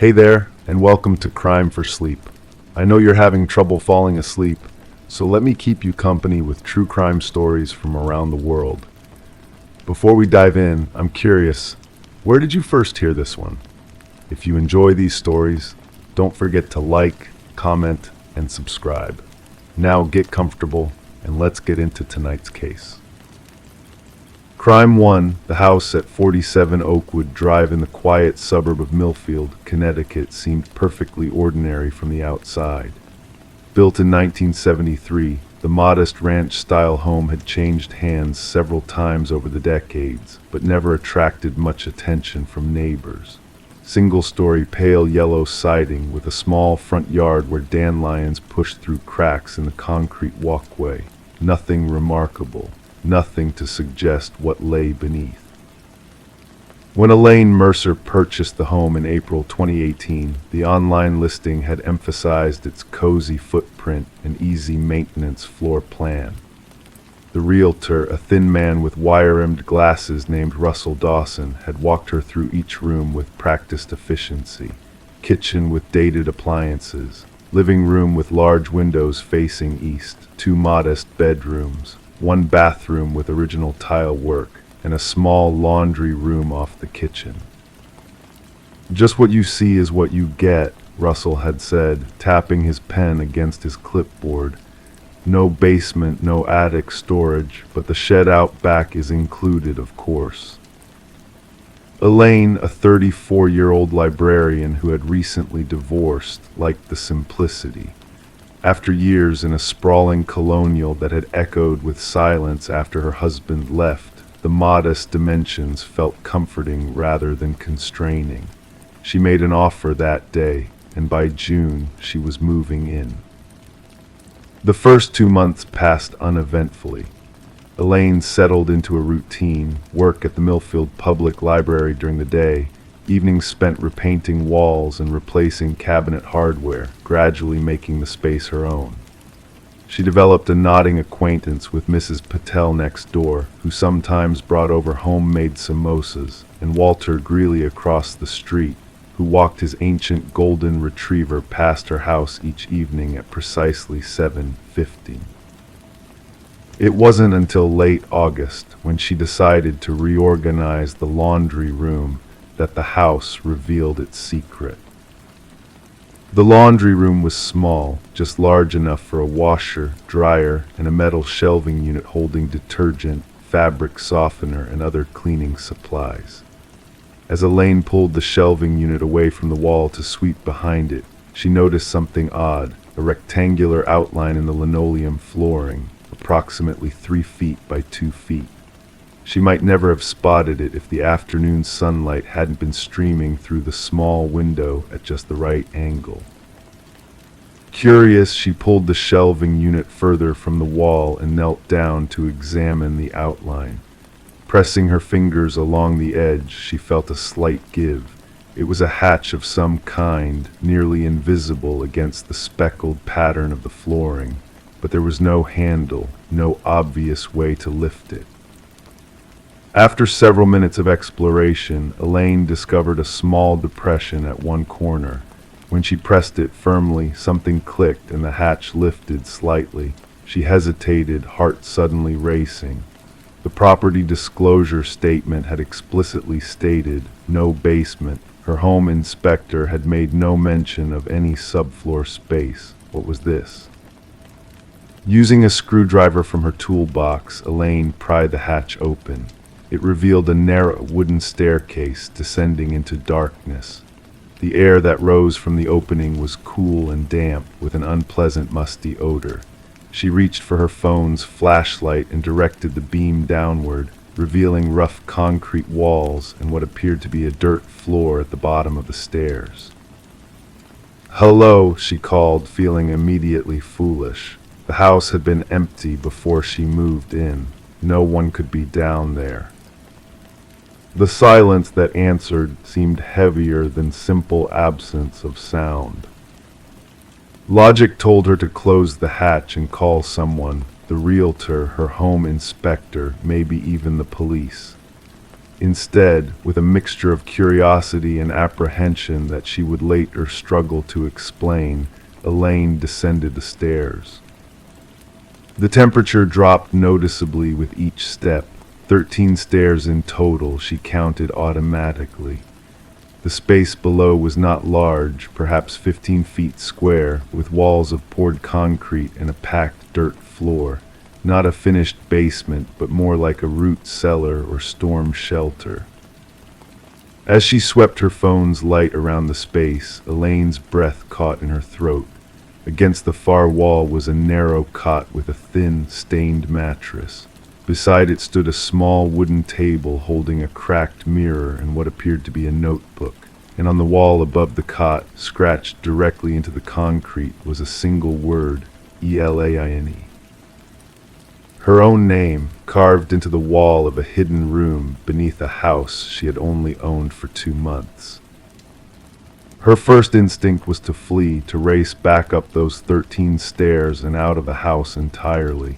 Hey there, and welcome to Crime for Sleep. I know you're having trouble falling asleep, so let me keep you company with true crime stories from around the world. Before we dive in, I'm curious, where did you first hear this one? If you enjoy these stories, don't forget to like, comment, and subscribe. Now get comfortable, and let's get into tonight's case. Crime 1, the house at 47 Oakwood Drive in the quiet suburb of Millfield, Connecticut, seemed perfectly ordinary from the outside. Built in 1973, the modest ranch-style home had changed hands several times over the decades, but never attracted much attention from neighbors. Single-story pale yellow siding with a small front yard where dandelions pushed through cracks in the concrete walkway. Nothing remarkable. Nothing to suggest what lay beneath. When Elaine Mercer purchased the home in April 2018, the online listing had emphasized its cozy footprint and easy maintenance floor plan. The realtor, a thin man with wire-rimmed glasses named Russell Dawson, had walked her through each room with practiced efficiency. Kitchen with dated appliances, living room with large windows facing east, 2 modest bedrooms, 1 bathroom with original tile work, and a small laundry room off the kitchen. "Just what you see is what you get," Russell had said, tapping his pen against his clipboard. "No basement, no attic storage, but the shed out back is included, of course." Elaine, a 34-year-old librarian who had recently divorced, liked the simplicity. After years in a sprawling colonial that had echoed with silence after her husband left, the modest dimensions felt comforting rather than constraining. She made an offer that day, and by June she was moving in. The first 2 months passed uneventfully. Elaine settled into a routine, work at the Millfield Public Library during the day, evenings spent repainting walls and replacing cabinet hardware, gradually making the space her own. She developed a nodding acquaintance with Mrs. Patel next door, who sometimes brought over homemade samosas, and Walter Greeley across the street, who walked his ancient golden retriever past her house each evening at precisely 7:50. It wasn't until late August, when she decided to reorganize the laundry room, that the house revealed its secret. The laundry room was small, just large enough for a washer, dryer, and a metal shelving unit holding detergent, fabric softener, and other cleaning supplies. As Elaine pulled the shelving unit away from the wall to sweep behind it, she noticed something odd, a rectangular outline in the linoleum flooring, approximately 3 feet by 2 feet. She might never have spotted it if the afternoon sunlight hadn't been streaming through the small window at just the right angle. Curious, she pulled the shelving unit further from the wall and knelt down to examine the outline. Pressing her fingers along the edge, she felt a slight give. It was a hatch of some kind, nearly invisible against the speckled pattern of the flooring, but there was no handle, no obvious way to lift it. After several minutes of exploration, Elaine discovered a small depression at one corner. When she pressed it firmly, something clicked and the hatch lifted slightly. She hesitated, heart suddenly racing. The property disclosure statement had explicitly stated, "No basement." Her home inspector had made no mention of any subfloor space. What was this? Using a screwdriver from her toolbox, Elaine pried the hatch open. It revealed a narrow wooden staircase descending into darkness. The air that rose from the opening was cool and damp, with an unpleasant musty odor. She reached for her phone's flashlight and directed the beam downward, revealing rough concrete walls and what appeared to be a dirt floor at the bottom of the stairs. "Hello," she called, feeling immediately foolish. The house had been empty before she moved in. No one could be down there. The silence that answered seemed heavier than simple absence of sound. Logic told her to close the hatch and call someone, the realtor, her home inspector, maybe even the police. Instead, with a mixture of curiosity and apprehension that she would later struggle to explain, Elaine descended the stairs. The temperature dropped noticeably with each step. 13 stairs in total, she counted automatically. The space below was not large, perhaps 15 feet square, with walls of poured concrete and a packed dirt floor. Not a finished basement, but more like a root cellar or storm shelter. As she swept her phone's light around the space, Elaine's breath caught in her throat. Against the far wall was a narrow cot with a thin, stained mattress. Beside it stood a small wooden table holding a cracked mirror and what appeared to be a notebook. And on the wall above the cot, scratched directly into the concrete, was a single word, Elaine. Her own name, carved into the wall of a hidden room beneath a house she had only owned for 2 months. Her first instinct was to flee, to race back up those 13 stairs and out of the house entirely.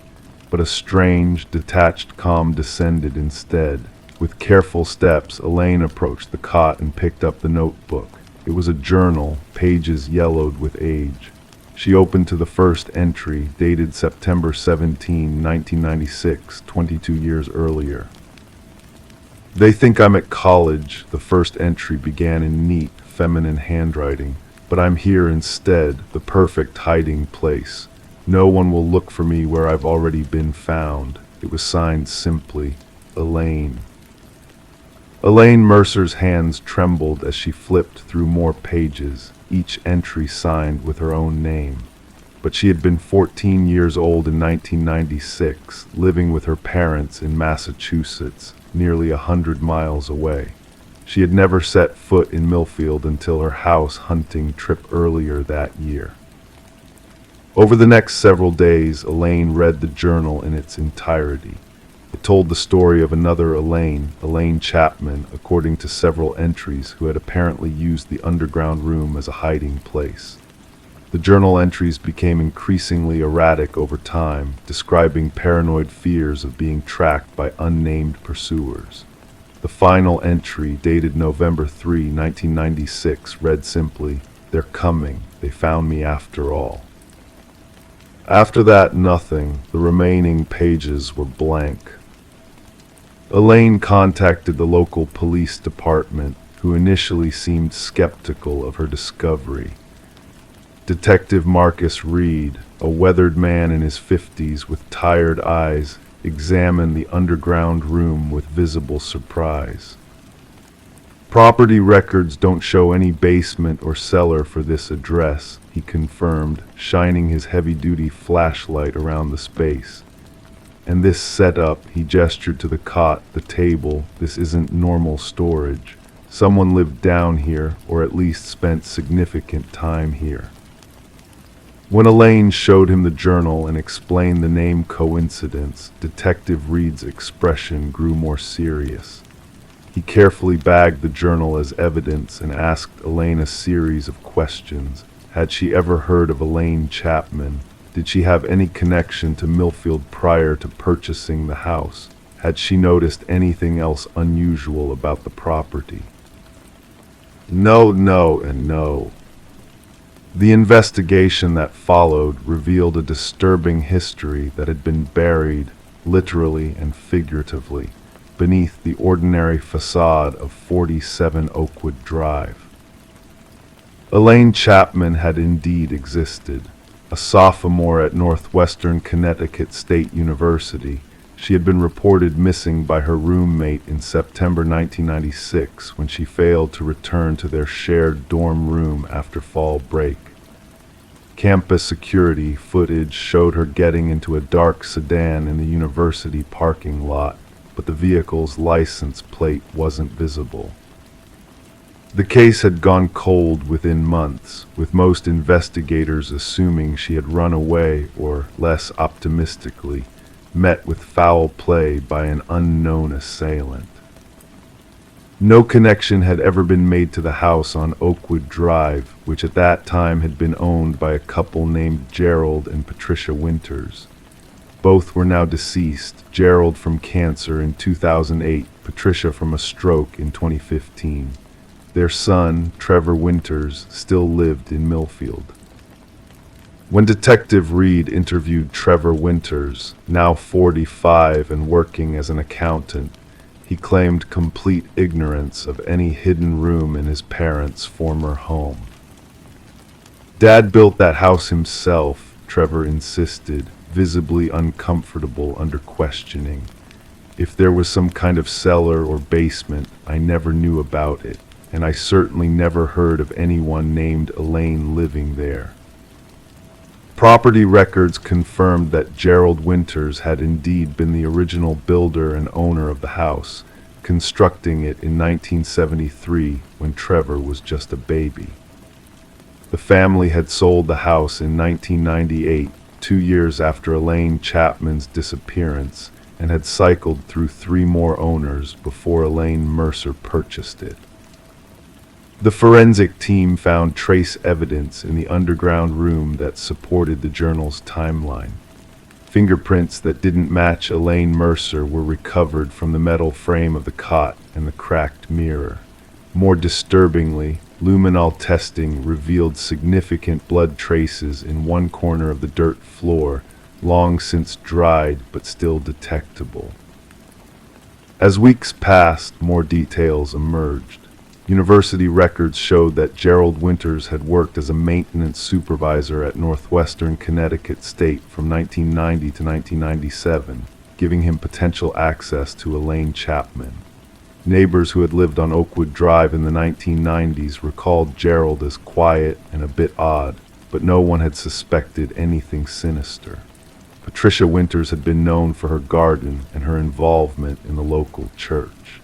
But a strange, detached calm descended instead. With careful steps, Elaine approached the cot and picked up the notebook. It was a journal, pages yellowed with age. She opened to the first entry, dated September 17, 1996, 22 years earlier. "They think I'm at college," the first entry began in neat, feminine handwriting, "but I'm here instead, the perfect hiding place. No one will look for me where I've already been found." It was signed simply, Elaine. Elaine Mercer's hands trembled as she flipped through more pages, each entry signed with her own name. But she had been 14 years old in 1996, living with her parents in Massachusetts, nearly 100 miles away. She had never set foot in Millfield until her house hunting trip earlier that year. Over the next several days, Elaine read the journal in its entirety. It told the story of another Elaine Chapman, according to several entries, who had apparently used the underground room as a hiding place. The journal entries became increasingly erratic over time, describing paranoid fears of being tracked by unnamed pursuers. The final entry, dated November 3, 1996, read simply, "They're coming. They found me after all." After that, nothing. The remaining pages were blank. Elaine contacted the local police department, who initially seemed skeptical of her discovery. Detective Marcus Reed, a weathered man in his 50s with tired eyes, examined the underground room with visible surprise. "Property records don't show any basement or cellar for this address," he confirmed, shining his heavy-duty flashlight around the space. "And this setup," he gestured to the cot, the table, "this isn't normal storage. Someone lived down here, or at least spent significant time here." When Elaine showed him the journal and explained the name coincidence, Detective Reed's expression grew more serious. He carefully bagged the journal as evidence and asked Elaine a series of questions. Had she ever heard of Elaine Chapman? Did she have any connection to Millfield prior to purchasing the house? Had she noticed anything else unusual about the property? No, and no. The investigation that followed revealed a disturbing history that had been buried, literally and figuratively, beneath the ordinary facade of 47 Oakwood Drive. Elaine Chapman had indeed existed. A sophomore at Northwestern Connecticut State University, she had been reported missing by her roommate in September 1996 when she failed to return to their shared dorm room after fall break. Campus security footage showed her getting into a dark sedan in the university parking lot, but the vehicle's license plate wasn't visible. The case had gone cold within months, with most investigators assuming she had run away or, less optimistically, met with foul play by an unknown assailant. No connection had ever been made to the house on Oakwood Drive, which at that time had been owned by a couple named Gerald and Patricia Winters. Both were now deceased, Gerald from cancer in 2008, Patricia from a stroke in 2015. Their son, Trevor Winters, still lived in Millfield. When Detective Reed interviewed Trevor Winters, now 45 and working as an accountant, he claimed complete ignorance of any hidden room in his parents' former home. "Dad built that house himself," Trevor insisted, visibly uncomfortable under questioning. "If there was some kind of cellar or basement, I never knew about it, and I certainly never heard of anyone named Elaine living there." Property records confirmed that Gerald Winters had indeed been the original builder and owner of the house, constructing it in 1973 when Trevor was just a baby. The family had sold the house in 1998, 2 years after Elaine Chapman's disappearance, and had cycled through 3 more owners before Elaine Mercer purchased it. The forensic team found trace evidence in the underground room that supported the journal's timeline. Fingerprints that didn't match Elaine Mercer were recovered from the metal frame of the cot and the cracked mirror. More disturbingly, luminol testing revealed significant blood traces in one corner of the dirt floor, long since dried but still detectable. As weeks passed, more details emerged. University records showed that Gerald Winters had worked as a maintenance supervisor at Northwestern Connecticut State from 1990 to 1997, giving him potential access to Elaine Chapman. Neighbors who had lived on Oakwood Drive in the 1990s recalled Gerald as quiet and a bit odd, but no one had suspected anything sinister. Patricia Winters had been known for her garden and her involvement in the local church.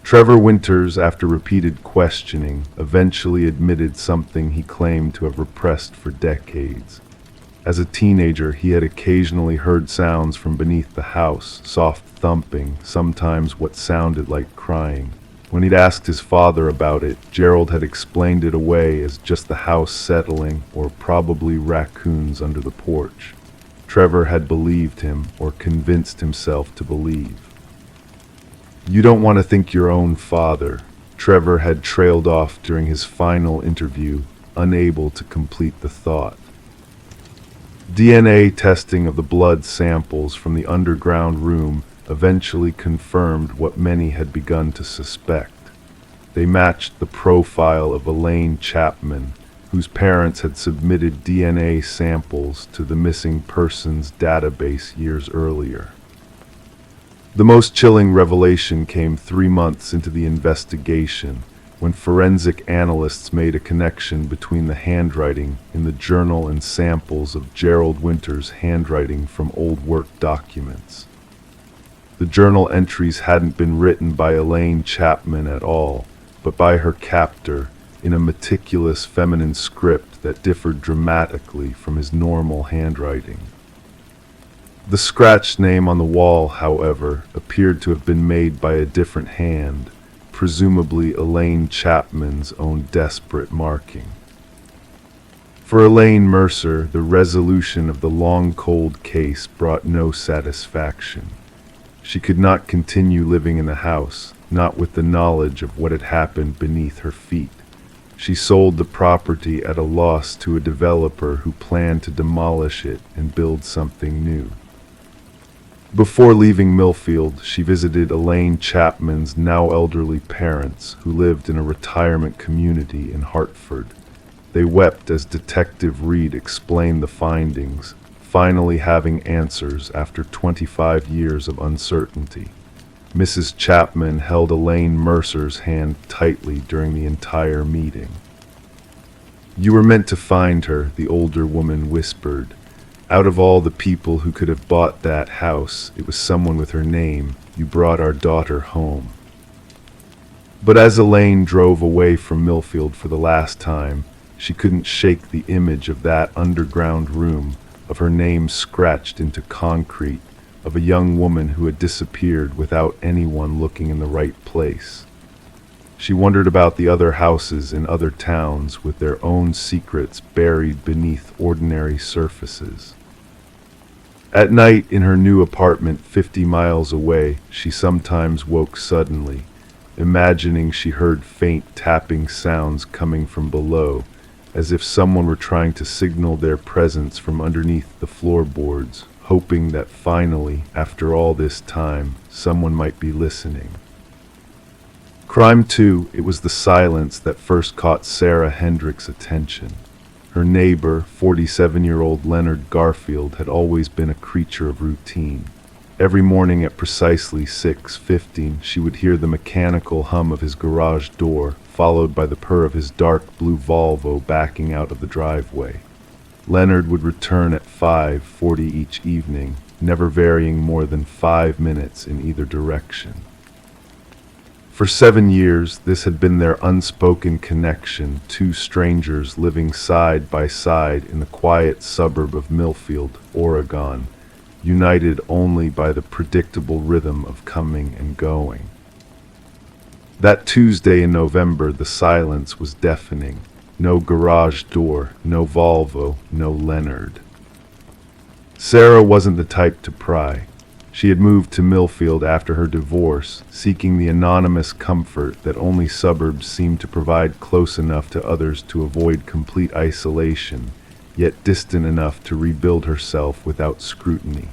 Trevor Winters, after repeated questioning, eventually admitted something he claimed to have repressed for decades. As a teenager, he had occasionally heard sounds from beneath the house, soft thumping, sometimes what sounded like crying. When he'd asked his father about it, Gerald had explained it away as just the house settling or probably raccoons under the porch. Trevor had believed him, or convinced himself to believe. "You don't want to think your own father," Trevor had trailed off during his final interview, unable to complete the thought. DNA testing of the blood samples from the underground room eventually confirmed what many had begun to suspect. They matched the profile of Elaine Chapman, whose parents had submitted DNA samples to the missing persons database years earlier. The most chilling revelation came 3 months into the investigation, when forensic analysts made a connection between the handwriting in the journal and samples of Gerald Winters' handwriting from old work documents. The journal entries hadn't been written by Elaine Chapman at all, but by her captor, in a meticulous feminine script that differed dramatically from his normal handwriting. The scratched name on the wall, however, appeared to have been made by a different hand, presumably Elaine Chapman's own desperate marking. For Elaine Mercer, the resolution of the long cold case brought no satisfaction. She could not continue living in the house, not with the knowledge of what had happened beneath her feet. She sold the property at a loss to a developer who planned to demolish it and build something new. Before leaving Millfield, she visited Elaine Chapman's now elderly parents, who lived in a retirement community in Hartford. They wept as Detective Reed explained the findings, finally having answers after 25 years of uncertainty. Mrs. Chapman held Elaine Mercer's hand tightly during the entire meeting. "You were meant to find her," the older woman whispered. "Out of all the people who could have bought that house, it was someone with her name. You brought our daughter home." But as Elaine drove away from Millfield for the last time, she couldn't shake the image of that underground room, of her name scratched into concrete, of a young woman who had disappeared without anyone looking in the right place. She wondered about the other houses in other towns with their own secrets buried beneath ordinary surfaces. At night, in her new apartment 50 miles away, she sometimes woke suddenly, imagining she heard faint tapping sounds coming from below, as if someone were trying to signal their presence from underneath the floorboards, hoping that finally, after all this time, someone might be listening. Crime 2, it was the silence that first caught Sarah Hendrick's attention. Her neighbor, 47-year-old Leonard Garfield, had always been a creature of routine. Every morning at precisely 6:15, she would hear the mechanical hum of his garage door, followed by the purr of his dark blue Volvo backing out of the driveway. Leonard would return at 5:40 each evening, never varying more than 5 minutes in either direction. For 7 years, this had been their unspoken connection, two strangers living side by side in the quiet suburb of Millfield, Oregon, united only by the predictable rhythm of coming and going. That Tuesday in November, the silence was deafening. No garage door, no Volvo, no Leonard. Sarah wasn't the type to pry. She had moved to Millfield after her divorce, seeking the anonymous comfort that only suburbs seemed to provide, close enough to others to avoid complete isolation, yet distant enough to rebuild herself without scrutiny.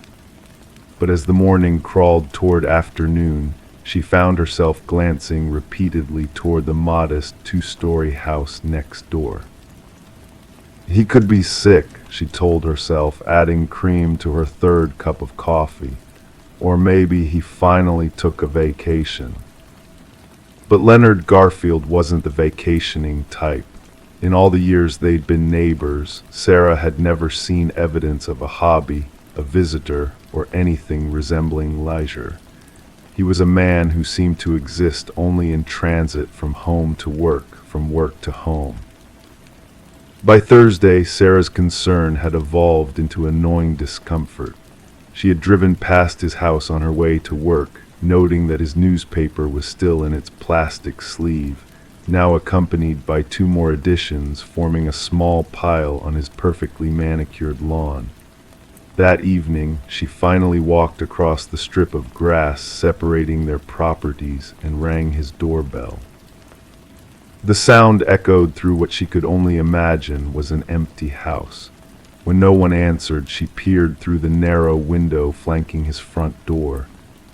But as the morning crawled toward afternoon, she found herself glancing repeatedly toward the modest two-story house next door. He could be sick, she told herself, adding cream to her third cup of coffee. Or maybe he finally took a vacation. But Leonard Garfield wasn't the vacationing type. In all the years they'd been neighbors, Sarah had never seen evidence of a hobby, a visitor, or anything resembling leisure. He was a man who seemed to exist only in transit from home to work, from work to home. By Thursday, Sarah's concern had evolved into annoying discomfort. She had driven past his house on her way to work, noting that his newspaper was still in its plastic sleeve, now accompanied by 2 more editions forming a small pile on his perfectly manicured lawn. That evening, she finally walked across the strip of grass separating their properties and rang his doorbell. The sound echoed through what she could only imagine was an empty house. When no one answered, she peered through the narrow window flanking his front door.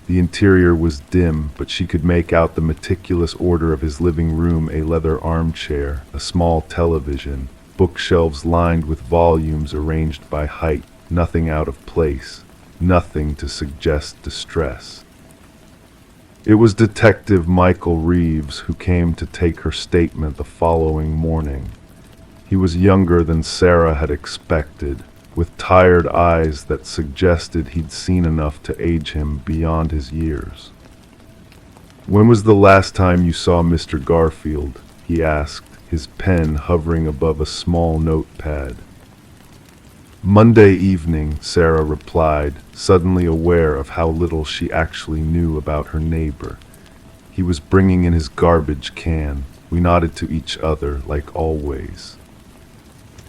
The interior was dim, but she could make out the meticulous order of his living room: a leather armchair, a small television, bookshelves lined with volumes arranged by height, nothing out of place, nothing to suggest distress. It was Detective Michael Reeves who came to take her statement the following morning. He was younger than Sarah had expected, with tired eyes that suggested he'd seen enough to age him beyond his years. "When was the last time you saw Mr. Garfield?" he asked, his pen hovering above a small notepad. "Monday evening," Sarah replied, suddenly aware of how little she actually knew about her neighbor. "He was bringing in his garbage can." We nodded to each other, like always.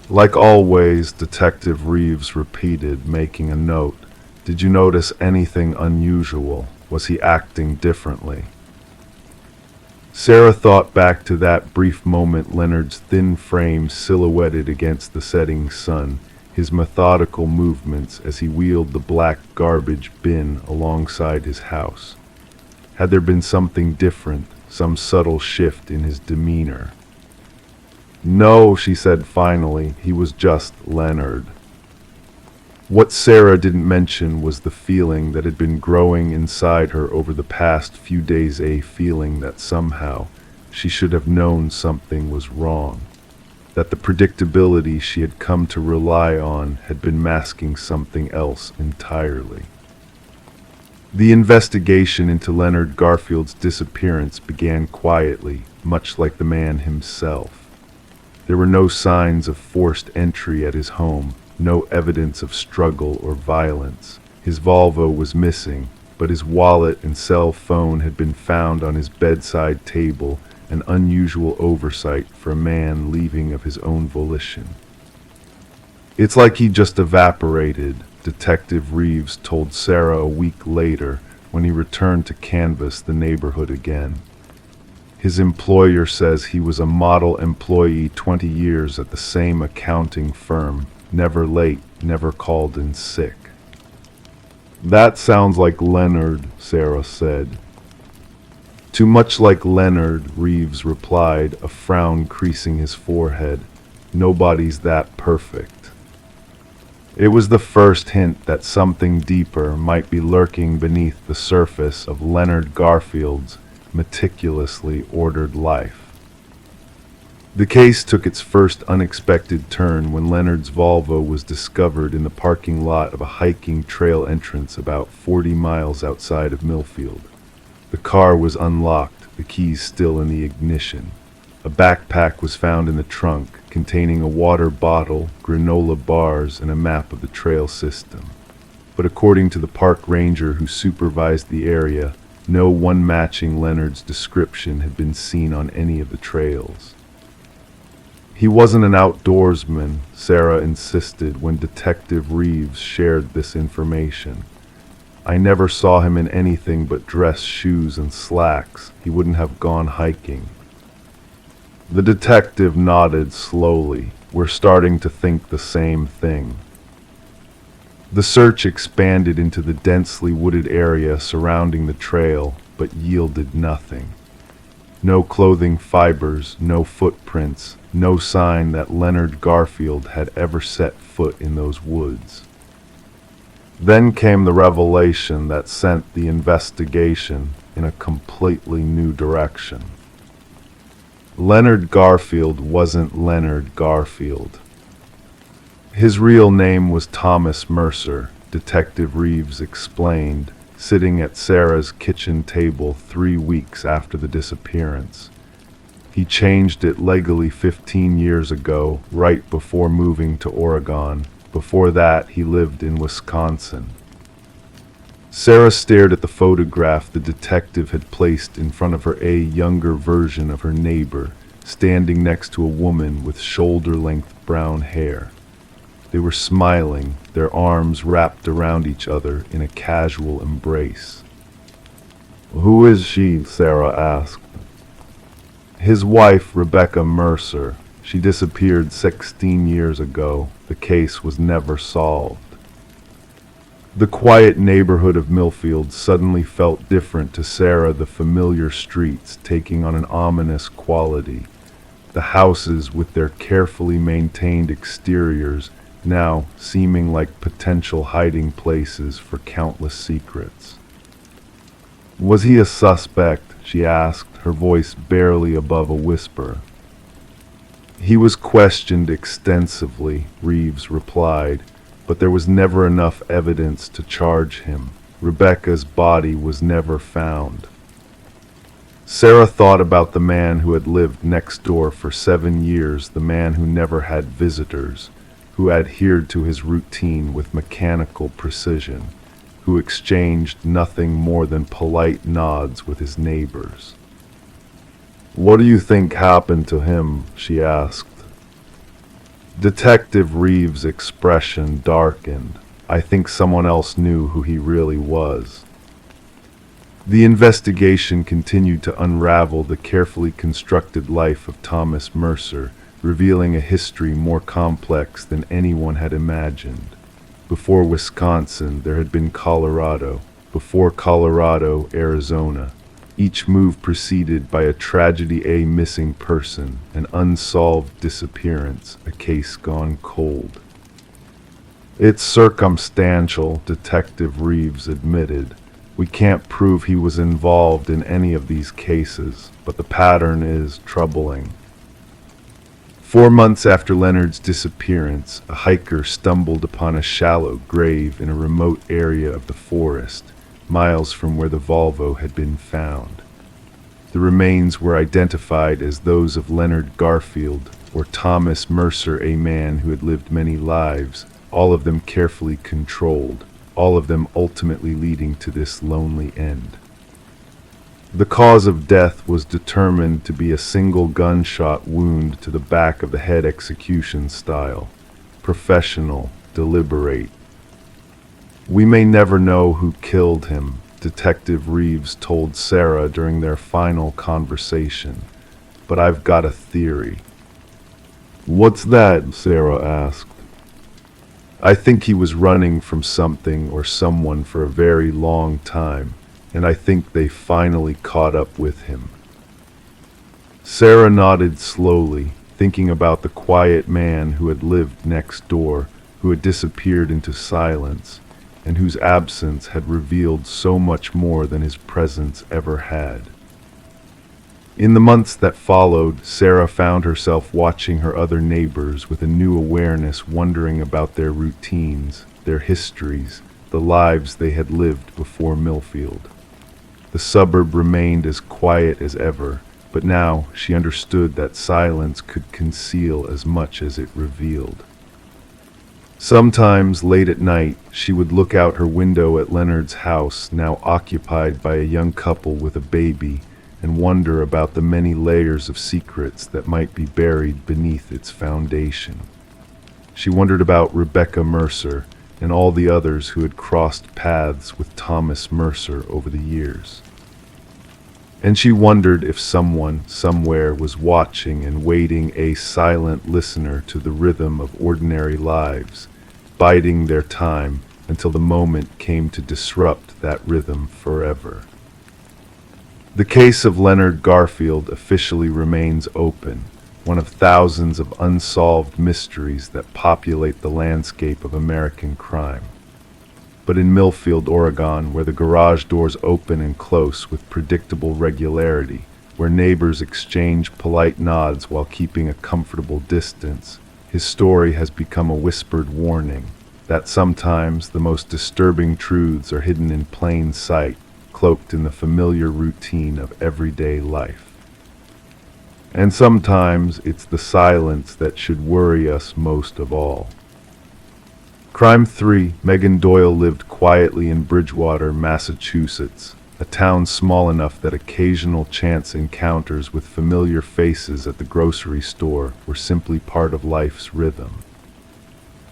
"Like always," Detective Reeves repeated, making a note. "Did you notice anything unusual? Was he acting differently?" Sarah thought back to that brief moment, Leonard's thin frame silhouetted against the setting sun, his methodical movements as he wheeled the black garbage bin alongside his house. Had there been something different, some subtle shift in his demeanor? "No," she said finally, "he was just Leonard." What Sarah didn't mention was the feeling that had been growing inside her over the past few days, a feeling that somehow she should have known something was wrong, that the predictability she had come to rely on had been masking something else entirely. The investigation into Leonard Garfield's disappearance began quietly, much like the man himself. There were no signs of forced entry at his home, no evidence of struggle or violence. His Volvo was missing, but his wallet and cell phone had been found on his bedside table, an unusual oversight for a man leaving of his own volition. "It's like he just evaporated," Detective Reeves told Sarah a week later when he returned to canvass the neighborhood again. His employer says he was a model employee 20 years at the same accounting firm, never late, never called in sick. "That sounds like Leonard," Sarah said. "Too much like Leonard," Reeves replied, a frown creasing his forehead. "Nobody's that perfect." It was the first hint that something deeper might be lurking beneath the surface of Leonard Garfield's meticulously ordered life. The case took its first unexpected turn when Leonard's Volvo was discovered in the parking lot of a hiking trail entrance about 40 miles outside of Millfield. The car was unlocked, the keys still in the ignition. A backpack was found in the trunk, containing a water bottle, granola bars, and a map of the trail system. But according to the park ranger who supervised the area, no one matching Leonard's description had been seen on any of the trails. He wasn't an outdoorsman, Sarah insisted when Detective Reeves shared this information. "I never saw him in anything but dress shoes and slacks. He wouldn't have gone hiking." The detective nodded slowly. "We're starting to think the same thing." The search expanded into the densely wooded area surrounding the trail, but yielded nothing. No clothing fibers, no footprints, no sign that Leonard Garfield had ever set foot in those woods. Then came the revelation that sent the investigation in a completely new direction. Leonard Garfield wasn't Leonard Garfield. His real name was Thomas Mercer, Detective Reeves explained, sitting at Sarah's kitchen table 3 weeks after the disappearance. He changed it legally 15 years ago, right before moving to Oregon. Before that, he lived in Wisconsin. Sarah stared at the photograph the detective had placed in front of her, a younger version of her neighbor, standing next to a woman with shoulder-length brown hair. They were smiling, their arms wrapped around each other in a casual embrace. "Who is she?" Sarah asked. "His wife, Rebecca Mercer. She disappeared 16 years ago. The case was never solved." The quiet neighborhood of Millfield suddenly felt different to Sarah, the familiar streets taking on an ominous quality. The houses, with their carefully maintained exteriors, now seeming like potential hiding places for countless secrets. "Was he a suspect?" she asked, her voice barely above a whisper. "He was questioned extensively," Reeves replied, "but there was never enough evidence to charge him. Rebecca's body was never found." Sarah thought about the man who had lived next door for 7 years, the man who never had visitors, who adhered to his routine with mechanical precision, who exchanged nothing more than polite nods with his neighbors. "What do you think happened to him?" she asked. Detective Reeves' expression darkened. "I think someone else knew who he really was." The investigation continued to unravel the carefully constructed life of Thomas Mercer, revealing a history more complex than anyone had imagined. Before Wisconsin, there had been Colorado. Before Colorado, Arizona. Each move preceded by a tragedy, a missing person, an unsolved disappearance, a case gone cold. "It's circumstantial," Detective Reeves admitted. "We can't prove he was involved in any of these cases, but the pattern is troubling." 4 months after Leonard's disappearance, a hiker stumbled upon a shallow grave in a remote area of the forest, miles from where the Volvo had been found. The remains were identified as those of Leonard Garfield, or Thomas Mercer, a man who had lived many lives, all of them carefully controlled, all of them ultimately leading to this lonely end. The cause of death was determined to be a single gunshot wound to the back of the head, execution style. Professional, deliberate. We may never know who killed him, Detective Reeves told Sarah during their final conversation, but I've got a theory. What's that? Sarah asked. I think he was running from something or someone for a very long time, and I think they finally caught up with him. Sarah nodded slowly, thinking about the quiet man who had lived next door, who had disappeared into silence, and whose absence had revealed so much more than his presence ever had. In the months that followed, Sarah found herself watching her other neighbors with a new awareness, wondering about their routines, their histories, the lives they had lived before Millfield. The suburb remained as quiet as ever, but now she understood that silence could conceal as much as it revealed. Sometimes, late at night, she would look out her window at Leonard's house, now occupied by a young couple with a baby, and wonder about the many layers of secrets that might be buried beneath its foundation. She wondered about Rebecca Mercer and all the others who had crossed paths with Thomas Mercer over the years. And she wondered if someone, somewhere, was watching and waiting, a silent listener to the rhythm of ordinary lives, biding their time until the moment came to disrupt that rhythm forever. The case of Leonard Garfield officially remains open, one of thousands of unsolved mysteries that populate the landscape of American crime. But in Millfield, Oregon, where the garage doors open and close with predictable regularity, where neighbors exchange polite nods while keeping a comfortable distance, his story has become a whispered warning that sometimes the most disturbing truths are hidden in plain sight, cloaked in the familiar routine of everyday life. And sometimes it's the silence that should worry us most of all. Crime 3. Megan Doyle lived quietly in Bridgewater, Massachusetts, a town small enough that occasional chance encounters with familiar faces at the grocery store were simply part of life's rhythm.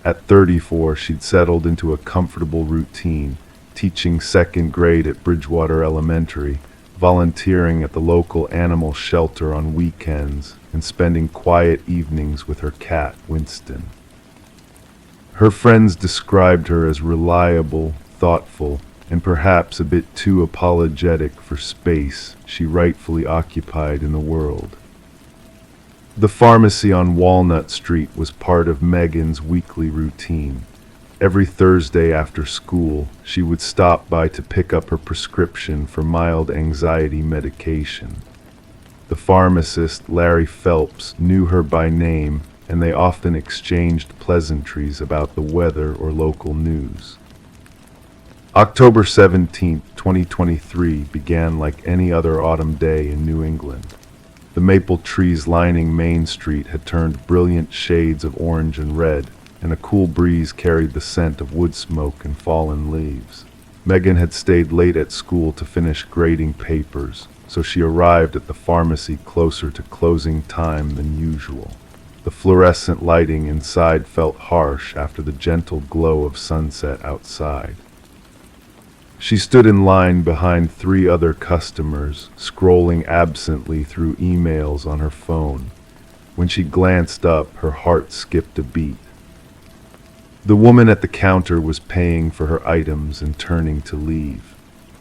At 34, she'd settled into a comfortable routine, teaching second grade at Bridgewater Elementary, volunteering at the local animal shelter on weekends, and spending quiet evenings with her cat, Winston. Her friends described her as reliable, thoughtful, and perhaps a bit too apologetic for space she rightfully occupied in the world. The pharmacy on Walnut Street was part of Megan's weekly routine. Every Thursday after school, she would stop by to pick up her prescription for mild anxiety medication. The pharmacist, Larry Phelps, knew her by name, and they often exchanged pleasantries about the weather or local news. October 17, 2023 began like any other autumn day in New England. The maple trees lining Main Street had turned brilliant shades of orange and red, and a cool breeze carried the scent of wood smoke and fallen leaves. Megan had stayed late at school to finish grading papers, so she arrived at the pharmacy closer to closing time than usual. The fluorescent lighting inside felt harsh after the gentle glow of sunset outside. She stood in line behind 3 other customers, scrolling absently through emails on her phone. When she glanced up, her heart skipped a beat. The woman at the counter was paying for her items and turning to leave.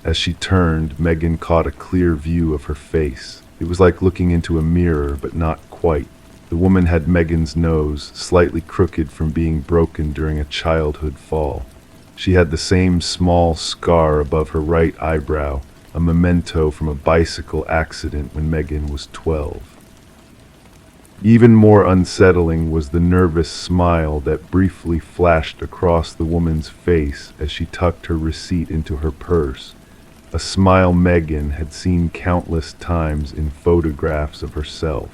As she turned, Megan caught a clear view of her face. It was like looking into a mirror, but not quite. The woman had Megan's nose, slightly crooked from being broken during a childhood fall. She had the same small scar above her right eyebrow, a memento from a bicycle accident when Megan was 12. Even more unsettling was the nervous smile that briefly flashed across the woman's face as she tucked her receipt into her purse, a smile Megan had seen countless times in photographs of herself.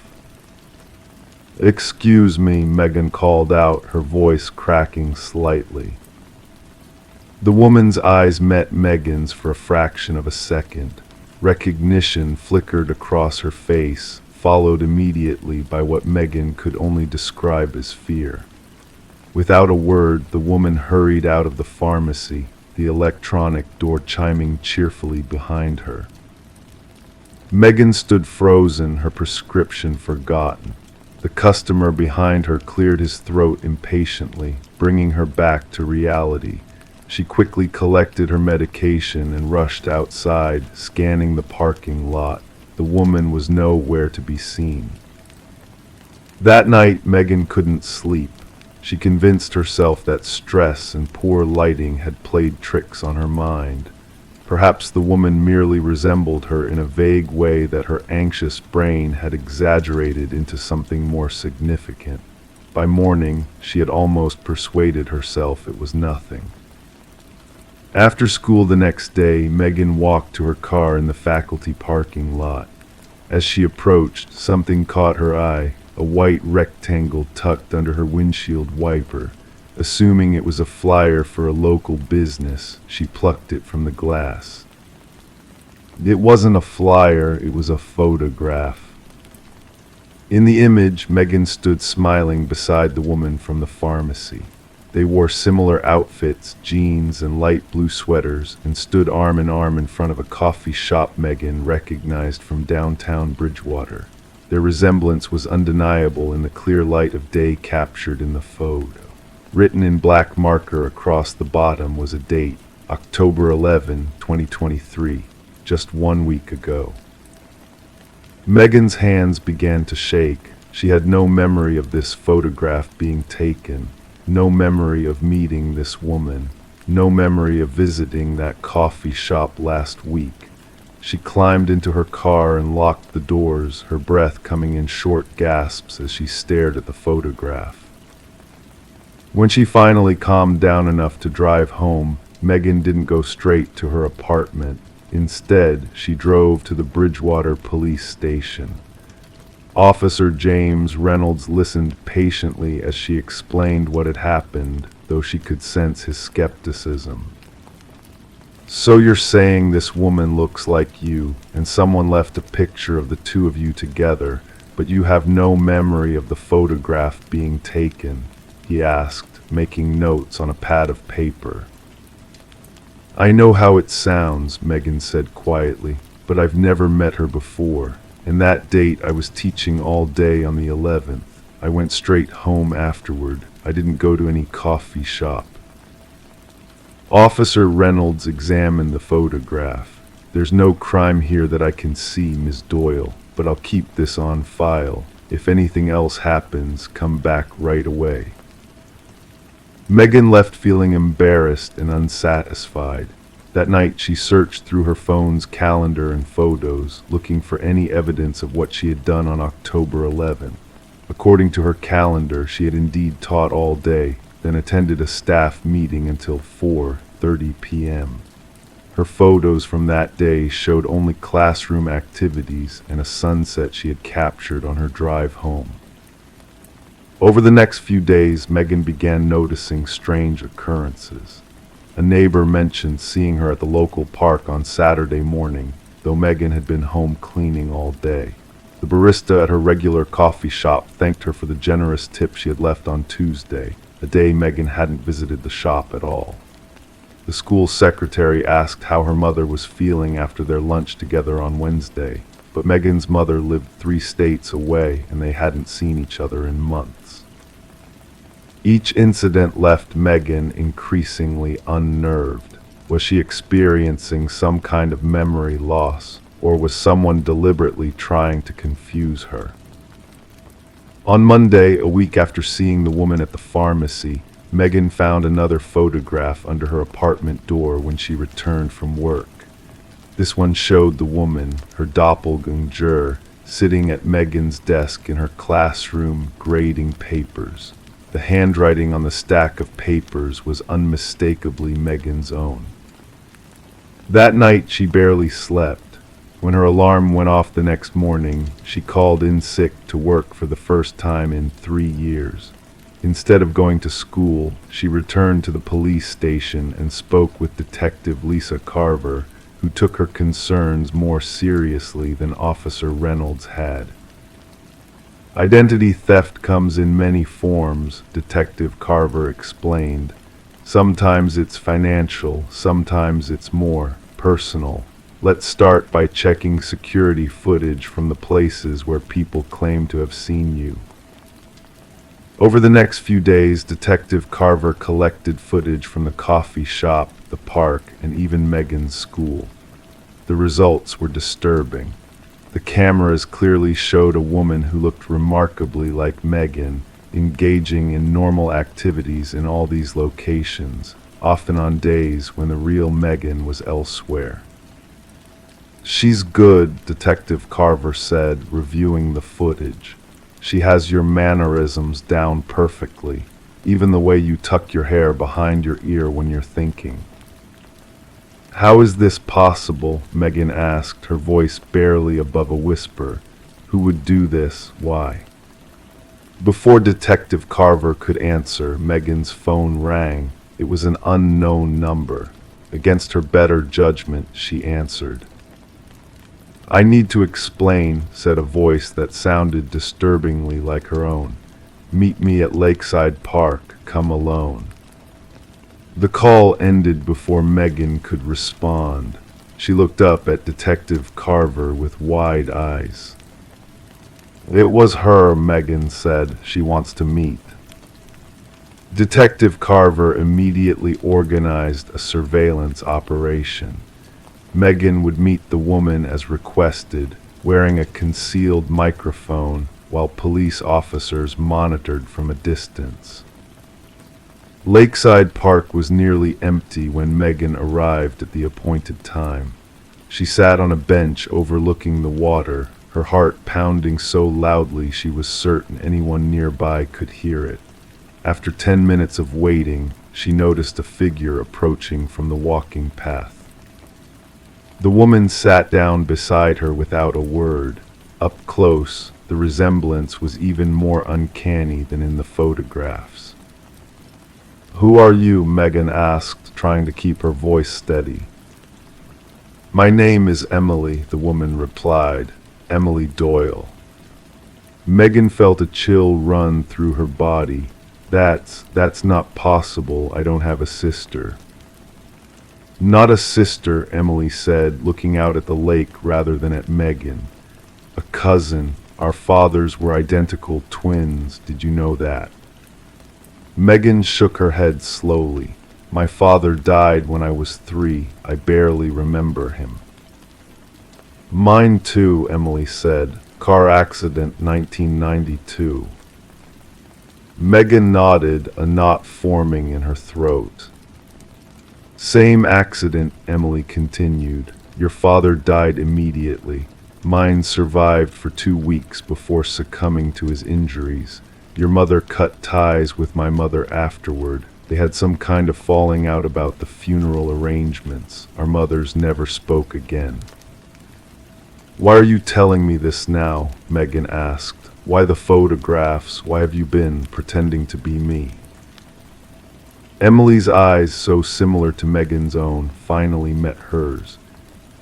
"Excuse me," Megan called out, her voice cracking slightly. The woman's eyes met Megan's for a fraction of a second. Recognition flickered across her face, followed immediately by what Megan could only describe as fear. Without a word, the woman hurried out of the pharmacy, the electronic door chiming cheerfully behind her. Megan stood frozen, her prescription forgotten. The customer behind her cleared his throat impatiently, bringing her back to reality. She quickly collected her medication and rushed outside, scanning the parking lot. The woman was nowhere to be seen. That night, Megan couldn't sleep. She convinced herself that stress and poor lighting had played tricks on her mind. Perhaps the woman merely resembled her in a vague way that her anxious brain had exaggerated into something more significant. By morning, she had almost persuaded herself it was nothing. After school the next day, Megan walked to her car in the faculty parking lot. As she approached, something caught her eye, a white rectangle tucked under her windshield wiper. Assuming it was a flyer for a local business, she plucked it from the glass. It wasn't a flyer, it was a photograph. In the image, Megan stood smiling beside the woman from the pharmacy. They wore similar outfits, jeans and light blue sweaters, and stood arm in arm in front of a coffee shop Megan recognized from downtown Bridgewater. Their resemblance was undeniable in the clear light of day captured in the photo. Written in black marker across the bottom was a date, October 11, 2023, just 1 week ago. Megan's hands began to shake. She had no memory of this photograph being taken, no memory of meeting this woman, no memory of visiting that coffee shop last week. She climbed into her car and locked the doors, her breath coming in short gasps as she stared at the photograph. When she finally calmed down enough to drive home, Megan didn't go straight to her apartment. Instead, she drove to the Bridgewater police station. Officer James Reynolds listened patiently as she explained what had happened, though she could sense his skepticism. "So you're saying this woman looks like you, and someone left a picture of the two of you together, but you have no memory of the photograph being taken?" he asked, making notes on a pad of paper. "I know how it sounds," Megan said quietly, "but I've never met her before. And that date I was teaching all day on the 11th. I went straight home afterward. I didn't go to any coffee shop." Officer Reynolds examined the photograph. "There's no crime here that I can see, Ms. Doyle, but I'll keep this on file. If anything else happens, come back right away." Megan left feeling embarrassed and unsatisfied. That night she searched through her phone's calendar and photos, looking for any evidence of what she had done on October 11. According to her calendar, she had indeed taught all day, then attended a staff meeting until 4:30 p.m. Her photos from that day showed only classroom activities and a sunset she had captured on her drive home. Over the next few days, Megan began noticing strange occurrences. A neighbor mentioned seeing her at the local park on Saturday morning, though Megan had been home cleaning all day. The barista at her regular coffee shop thanked her for the generous tip she had left on Tuesday, a day Megan hadn't visited the shop at all. The school secretary asked how her mother was feeling after their lunch together on Wednesday, but Megan's mother lived 3 states away and they hadn't seen each other in months. Each incident left Megan increasingly unnerved. Was she experiencing some kind of memory loss, or was someone deliberately trying to confuse her? On Monday, a week after seeing the woman at the pharmacy, Megan found another photograph under her apartment door when she returned from work. This one showed the woman, her doppelganger, sitting at Megan's desk in her classroom grading papers. The handwriting on the stack of papers was unmistakably Megan's own. That night she barely slept. When her alarm went off the next morning, she called in sick to work for the first time in 3 years. Instead of going to school, she returned to the police station and spoke with Detective Lisa Carver, who took her concerns more seriously than Officer Reynolds had. "Identity theft comes in many forms," Detective Carver explained. Sometimes it's financial, sometimes it's more personal. Let's start by checking security footage from the places where people claim to have seen you. Over the next few days, Detective Carver collected footage from the coffee shop, the park, and even Megan's school. The results were disturbing. The cameras clearly showed a woman who looked remarkably like Megan, engaging in normal activities in all these locations, often on days when the real Megan was elsewhere. "She's good," Detective Carver said, reviewing the footage. "She has your mannerisms down perfectly, even the way you tuck your hair behind your ear when you're thinking." "How is this possible?" Megan asked, her voice barely above a whisper. "Who would do this? Why?" Before Detective Carver could answer, Megan's phone rang. It was an unknown number. Against her better judgment, she answered. "I need to explain," said a voice that sounded disturbingly like her own. "Meet me at Lakeside Park. Come alone." The call ended before Megan could respond. She looked up at Detective Carver with wide eyes. "It was her," Megan said. "She wants to meet." Detective Carver immediately organized a surveillance operation. Megan would meet the woman as requested, wearing a concealed microphone while police officers monitored from a distance. Lakeside Park was nearly empty when Megan arrived at the appointed time. She sat on a bench overlooking the water, her heart pounding so loudly she was certain anyone nearby could hear it. After 10 minutes of waiting, she noticed a figure approaching from the walking path. The woman sat down beside her without a word. Up close, the resemblance was even more uncanny than in the photographs. "Who are you?" Megan asked, trying to keep her voice steady. "My name is Emily," the woman replied. "Emily Doyle." Megan felt a chill run through her body. That's not possible. I don't have a sister." "Not a sister," Emily said, looking out at the lake rather than at Megan. "A cousin. Our fathers were identical twins. Did you know that?" Megan shook her head slowly. "My father died when I was 3. I barely remember him." "Mine too," Emily said. "Car accident 1992. Megan nodded, a knot forming in her throat. "Same accident," Emily continued. "Your father died immediately. Mine survived for 2 weeks before succumbing to his injuries. Your mother cut ties with my mother afterward. They had some kind of falling out about the funeral arrangements. Our mothers never spoke again." "Why are you telling me this now?" Megan asked. "Why the photographs? Why have you been pretending to be me?" Emily's eyes, so similar to Megan's own, finally met hers.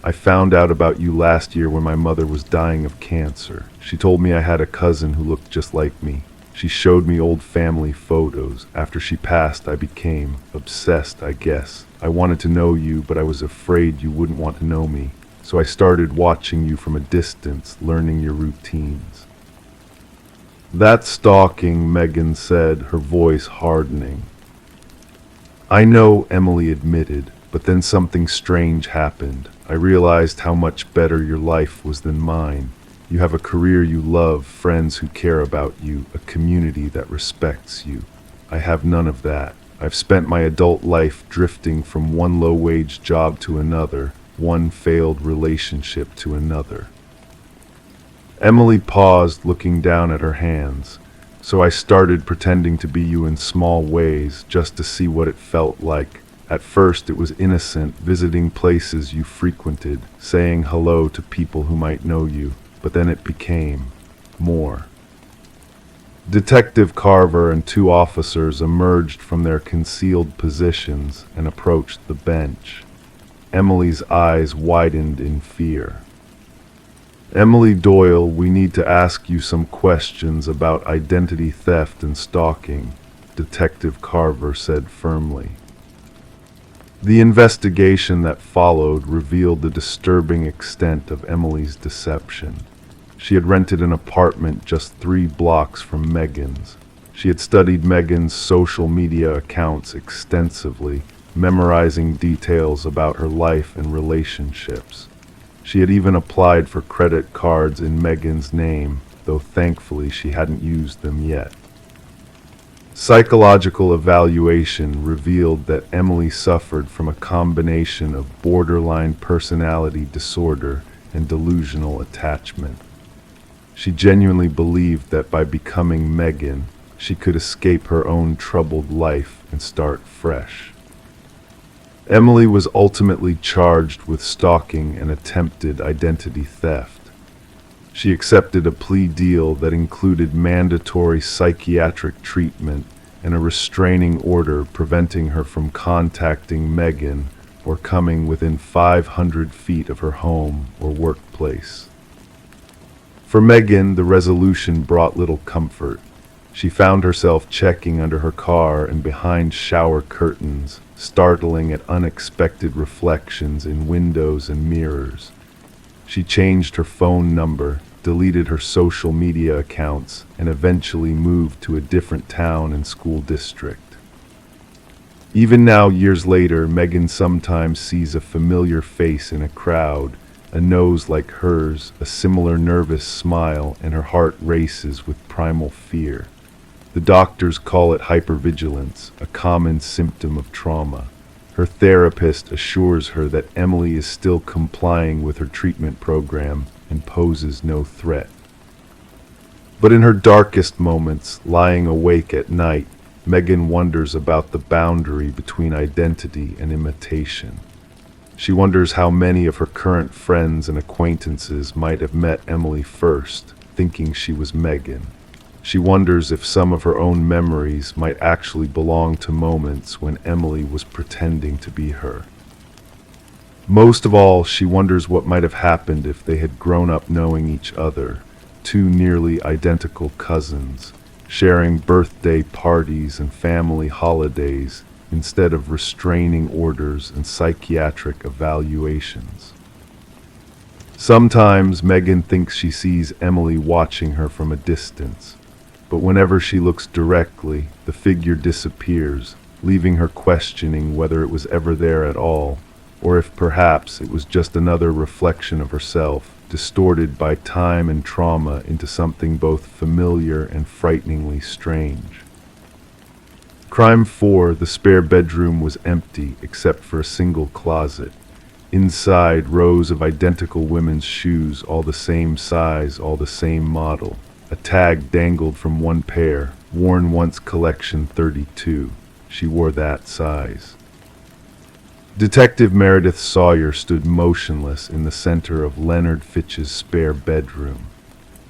"I found out about you last year when my mother was dying of cancer. She told me I had a cousin who looked just like me. She showed me old family photos. After she passed, I became obsessed, I guess. I wanted to know you, but I was afraid you wouldn't want to know me. So I started watching you from a distance, learning your routines." "That's stalking," Megan said, her voice hardening. "I know," Emily admitted, "but then something strange happened. I realized how much better your life was than mine. You have a career you love, friends who care about you, a community that respects you. I have none of that. I've spent my adult life drifting from one low-wage job to another, one failed relationship to another." Emily paused, looking down at her hands. "So I started pretending to be you in small ways, just to see what it felt like. At first it was innocent, visiting places you frequented, saying hello to people who might know you, but then it became more." Detective Carver and 2 officers emerged from their concealed positions and approached the bench. Emily's eyes widened in fear. "Emily Doyle, we need to ask you some questions about identity theft and stalking," Detective Carver said firmly. The investigation that followed revealed the disturbing extent of Emily's deception. She had rented an apartment just 3 blocks from Megan's. She had studied Megan's social media accounts extensively, memorizing details about her life and relationships. She had even applied for credit cards in Megan's name, though thankfully she hadn't used them yet. Psychological evaluation revealed that Emily suffered from a combination of borderline personality disorder and delusional attachment. She genuinely believed that by becoming Megan, she could escape her own troubled life and start fresh. Emily was ultimately charged with stalking and attempted identity theft. She accepted a plea deal that included mandatory psychiatric treatment and a restraining order preventing her from contacting Megan or coming within 500 feet of her home or workplace. For Megan, the resolution brought little comfort. She found herself checking under her car and behind shower curtains, startling at unexpected reflections in windows and mirrors. She changed her phone number, deleted her social media accounts, and eventually moved to a different town and school district. Even now, years later, Megan sometimes sees a familiar face in a crowd, a nose like hers, a similar nervous smile, and her heart races with primal fear. The doctors call it hypervigilance, a common symptom of trauma. Her therapist assures her that Emily is still complying with her treatment program and poses no threat. But in her darkest moments, lying awake at night, Megan wonders about the boundary between identity and imitation. She wonders how many of her current friends and acquaintances might have met Emily first, thinking she was Megan. She wonders if some of her own memories might actually belong to moments when Emily was pretending to be her. Most of all, she wonders what might have happened if they had grown up knowing each other, 2 nearly identical cousins, sharing birthday parties and family holidays instead of restraining orders and psychiatric evaluations. Sometimes Megan thinks she sees Emily watching her from a distance, but whenever she looks directly, the figure disappears, leaving her questioning whether it was ever there at all, or if perhaps it was just another reflection of herself, distorted by time and trauma into something both familiar and frighteningly strange. Crime 4, the spare bedroom was empty except for a single closet. Inside, rows of identical women's shoes, all the same size, all the same model. A tag dangled from one pair, worn once collection 32. She wore that size. Detective Meredith Sawyer stood motionless in the center of Leonard Fitch's spare bedroom.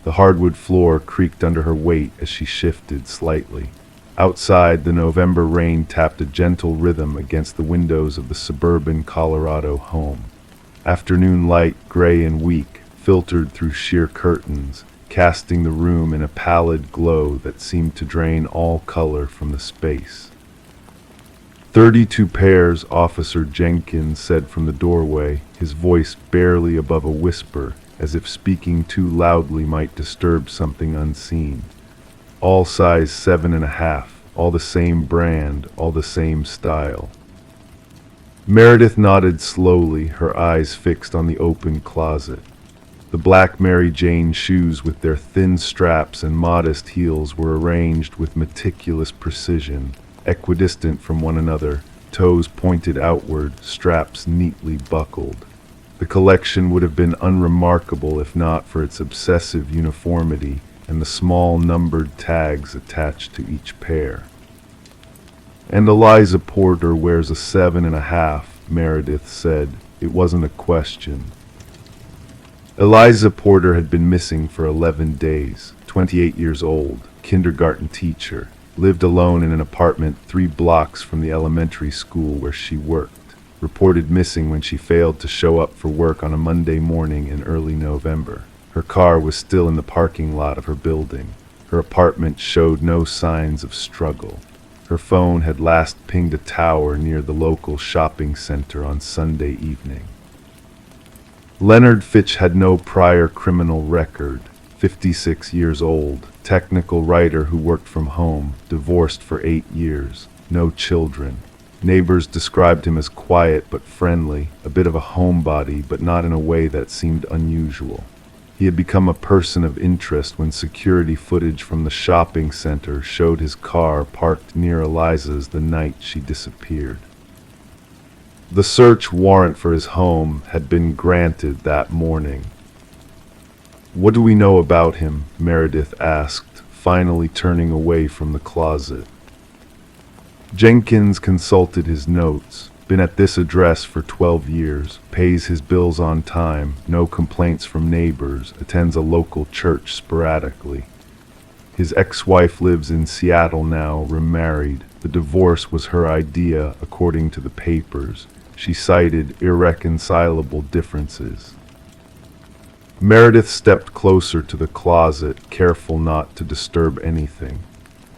The hardwood floor creaked under her weight as she shifted slightly. Outside, the November rain tapped a gentle rhythm against the windows of the suburban Colorado home. Afternoon light, gray and weak, filtered through sheer curtains, casting the room in a pallid glow that seemed to drain all color from the space. 32 pairs, Officer Jenkins said from the doorway, his voice barely above a whisper, as if speaking too loudly might disturb something unseen. All size 7.5, all the same brand, all the same style. Meredith nodded slowly, her eyes fixed on the open closet. The black Mary Jane shoes with their thin straps and modest heels were arranged with meticulous precision, equidistant from one another, toes pointed outward, straps neatly buckled. The collection would have been unremarkable if not for its obsessive uniformity and the small numbered tags attached to each pair. And Eliza Porter wears a 7.5, Meredith said. It wasn't a question. Eliza Porter had been missing for 11 days, 28 years old, kindergarten teacher, lived alone in an apartment 3 blocks from the elementary school where she worked, reported missing when she failed to show up for work on a Monday morning in early November. Her car was still in the parking lot of her building. Her apartment showed no signs of struggle. Her phone had last pinged a tower near the local shopping center on Sunday evening. Leonard Fitch had no prior criminal record, 56 years old, technical writer who worked from home, divorced for 8 years, no children. Neighbors described him as quiet but friendly, a bit of a homebody, but not in a way that seemed unusual. He had become a person of interest when security footage from the shopping center showed his car parked near Eliza's the night she disappeared. The search warrant for his home had been granted that morning. "What do we know about him?" Meredith asked, finally turning away from the closet. Jenkins consulted his notes. Been at this address for 12 years, pays his bills on time, no complaints from neighbors, attends a local church sporadically. His ex-wife lives in Seattle now, remarried. The divorce was her idea, according to the papers. She cited irreconcilable differences. Meredith stepped closer to the closet, careful not to disturb anything.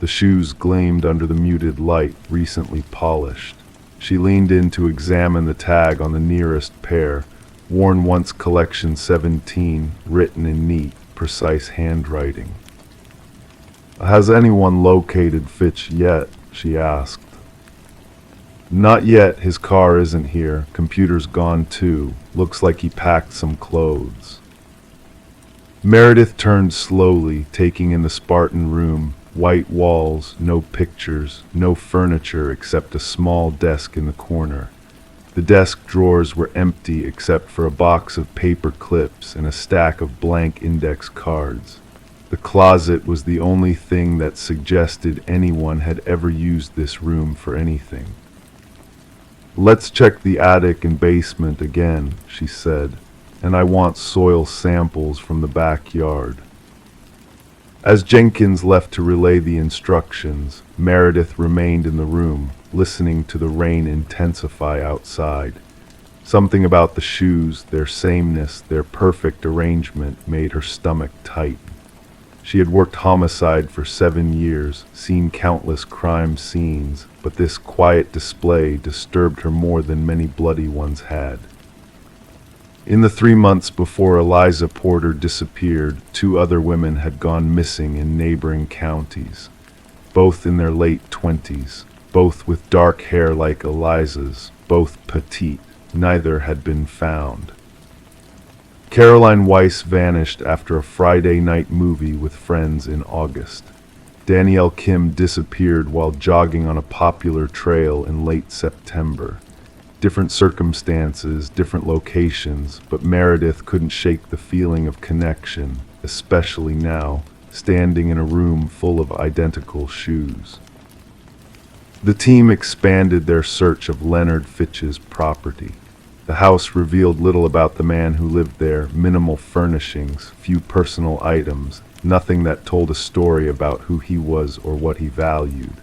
The shoes gleamed under the muted light, recently polished. She leaned in to examine the tag on the nearest pair, worn once collection 17, written in neat, precise handwriting. "Has anyone located Fitch yet?" she asked. "Not yet. His car isn't here. Computer's gone too. Looks like he packed some clothes." Meredith turned slowly, taking in the Spartan room. White walls, no pictures, no furniture except a small desk in the corner. The desk drawers were empty except for a box of paper clips and a stack of blank index cards. The closet was the only thing that suggested anyone had ever used this room for anything. "Let's check the attic and basement again," she said, "and I want soil samples from the backyard." As Jenkins left to relay the instructions, Meredith remained in the room, listening to the rain intensify outside. Something about the shoes, their sameness, their perfect arrangement made her stomach tighten. She had worked homicide for 7 years, seen countless crime scenes, but this quiet display disturbed her more than many bloody ones had. In the 3 months before Eliza Porter disappeared, 2 other women had gone missing in neighboring counties, both in their late 20s, both with dark hair like Eliza's, both petite. Neither had been found. Caroline Weiss vanished after a Friday night movie with friends in August. Danielle Kim disappeared while jogging on a popular trail in late September. Different circumstances, different locations, but Meredith couldn't shake the feeling of connection, especially now, standing in a room full of identical shoes. The team expanded their search of Leonard Fitch's property. The house revealed little about the man who lived there, minimal furnishings, few personal items, nothing that told a story about who he was or what he valued.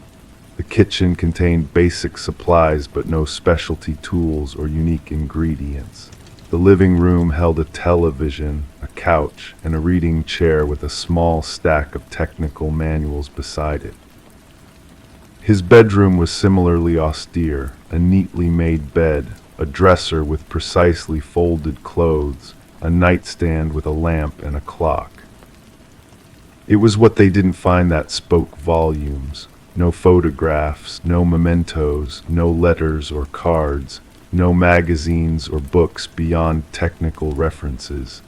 The kitchen contained basic supplies but no specialty tools or unique ingredients. The living room held a television, a couch, and a reading chair with a small stack of technical manuals beside it. His bedroom was similarly austere, a neatly made bed, a dresser with precisely folded clothes, a nightstand with a lamp and a clock. It was what they didn't find that spoke volumes. No photographs, no mementos, no letters or cards, no magazines or books beyond technical references,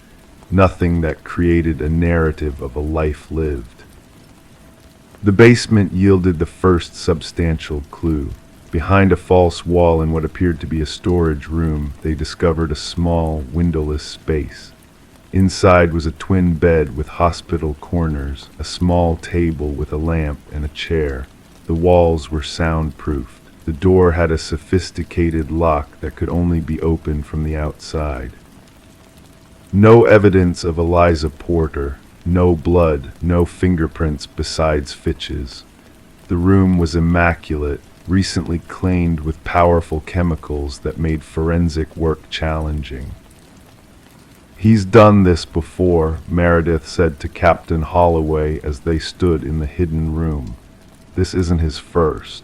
nothing that created a narrative of a life lived. The basement yielded the first substantial clue. Behind a false wall in what appeared to be a storage room, they discovered a small, windowless space. Inside was a twin bed with hospital corners, a small table with a lamp and a chair. The walls were soundproofed. The door had a sophisticated lock that could only be opened from the outside. No evidence of Eliza Porter, no blood, no fingerprints besides Fitch's. The room was immaculate, recently cleaned with powerful chemicals that made forensic work challenging. "He's done this before," Meredith said to Captain Holloway as they stood in the hidden room. "This isn't his first."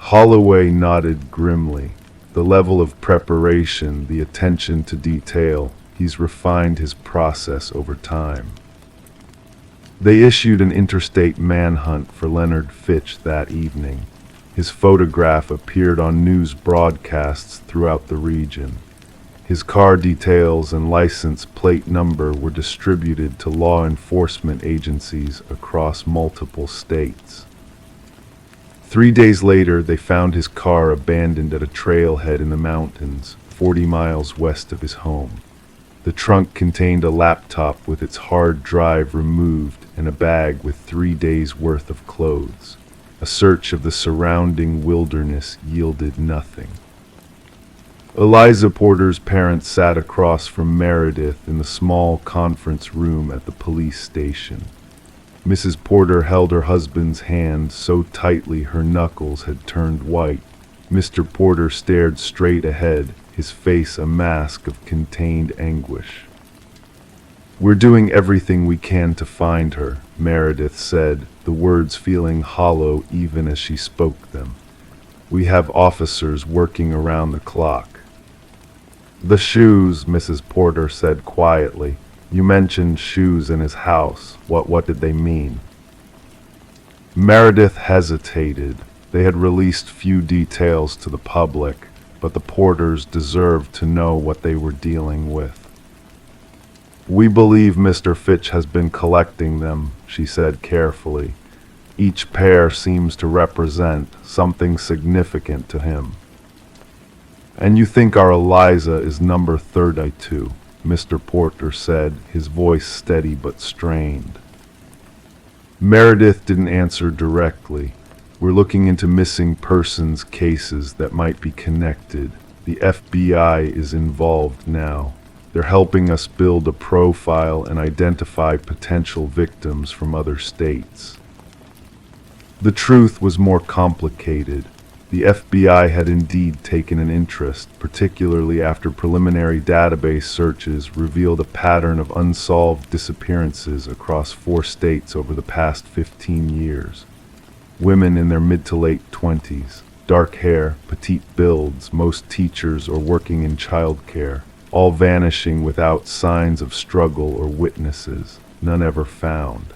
Holloway nodded grimly. The level of preparation, the attention to detail, he's refined his process over time. They issued an interstate manhunt for Leonard Fitch that evening. His photograph appeared on news broadcasts throughout the region. His car details and license plate number were distributed to law enforcement agencies across multiple states. 3 days later, they found his car abandoned at a trailhead in the mountains, 40 miles west of his home. The trunk contained a laptop with its hard drive removed and a bag with 3 days' worth of clothes. A search of the surrounding wilderness yielded nothing. Eliza Porter's parents sat across from Meredith in the small conference room at the police station. Mrs. Porter held her husband's hand so tightly her knuckles had turned white. Mr. Porter stared straight ahead, his face a mask of contained anguish. "We're doing everything we can to find her," Meredith said, the words feeling hollow even as she spoke them. "We have officers working around the clock." "The shoes," Mrs. Porter said quietly. "You mentioned shoes in his house. What did they mean?" Meredith hesitated. They had released few details to the public, but the Porters deserved to know what they were dealing with. "We believe Mr. Fitch has been collecting them," she said carefully. "Each pair seems to represent something significant to him." "And you think our Eliza is number 32, Mr. Porter said, his voice steady but strained. Meredith didn't answer directly. "We're looking into missing persons cases that might be connected. The FBI is involved now. They're helping us build a profile and identify potential victims from other states." The truth was more complicated. The FBI had indeed taken an interest, particularly after preliminary database searches revealed a pattern of unsolved disappearances across 4 states over the past 15 years. Women in their mid to late 20s, dark hair, petite builds, most teachers or working in childcare, all vanishing without signs of struggle or witnesses, none ever found.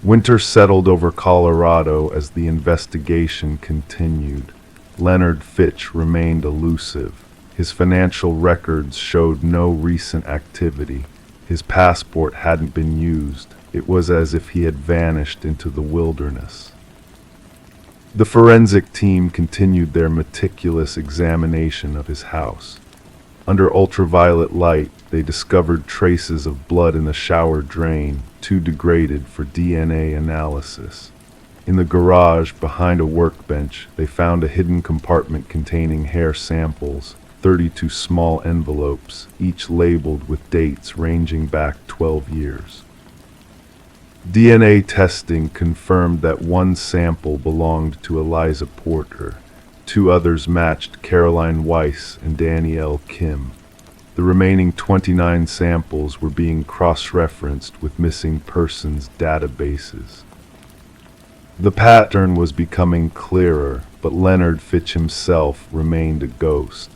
Winter settled over Colorado as the investigation continued. Leonard Fitch remained elusive. His financial records showed no recent activity. His passport hadn't been used. It was as if he had vanished into the wilderness. The forensic team continued their meticulous examination of his house. Under ultraviolet light, they discovered traces of blood in the shower drain, too degraded for DNA analysis. In the garage, behind a workbench, they found a hidden compartment containing hair samples, 32 small envelopes, each labeled with dates ranging back 12 years. DNA testing confirmed that one sample belonged to Eliza Porter. 2 others matched Caroline Weiss and Danielle Kim. The remaining 29 samples were being cross-referenced with missing persons databases. The pattern was becoming clearer, but Leonard Fitch himself remained a ghost.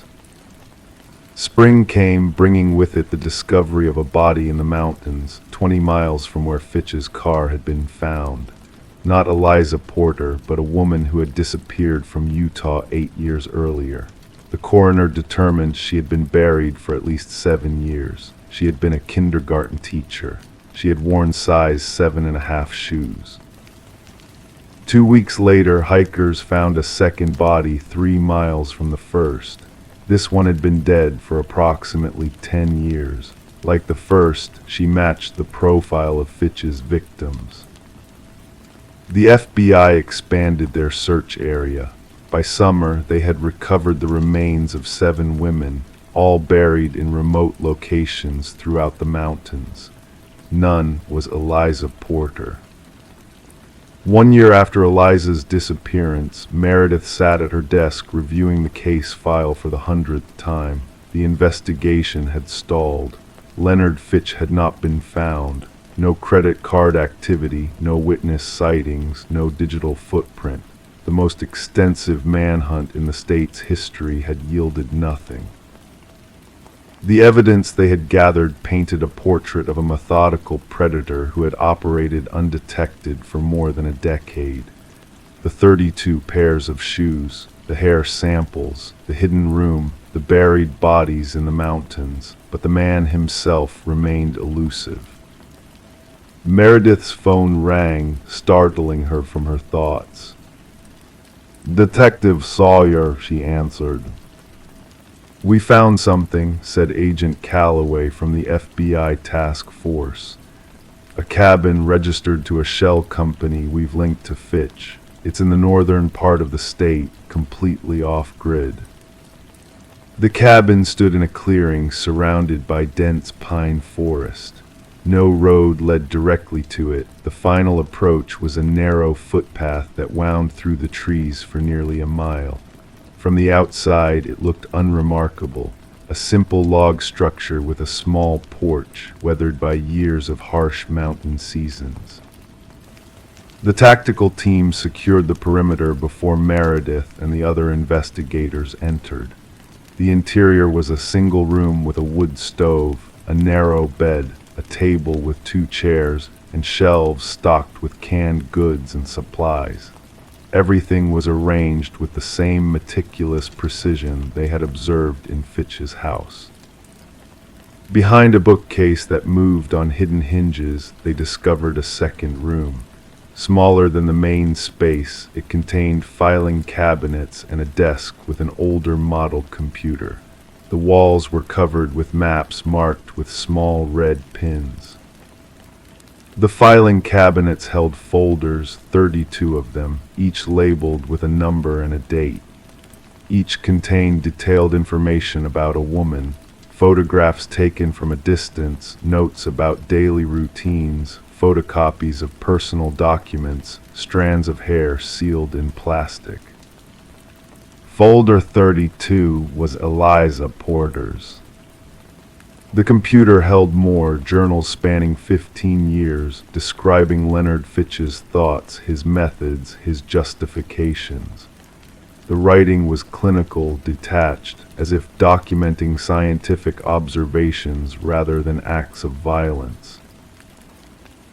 Spring came, bringing with it the discovery of a body in the mountains, 20 miles from where Fitch's car had been found. Not Eliza Porter, but a woman who had disappeared from Utah 8 years earlier. The coroner determined she had been buried for at least 7 years. She had been a kindergarten teacher. She had worn size 7.5 shoes. 2 weeks later, hikers found a second body 3 miles from the first. This one had been dead for approximately 10 years. Like the first, she matched the profile of Fitch's victims. The FBI expanded their search area. By summer, they had recovered the remains of 7 women, all buried in remote locations throughout the mountains. None was Eliza Porter. 1 year after Eliza's disappearance, Meredith sat at her desk reviewing the case file for the 100th time. The investigation had stalled. Leonard Fitch had not been found. No credit card activity, no witness sightings, no digital footprint. The most extensive manhunt in the state's history had yielded nothing. The evidence they had gathered painted a portrait of a methodical predator who had operated undetected for more than a decade. The 32 pairs of shoes, the hair samples, the hidden room, the buried bodies in the mountains, but the man himself remained elusive. Meredith's phone rang, startling her from her thoughts. "Detective Sawyer," she answered. "We found something," said Agent Calloway from the FBI task force. "A cabin registered to a shell company we've linked to Fitch. It's in the northern part of the state, completely off-grid." The cabin stood in a clearing surrounded by dense pine forest. No road led directly to it. The final approach was a narrow footpath that wound through the trees for nearly a mile. From the outside, it looked unremarkable, a simple log structure with a small porch weathered by years of harsh mountain seasons. The tactical team secured the perimeter before Meredith and the other investigators entered. The interior was a single room with a wood stove, a narrow bed, a table with 2 chairs, and shelves stocked with canned goods and supplies. Everything was arranged with the same meticulous precision they had observed in Fitch's house. Behind a bookcase that moved on hidden hinges, they discovered a second room. Smaller than the main space, it contained filing cabinets and a desk with an older model computer. The walls were covered with maps marked with small red pins. The filing cabinets held folders, 32 of them, each labeled with a number and a date. Each contained detailed information about a woman, photographs taken from a distance, notes about daily routines, photocopies of personal documents, strands of hair sealed in plastic. Folder 32 was Eliza Porter's. The computer held more, journals spanning 15 years, describing Leonard Fitch's thoughts, his methods, his justifications. The writing was clinical, detached, as if documenting scientific observations rather than acts of violence.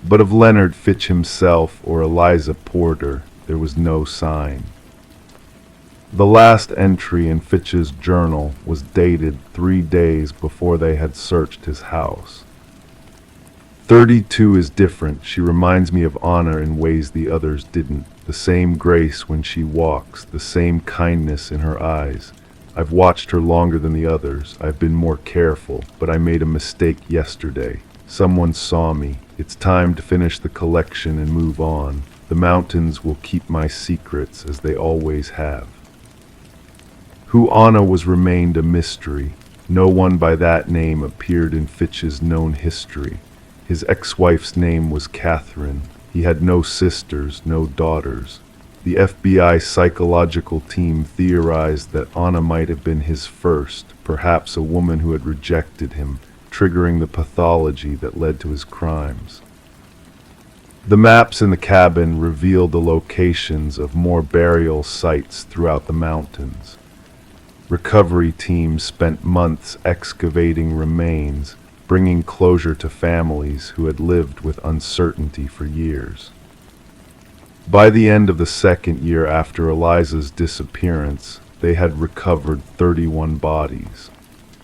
But of Leonard Fitch himself or Eliza Porter, there was no sign. The last entry in Fitch's journal was dated 3 days before they had searched his house. 32 is different. She reminds me of Anna in ways the others didn't. The same grace when she walks, the same kindness in her eyes. I've watched her longer than the others. I've been more careful, but I made a mistake yesterday. Someone saw me. It's time to finish the collection and move on. The mountains will keep my secrets as they always have. Who Anna was remained a mystery. No one by that name appeared in Fitch's known history. His ex-wife's name was Catherine. He had no sisters, no daughters. The FBI psychological team theorized that Anna might have been his first, perhaps a woman who had rejected him, triggering the pathology that led to his crimes. The maps in the cabin revealed the locations of more burial sites throughout the mountains. Recovery teams spent months excavating remains, bringing closure to families who had lived with uncertainty for years. By the end of the second year after Eliza's disappearance, they had recovered 31 bodies.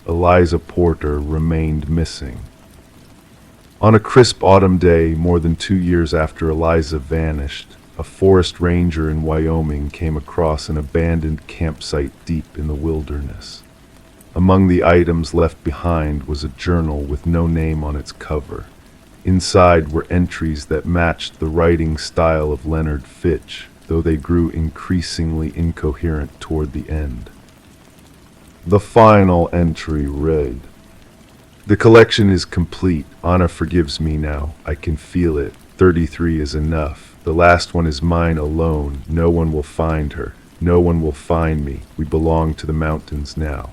Eliza Porter remained missing. On a crisp autumn day, more than 2 years after Eliza vanished, a forest ranger in Wyoming came across an abandoned campsite deep in the wilderness. Among the items left behind was a journal with no name on its cover. Inside were entries that matched the writing style of Leonard Fitch, though they grew increasingly incoherent toward the end. The final entry read, "The collection is complete. Anna forgives me now. I can feel it. 33 is enough. The last one is mine alone. No one will find her. No one will find me. We belong to the mountains now."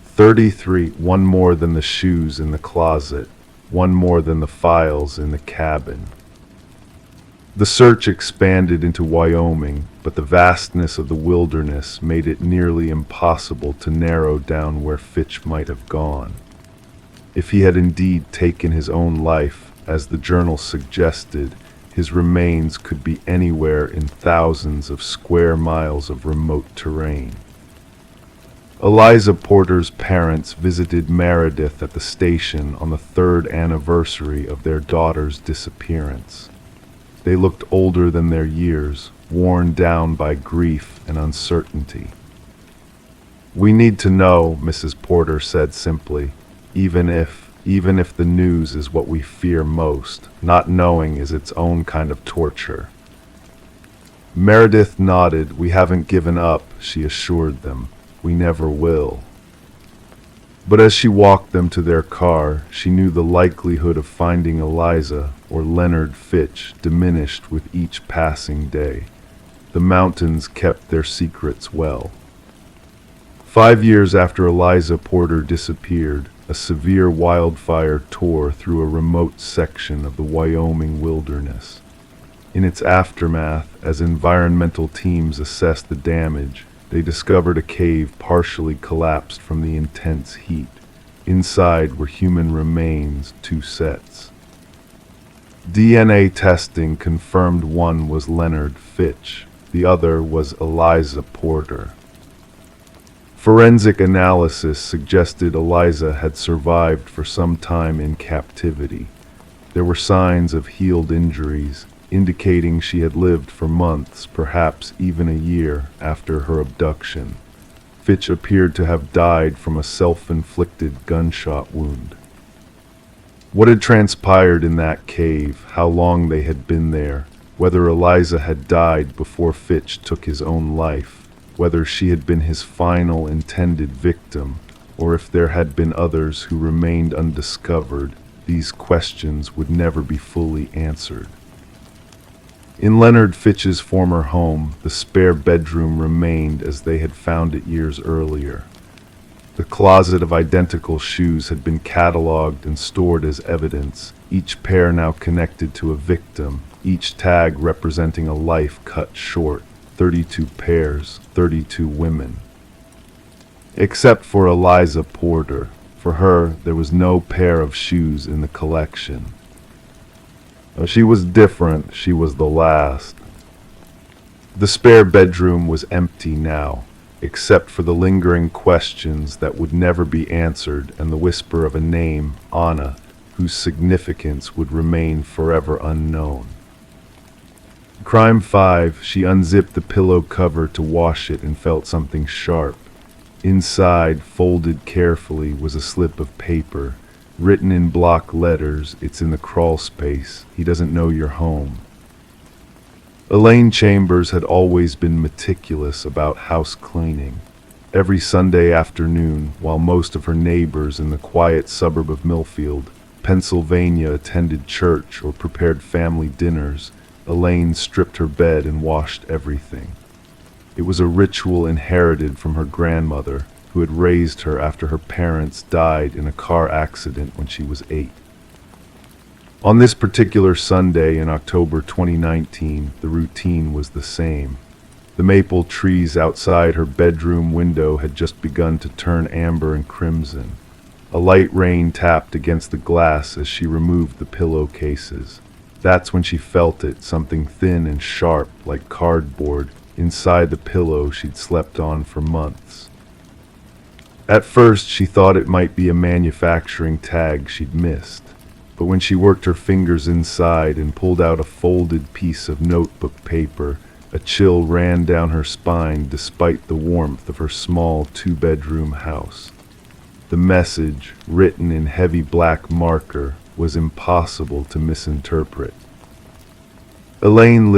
33, one more than the shoes in the closet, one more than the files in the cabin. The search expanded into Wyoming, but the vastness of the wilderness made it nearly impossible to narrow down where Fitch might have gone. If he had indeed taken his own life, as the journal suggested, his remains could be anywhere in thousands of square miles of remote terrain. Eliza Porter's parents visited Meredith at the station on the 3rd anniversary of their daughter's disappearance. They looked older than their years, worn down by grief and uncertainty. "We need to know," Mrs. Porter said simply, even if the news is what we fear most. Not knowing is its own kind of torture." Meredith nodded. "We haven't given up," she assured them. "We never will." But as she walked them to their car, she knew the likelihood of finding Eliza or Leonard Fitch diminished with each passing day. The mountains kept their secrets well. 5 years after Eliza Porter disappeared, a severe wildfire tore through a remote section of the Wyoming wilderness. In its aftermath, as environmental teams assessed the damage, they discovered a cave partially collapsed from the intense heat. Inside were human remains, 2 sets. DNA testing confirmed one was Leonard Fitch, the other was Eliza Porter. Forensic analysis suggested Eliza had survived for some time in captivity. There were signs of healed injuries, indicating she had lived for months, perhaps even a year, after her abduction. Fitch appeared to have died from a self-inflicted gunshot wound. What had transpired in that cave, how long they had been there, whether Eliza had died before Fitch took his own life, whether she had been his final intended victim, or if there had been others who remained undiscovered, these questions would never be fully answered. In Leonard Fitch's former home, the spare bedroom remained as they had found it years earlier. The closet of identical shoes had been cataloged and stored as evidence, each pair now connected to a victim, each tag representing a life cut short. 32 pairs, 32 women. Except for Eliza Porter. For her, there was no pair of shoes in the collection. She was different. She was the last. The spare bedroom was empty now, except for the lingering questions that would never be answered and the whisper of a name, Anna, whose significance would remain forever unknown. Crime 5, she unzipped the pillow cover to wash it and felt something sharp. Inside, folded carefully, was a slip of paper. Written in block letters, "It's in the crawl space. He doesn't know you're home." Elaine Chambers had always been meticulous about house cleaning. Every Sunday afternoon, while most of her neighbors in the quiet suburb of Millfield, Pennsylvania, attended church or prepared family dinners, Elaine stripped her bed and washed everything. It was a ritual inherited from her grandmother, who had raised her after her parents died in a car accident when she was 8. On this particular Sunday in October 2019, the routine was the same. The maple trees outside her bedroom window had just begun to turn amber and crimson. A light rain tapped against the glass as she removed the pillowcases. That's when she felt it, something thin and sharp, like cardboard, inside the pillow she'd slept on for months. At first, she thought it might be a manufacturing tag she'd missed, but when she worked her fingers inside and pulled out a folded piece of notebook paper, a chill ran down her spine despite the warmth of her small 2-bedroom house. The message, written in heavy black marker, was impossible to misinterpret. Elaine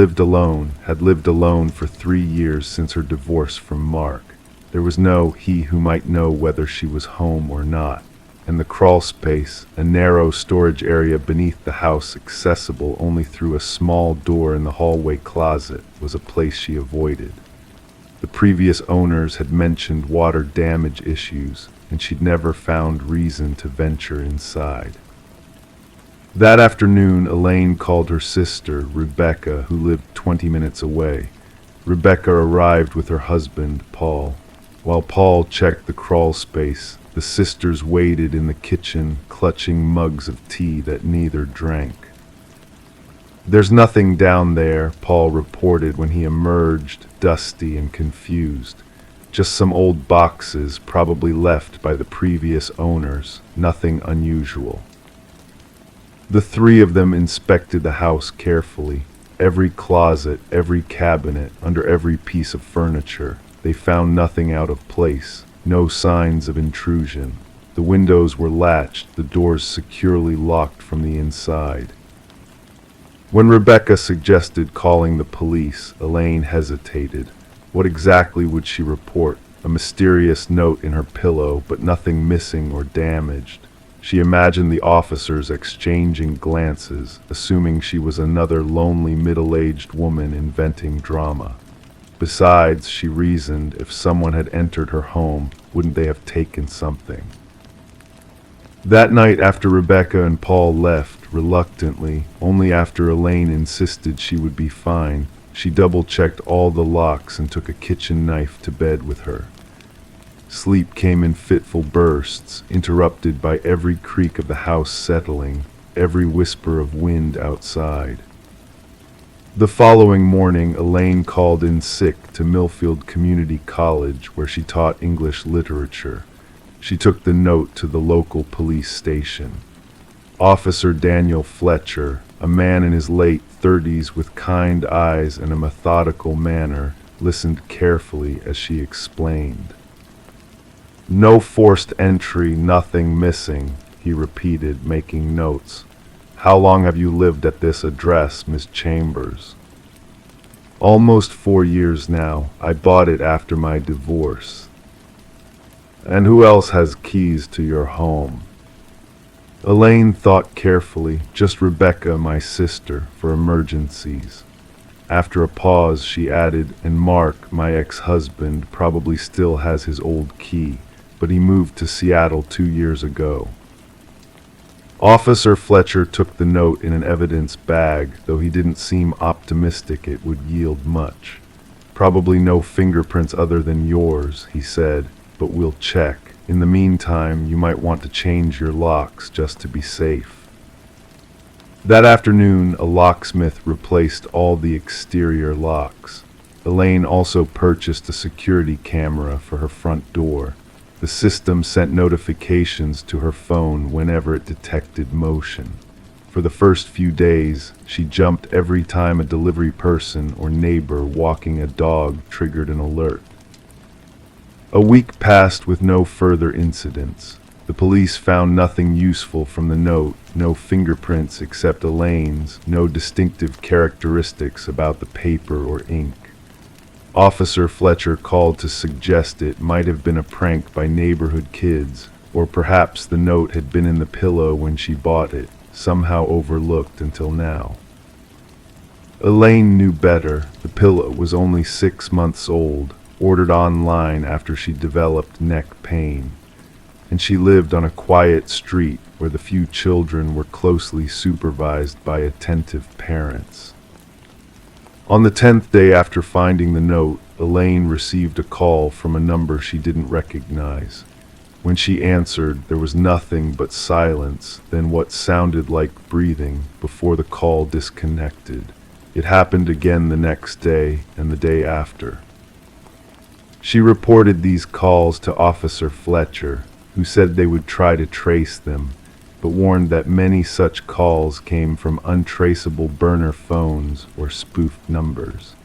had lived alone for 3 years since her divorce from Mark. There was no he who might know whether she was home or not, and the crawl space, a narrow storage area beneath the house accessible only through a small door in the hallway closet, was a place she avoided. The previous owners had mentioned water damage issues, and she'd never found reason to venture inside. That afternoon, Elaine called her sister, Rebecca, who lived 20 minutes away. Rebecca arrived with her husband, Paul. While Paul checked the crawl space, the sisters waited in the kitchen, clutching mugs of tea that neither drank. "There's nothing down there," Paul reported when he emerged, dusty and confused. "Just some old boxes, probably left by the previous owners. Nothing unusual." The three of them inspected the house carefully. Every closet, every cabinet, under every piece of furniture. They found nothing out of place, no signs of intrusion. The windows were latched, the doors securely locked from the inside. When Rebecca suggested calling the police, Elaine hesitated. What exactly would she report? A mysterious note in her pillow, but nothing missing or damaged. She imagined the officers exchanging glances, assuming she was another lonely middle-aged woman inventing drama. Besides, she reasoned, if someone had entered her home, wouldn't they have taken something? That night, after Rebecca and Paul left, reluctantly, only after Elaine insisted she would be fine, she double-checked all the locks and took a kitchen knife to bed with her. Sleep came in fitful bursts, interrupted by every creak of the house settling, every whisper of wind outside. The following morning, Elaine called in sick to Millfield Community College, where she taught English literature. She took the note to the local police station. Officer Daniel Fletcher, a man in his late 30s with kind eyes and a methodical manner, listened carefully as she explained. "No forced entry, nothing missing," he repeated, making notes. "How long have you lived at this address, Miss Chambers?" "Almost 4 years now. I bought it after my divorce." "And who else has keys to your home?" Elaine thought carefully. "Just Rebecca, my sister, for emergencies." After a pause, she added, "And Mark, my ex-husband, probably still has his old key, but he moved to Seattle 2 years ago." Officer Fletcher took the note in an evidence bag, though he didn't seem optimistic it would yield much. "Probably no fingerprints other than yours," he said, "but we'll check. In the meantime, you might want to change your locks just to be safe." That afternoon, a locksmith replaced all the exterior locks. Elaine also purchased a security camera for her front door. The system sent notifications to her phone whenever it detected motion. For the first few days, she jumped every time a delivery person or neighbor walking a dog triggered an alert. A week passed with no further incidents. The police found nothing useful from the note, no fingerprints except Elaine's, no distinctive characteristics about the paper or ink. Officer Fletcher called to suggest it might have been a prank by neighborhood kids, or perhaps the note had been in the pillow when she bought it, somehow overlooked until now. Elaine knew better. The pillow was only 6 months old, ordered online after she developed neck pain, and she lived on a quiet street where the few children were closely supervised by attentive parents. On the 10th day after finding the note, Elaine received a call from a number she didn't recognize. When she answered, there was nothing but silence, then what sounded like breathing before the call disconnected. It happened again the next day and the day after. She reported these calls to Officer Fletcher, who said they would try to trace them, but warned that many such calls came from untraceable burner phones or spoofed numbers.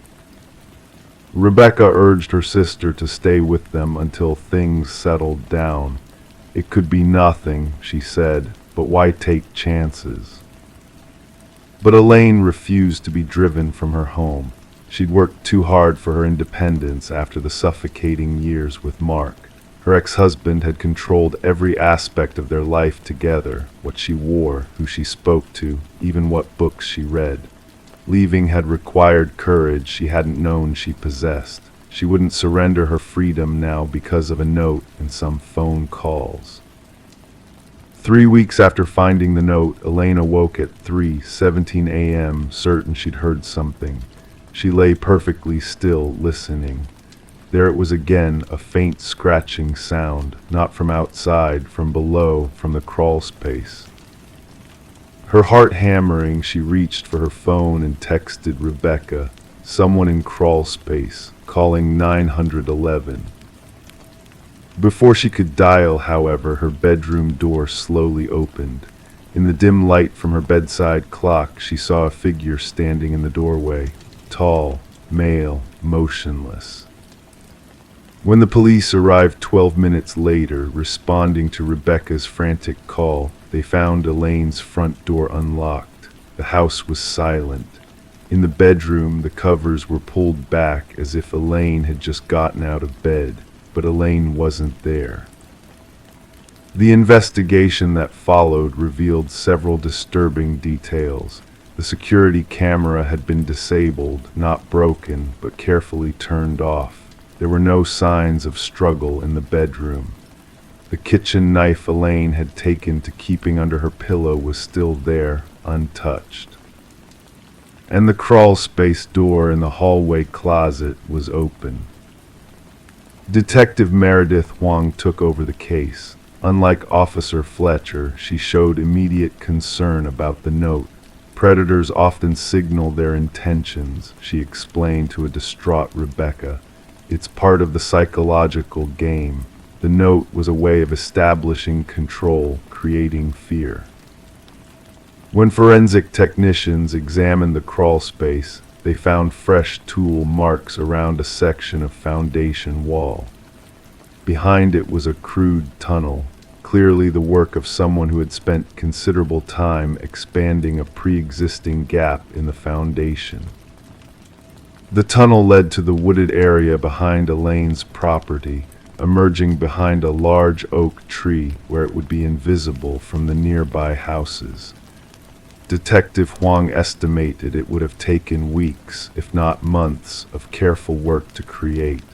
Rebecca urged her sister to stay with them until things settled down. It could be nothing, she said, but why take chances? But Elaine refused to be driven from her home. She'd worked too hard for her independence after the suffocating years with Mark. Her ex-husband had controlled every aspect of their life together, what she wore, who she spoke to, even what books she read. Leaving had required courage she hadn't known she possessed. She wouldn't surrender her freedom now because of a note and some phone calls. 3 weeks after finding the note, Elaine awoke at 3:17 a.m., certain she'd heard something. She lay perfectly still, listening. There it was again, a faint scratching sound, not from outside, from below, from the crawl space. Her heart hammering, she reached for her phone and texted Rebecca, someone in crawl space, calling 911. Before she could dial, however, her bedroom door slowly opened. In the dim light from her bedside clock, she saw a figure standing in the doorway, tall, male, motionless. When the police arrived 12 minutes later, responding to Rebecca's frantic call, they found Elaine's front door unlocked. The house was silent. In the bedroom, the covers were pulled back as if Elaine had just gotten out of bed, but Elaine wasn't there. The investigation that followed revealed several disturbing details. The security camera had been disabled, not broken, but carefully turned off. There were no signs of struggle in the bedroom. The kitchen knife Elaine had taken to keeping under her pillow was still there, untouched. And the crawl space door in the hallway closet was open. Detective Meredith Huang took over the case. Unlike Officer Fletcher, she showed immediate concern about the note. Predators often signal their intentions, she explained to a distraught Rebecca. It's part of the psychological game. The note was a way of establishing control, creating fear. When forensic technicians examined the crawl space, they found fresh tool marks around a section of foundation wall. Behind it was a crude tunnel, clearly the work of someone who had spent considerable time expanding a pre-existing gap in the foundation. The tunnel led to the wooded area behind Elaine's property, emerging behind a large oak tree where it would be invisible from the nearby houses. Detective Huang estimated it would have taken weeks, if not months, of careful work to create.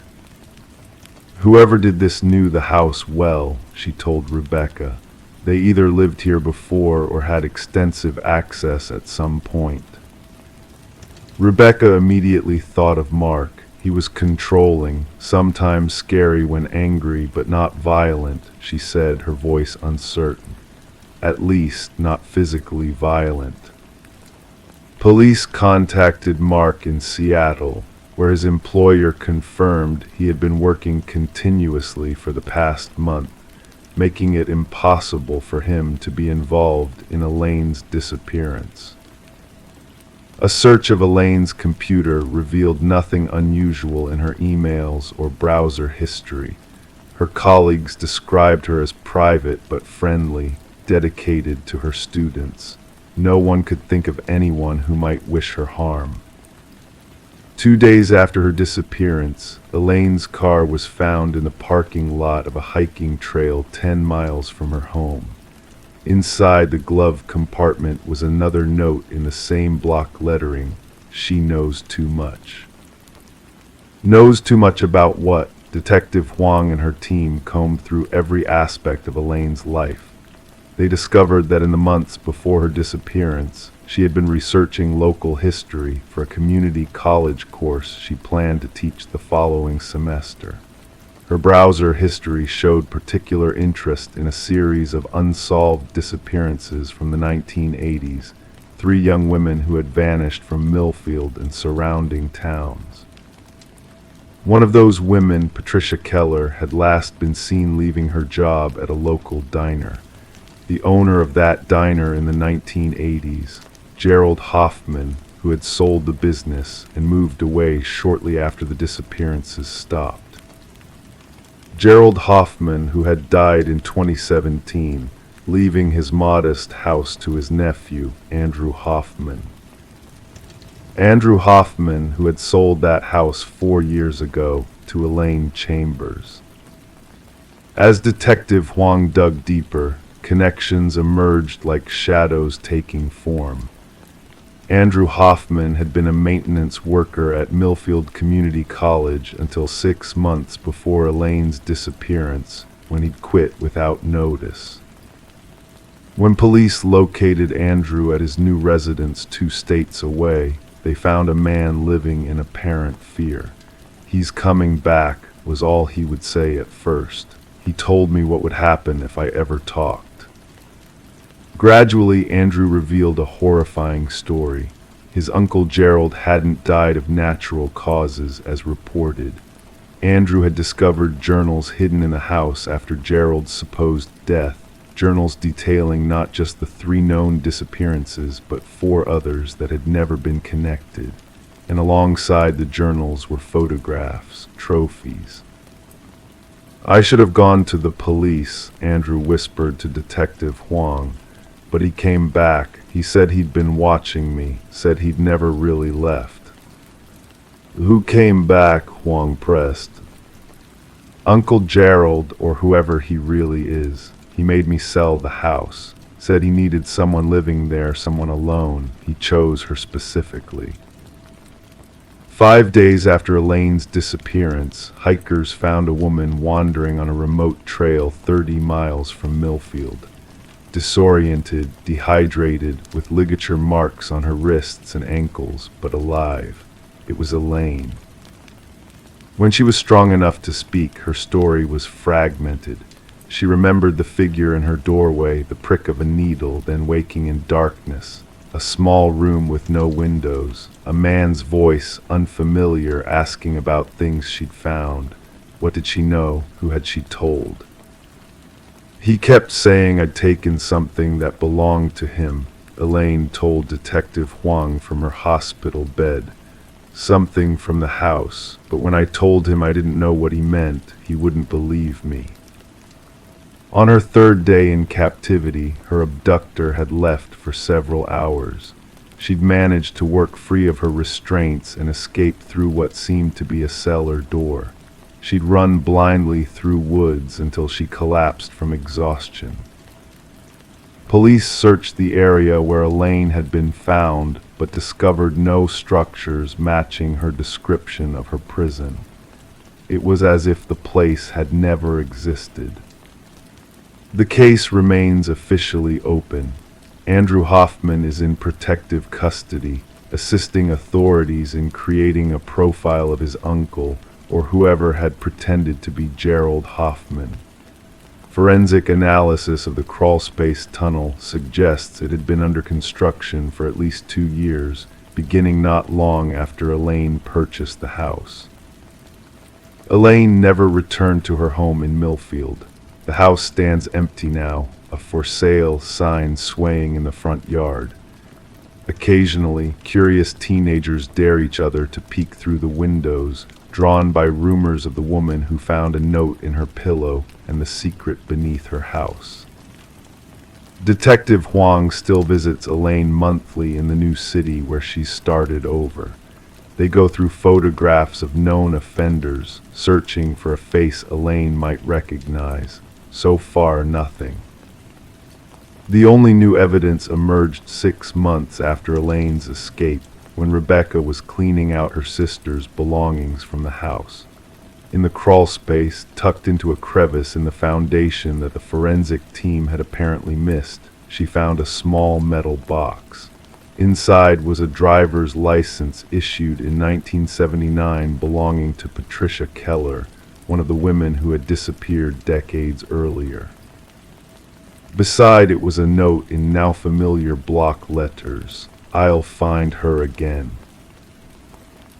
Whoever did this knew the house well, she told Rebecca. They either lived here before or had extensive access at some point. Rebecca immediately thought of Mark. He was controlling, sometimes scary when angry, but not violent, she said, her voice uncertain. At least, not physically violent. Police contacted Mark in Seattle, where his employer confirmed he had been working continuously for the past month, making it impossible for him to be involved in Elaine's disappearance. A search of Elaine's computer revealed nothing unusual in her emails or browser history. Her colleagues described her as private but friendly, dedicated to her students. No one could think of anyone who might wish her harm. 2 days after her disappearance, Elaine's car was found in the parking lot of a hiking trail 10 miles from her home. Inside the glove compartment was another note in the same block lettering, "She knows too much." Knows too much about what? Detective Huang and her team combed through every aspect of Elaine's life. They discovered that in the months before her disappearance, she had been researching local history for a community college course she planned to teach the following semester. Her browser history showed particular interest in a series of unsolved disappearances from the 1980s, 3 young women who had vanished from Millfield and surrounding towns. One of those women, Patricia Keller, had last been seen leaving her job at a local diner. The owner of that diner in the 1980s, Gerald Hoffman, who had sold the business and moved away shortly after the disappearances stopped. Gerald Hoffman, who had died in 2017, leaving his modest house to his nephew, Andrew Hoffman. Andrew Hoffman, who had sold that house 4 years ago to Elaine Chambers. As Detective Huang dug deeper, connections emerged like shadows taking form. Andrew Hoffman had been a maintenance worker at Millfield Community College until 6 months before Elaine's disappearance, when he'd quit without notice. When police located Andrew at his new residence 2 states away, they found a man living in apparent fear. "He's coming back," was all he would say at first. He told me what would happen if I ever talked. Gradually, Andrew revealed a horrifying story. His uncle Gerald hadn't died of natural causes as reported. Andrew had discovered journals hidden in the house after Gerald's supposed death, journals detailing not just the 3 known disappearances, but 4 others that had never been connected. And alongside the journals were photographs, trophies. "I should have gone to the police," Andrew whispered to Detective Huang. "But he came back. He said he'd been watching me, said he'd never really left." "Who came back?" Huang pressed. "Uncle Gerald, or whoever he really is. He made me sell the house. Said he needed someone living there, someone alone. He chose her specifically." 5 days after Elaine's disappearance, hikers found a woman wandering on a remote trail 30 miles from Millfield. Disoriented, dehydrated, with ligature marks on her wrists and ankles, but alive. It was Elaine. When she was strong enough to speak, her story was fragmented. She remembered the figure in her doorway, the prick of a needle, then waking in darkness. A small room with no windows. A man's voice, unfamiliar, asking about things she'd found. What did she know? Who had she told? "He kept saying I'd taken something that belonged to him," Elaine told Detective Huang from her hospital bed. "Something from the house, but when I told him I didn't know what he meant, he wouldn't believe me." On her 3rd day in captivity, her abductor had left for several hours. She'd managed to work free of her restraints and escape through what seemed to be a cellar door. She'd run blindly through woods until she collapsed from exhaustion. Police searched the area where Elaine had been found, but discovered no structures matching her description of her prison. It was as if the place had never existed. The case remains officially open. Andrew Hoffman is in protective custody, assisting authorities in creating a profile of his uncle, or whoever had pretended to be Gerald Hoffman. Forensic analysis of the crawlspace tunnel suggests it had been under construction for at least 2 years, beginning not long after Elaine purchased the house. Elaine never returned to her home in Millfield. The house stands empty now, a for sale sign swaying in the front yard. Occasionally, curious teenagers dare each other to peek through the windows, drawn by rumors of the woman who found a note in her pillow and the secret beneath her house. Detective Huang still visits Elaine monthly in the new city where she's started over. They go through photographs of known offenders, searching for a face Elaine might recognize. So far, nothing. The only new evidence emerged 6 months after Elaine's escape, when Rebecca was cleaning out her sister's belongings from the house. In the crawl space, tucked into a crevice in the foundation that the forensic team had apparently missed, she found a small metal box. Inside was a driver's license issued in 1979 belonging to Patricia Keller, one of the women who had disappeared decades earlier. Beside it was a note in now familiar block letters, "I'll find her again."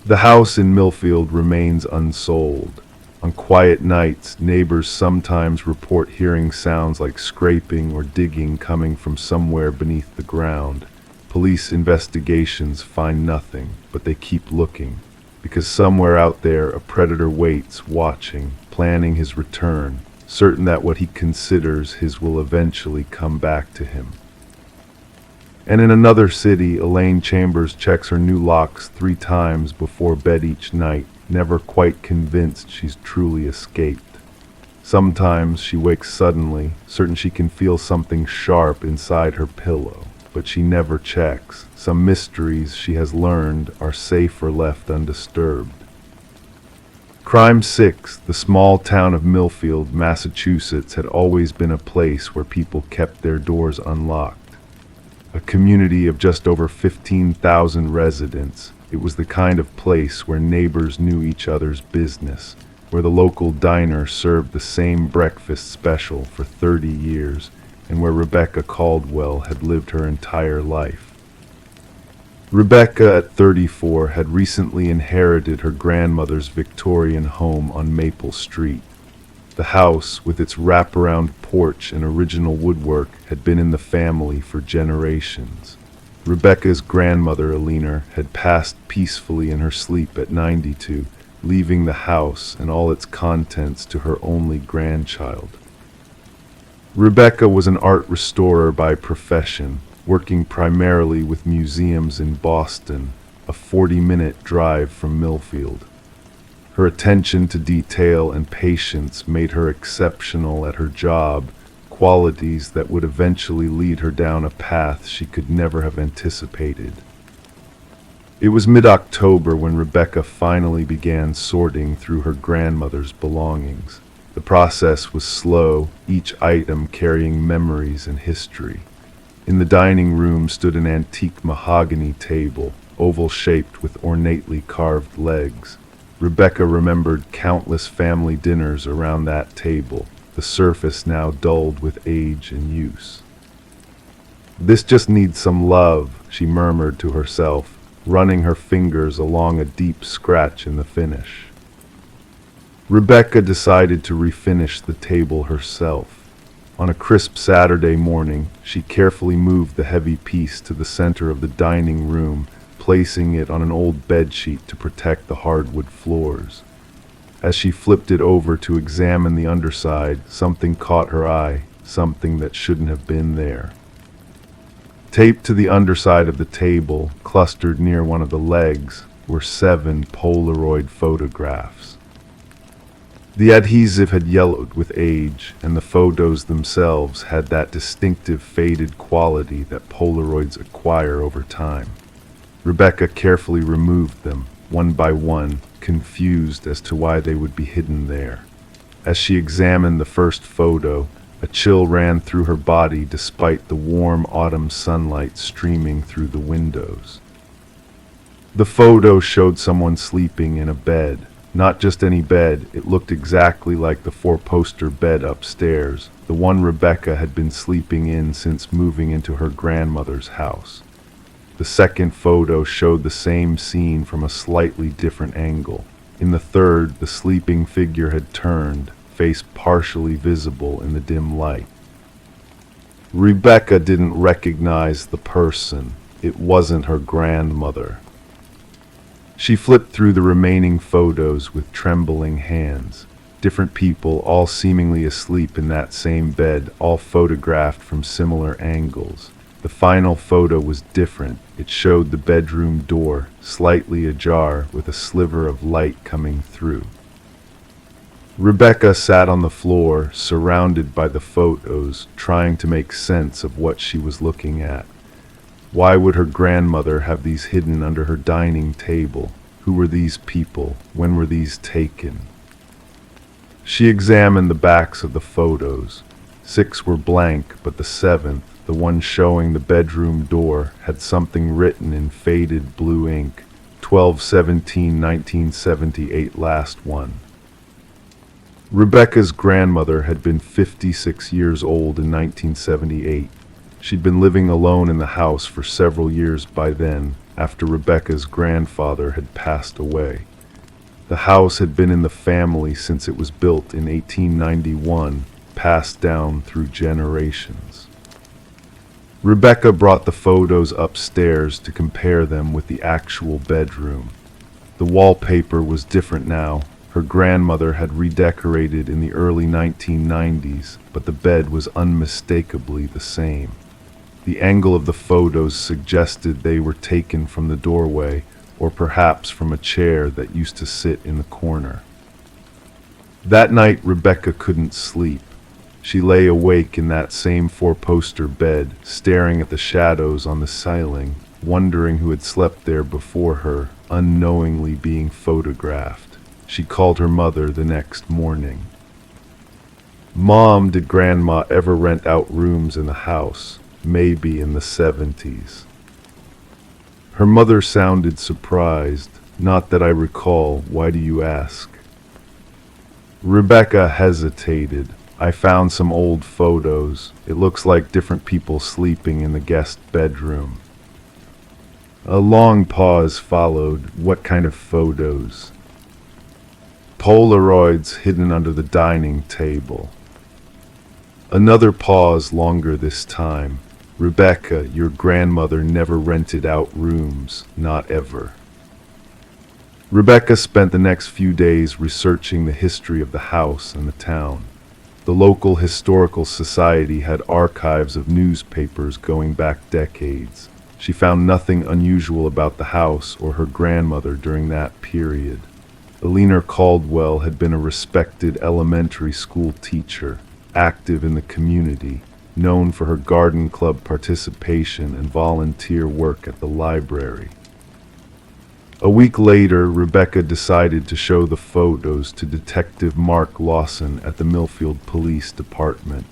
The house in Millfield remains unsold. On quiet nights, neighbors sometimes report hearing sounds like scraping or digging coming from somewhere beneath the ground. Police investigations find nothing, but they keep looking, because somewhere out there a predator waits, watching, planning his return, certain that what he considers his will eventually come back to him. And in another city, Elaine Chambers checks her new locks 3 times before bed each night, never quite convinced she's truly escaped. Sometimes she wakes suddenly, certain she can feel something sharp inside her pillow, but she never checks. Some mysteries she has learned are safer left undisturbed. Crime 6, the small town of Millfield, Massachusetts, had always been a place where people kept their doors unlocked. A community of just over 15,000 residents, it was the kind of place where neighbors knew each other's business, where the local diner served the same breakfast special for 30 years, and where Rebecca Caldwell had lived her entire life. Rebecca, at 34, had recently inherited her grandmother's Victorian home on Maple Street. The house, with its wraparound porch and original woodwork, had been in the family for generations. Rebecca's grandmother, Eleanor, had passed peacefully in her sleep at 92, leaving the house and all its contents to her only grandchild. Rebecca was an art restorer by profession, working primarily with museums in Boston, a 40-minute drive from Millfield. Her attention to detail and patience made her exceptional at her job, qualities that would eventually lead her down a path she could never have anticipated. It was mid-October when Rebecca finally began sorting through her grandmother's belongings. The process was slow, each item carrying memories and history. In the dining room stood an antique mahogany table, oval-shaped with ornately carved legs. Rebecca remembered countless family dinners around that table, the surface now dulled with age and use. "This just needs some love," she murmured to herself, running her fingers along a deep scratch in the finish. Rebecca decided to refinish the table herself. On a crisp Saturday morning, she carefully moved the heavy piece to the center of the dining room, placing it on an old bedsheet to protect the hardwood floors. As she flipped it over to examine the underside, something caught her eye, something that shouldn't have been there. Taped to the underside of the table, clustered near one of the legs, were 7 Polaroid photographs. The adhesive had yellowed with age, and the photos themselves had that distinctive faded quality that Polaroids acquire over time. Rebecca carefully removed them, one by one, confused as to why they would be hidden there. As she examined the first photo, a chill ran through her body despite the warm autumn sunlight streaming through the windows. The photo showed someone sleeping in a bed. Not just any bed, it looked exactly like the 4-poster bed upstairs, the one Rebecca had been sleeping in since moving into her grandmother's house. The second photo showed the same scene from a slightly different angle. In the third, the sleeping figure had turned, face partially visible in the dim light. Rebecca didn't recognize the person. It wasn't her grandmother. She flipped through the remaining photos with trembling hands. Different people, all seemingly asleep in that same bed, all photographed from similar angles. The final photo was different. It showed the bedroom door, slightly ajar, with a sliver of light coming through. Rebecca sat on the floor, surrounded by the photos, trying to make sense of what she was looking at. Why would her grandmother have these hidden under her dining table? Who were these people? When were these taken? She examined the backs of the photos. 6 were blank, but the 7th, the one showing the bedroom door, had something written in faded blue ink. 12/17/1978, last one. Rebecca's grandmother had been 56 years old in 1978. She'd been living alone in the house for several years by then, after Rebecca's grandfather had passed away. The house had been in the family since it was built in 1891, passed down through generations. Rebecca brought the photos upstairs to compare them with the actual bedroom. The wallpaper was different now. Her grandmother had redecorated in the early 1990s, but the bed was unmistakably the same. The angle of the photos suggested they were taken from the doorway, or perhaps from a chair that used to sit in the corner. That night, Rebecca couldn't sleep. She lay awake in that same 4-poster bed, staring at the shadows on the ceiling, wondering who had slept there before her, unknowingly being photographed. She called her mother the next morning. "Mom, did Grandma ever rent out rooms in the house? Maybe in the 70s. Her mother sounded surprised. "Not that I recall. Why do you ask?" Rebecca hesitated. "I found some old photos. It looks like different people sleeping in the guest bedroom." A long pause followed. "What kind of photos?" "Polaroids hidden under the dining table." Another pause, longer this time. "Rebecca, your grandmother never rented out rooms, not ever." Rebecca spent the next few days researching the history of the house and the town. The local historical society had archives of newspapers going back decades. She found nothing unusual about the house or her grandmother during that period. Eleanor Caldwell had been a respected elementary school teacher, active in the community, known for her garden club participation and volunteer work at the library. A week later, Rebecca decided to show the photos to Detective Mark Lawson at the Millfield Police Department.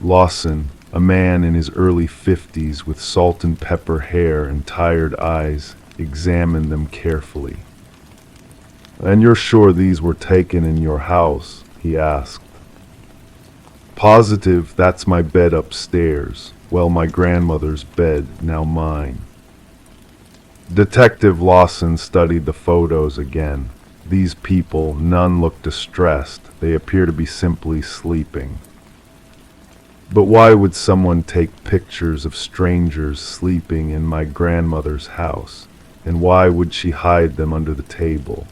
Lawson, a man in his early 50s with salt and pepper hair and tired eyes, examined them carefully. "And you're sure these were taken in your house?" he asked. "Positive. That's my bed upstairs. Well, my grandmother's bed, now mine." Detective Lawson studied the photos again. These people, none looked distressed. They appear to be simply sleeping. "But why would someone take pictures of strangers sleeping in my grandmother's house? And why would she hide them under the table?"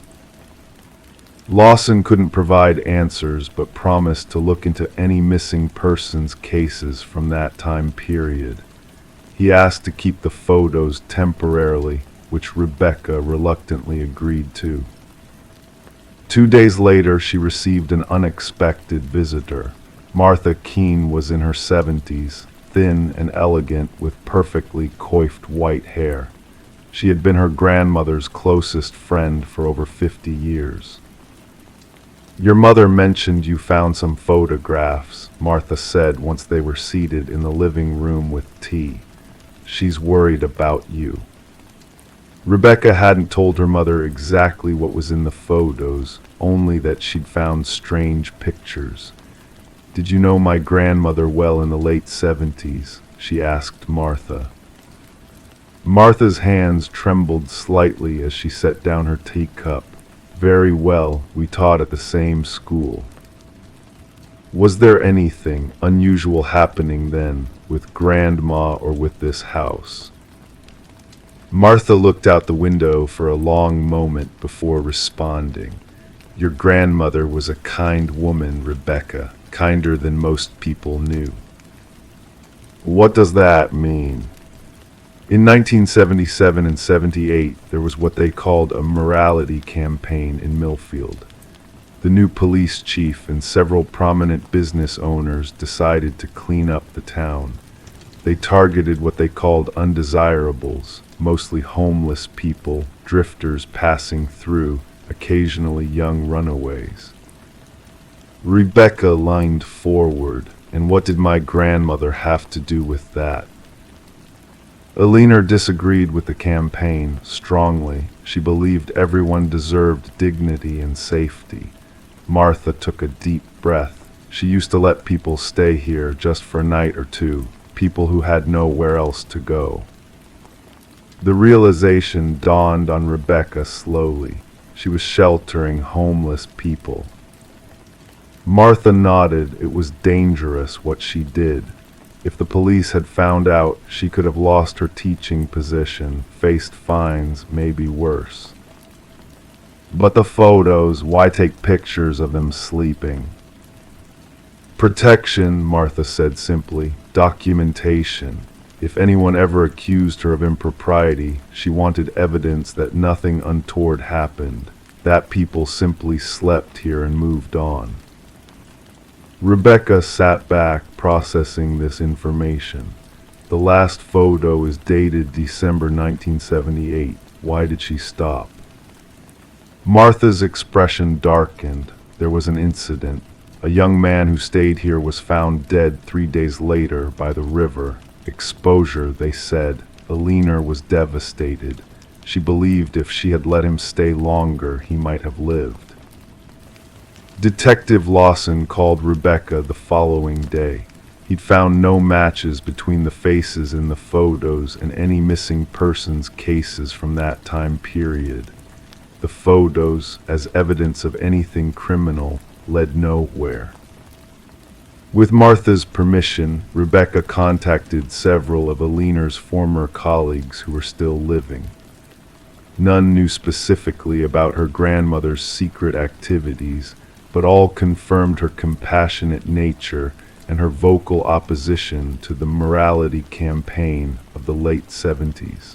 Lawson couldn't provide answers, but promised to look into any missing persons cases from that time period. He asked to keep the photos temporarily, which Rebecca reluctantly agreed to. 2 days later, she received an unexpected visitor. Martha Keene was in her 70s, thin and elegant, with perfectly coiffed white hair. She had been her grandmother's closest friend for over 50 years. "Your mother mentioned you found some photographs," Martha said once they were seated in the living room with tea. "She's worried about you." Rebecca hadn't told her mother exactly what was in the photos, only that she'd found strange pictures. "Did you know my grandmother well in the late 70s?" she asked Martha. Martha's hands trembled slightly as she set down her teacup. "Very well, we taught at the same school." "Was there anything unusual happening then, with Grandma or with this house?" Martha looked out the window for a long moment before responding. "Your grandmother was a kind woman, Rebecca, kinder than most people knew." "What does that mean?" In 1977 and 78, there was what they called a morality campaign in Millfield. The new police chief and several prominent business owners decided to clean up the town. They targeted what they called undesirables, mostly homeless people, drifters passing through, occasionally young runaways. Rebecca leaned forward. "And what did my grandmother have to do with that?" Eleanor disagreed with the campaign strongly. She believed everyone deserved dignity and safety. Martha took a deep breath. She used to let people stay here just for a night or two, people who had nowhere else to go. The realization dawned on Rebecca slowly. She was sheltering homeless people. Martha nodded. It was dangerous what she did. If the police had found out, she could have lost her teaching position, faced fines, maybe worse. "But the photos, why take pictures of them sleeping?" "Protection," Martha said simply. "Documentation. If anyone ever accused her of impropriety, she wanted evidence that nothing untoward happened, that people simply slept here and moved on." Rebecca sat back, processing this information. The last photo is dated December 1978. Why did she stop? Martha's expression darkened. There was an incident. A young man who stayed here was found dead 3 days later by the river. Exposure, they said. The leaner was devastated. She believed if she had let him stay longer, he might have lived. Detective Lawson called Rebecca the following day. He'd found no matches between the faces in the photos and any missing persons cases from that time period. The photos, as evidence of anything criminal, led nowhere. With Martha's permission, Rebecca contacted several of Alina's former colleagues who were still living. None knew specifically about her grandmother's secret activities, but all confirmed her compassionate nature and her vocal opposition to the morality campaign of the late 70s.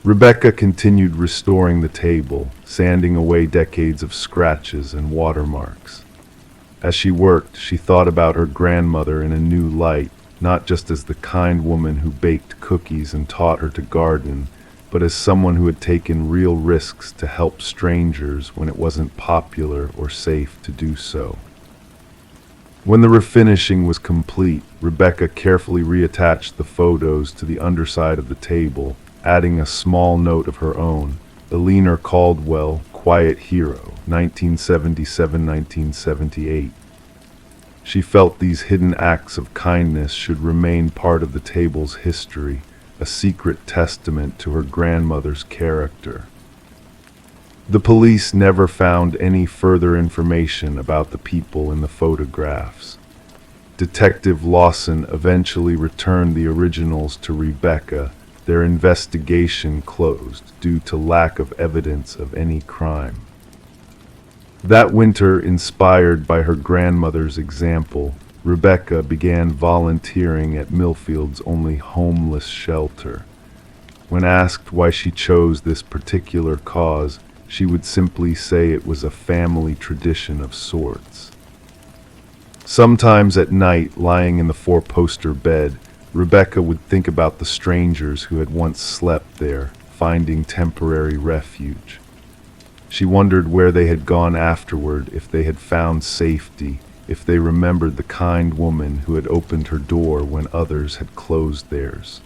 Rebecca continued restoring the table, sanding away decades of scratches and watermarks. As she worked, she thought about her grandmother in a new light, not just as the kind woman who baked cookies and taught her to garden, but as someone who had taken real risks to help strangers when it wasn't popular or safe to do so. When the refinishing was complete, Rebecca carefully reattached the photos to the underside of the table, adding a small note of her own. Alina Caldwell, Quiet Hero, 1977-1978. She felt these hidden acts of kindness should remain part of the table's history, a secret testament to her grandmother's character. The police never found any further information about the people in the photographs. Detective Lawson eventually returned the originals to Rebecca. Their investigation closed due to lack of evidence of any crime. That winter, inspired by her grandmother's example, Rebecca began volunteering at Millfield's only homeless shelter. When asked why she chose this particular cause, she would simply say it was a family tradition of sorts. Sometimes at night, lying in the four-poster bed, Rebecca would think about the strangers who had once slept there, finding temporary refuge. She wondered where they had gone afterward, if they had found safety, if they remembered the kind woman who had opened her door when others had closed theirs.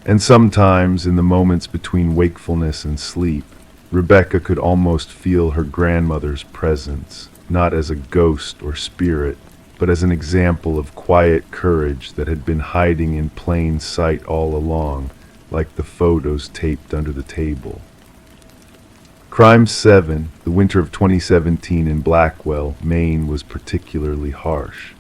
And sometimes, in the moments between wakefulness and sleep, Rebecca could almost feel her grandmother's presence, not as a ghost or spirit, but as an example of quiet courage that had been hiding in plain sight all along, like the photos taped under the table. Crime 7, the winter of 2017 in Blackwell, Maine, was particularly harsh.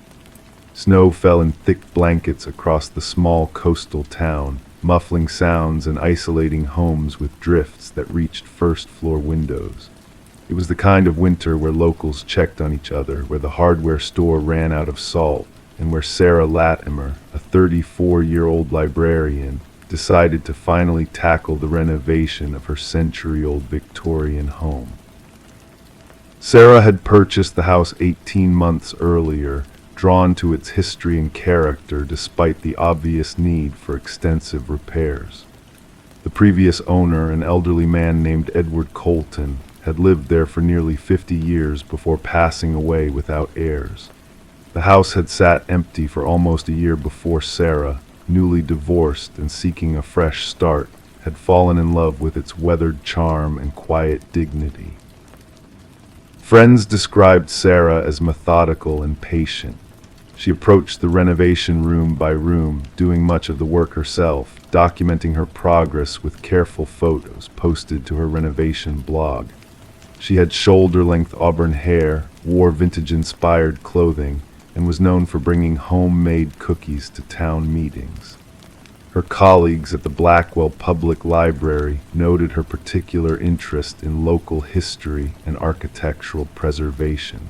Snow fell in thick blankets across the small coastal town, muffling sounds and isolating homes with drifts that reached first-floor windows. It was the kind of winter where locals checked on each other, where the hardware store ran out of salt, and where Sarah Latimer, a 34-year-old librarian, decided to finally tackle the renovation of her century-old Victorian home. Sarah had purchased the house 18 months earlier, drawn to its history and character despite the obvious need for extensive repairs. The previous owner, an elderly man named Edward Colton, had lived there for nearly 50 years before passing away without heirs. The house had sat empty for almost a year before Sarah, newly divorced and seeking a fresh start, had fallen in love with its weathered charm and quiet dignity. Friends described Sarah as methodical and patient. She approached the renovation room by room, doing much of the work herself, documenting her progress with careful photos posted to her renovation blog. She had shoulder-length auburn hair, wore vintage-inspired clothing, and was known for bringing homemade cookies to town meetings. Her colleagues at the Blackwell Public Library noted her particular interest in local history and architectural preservation.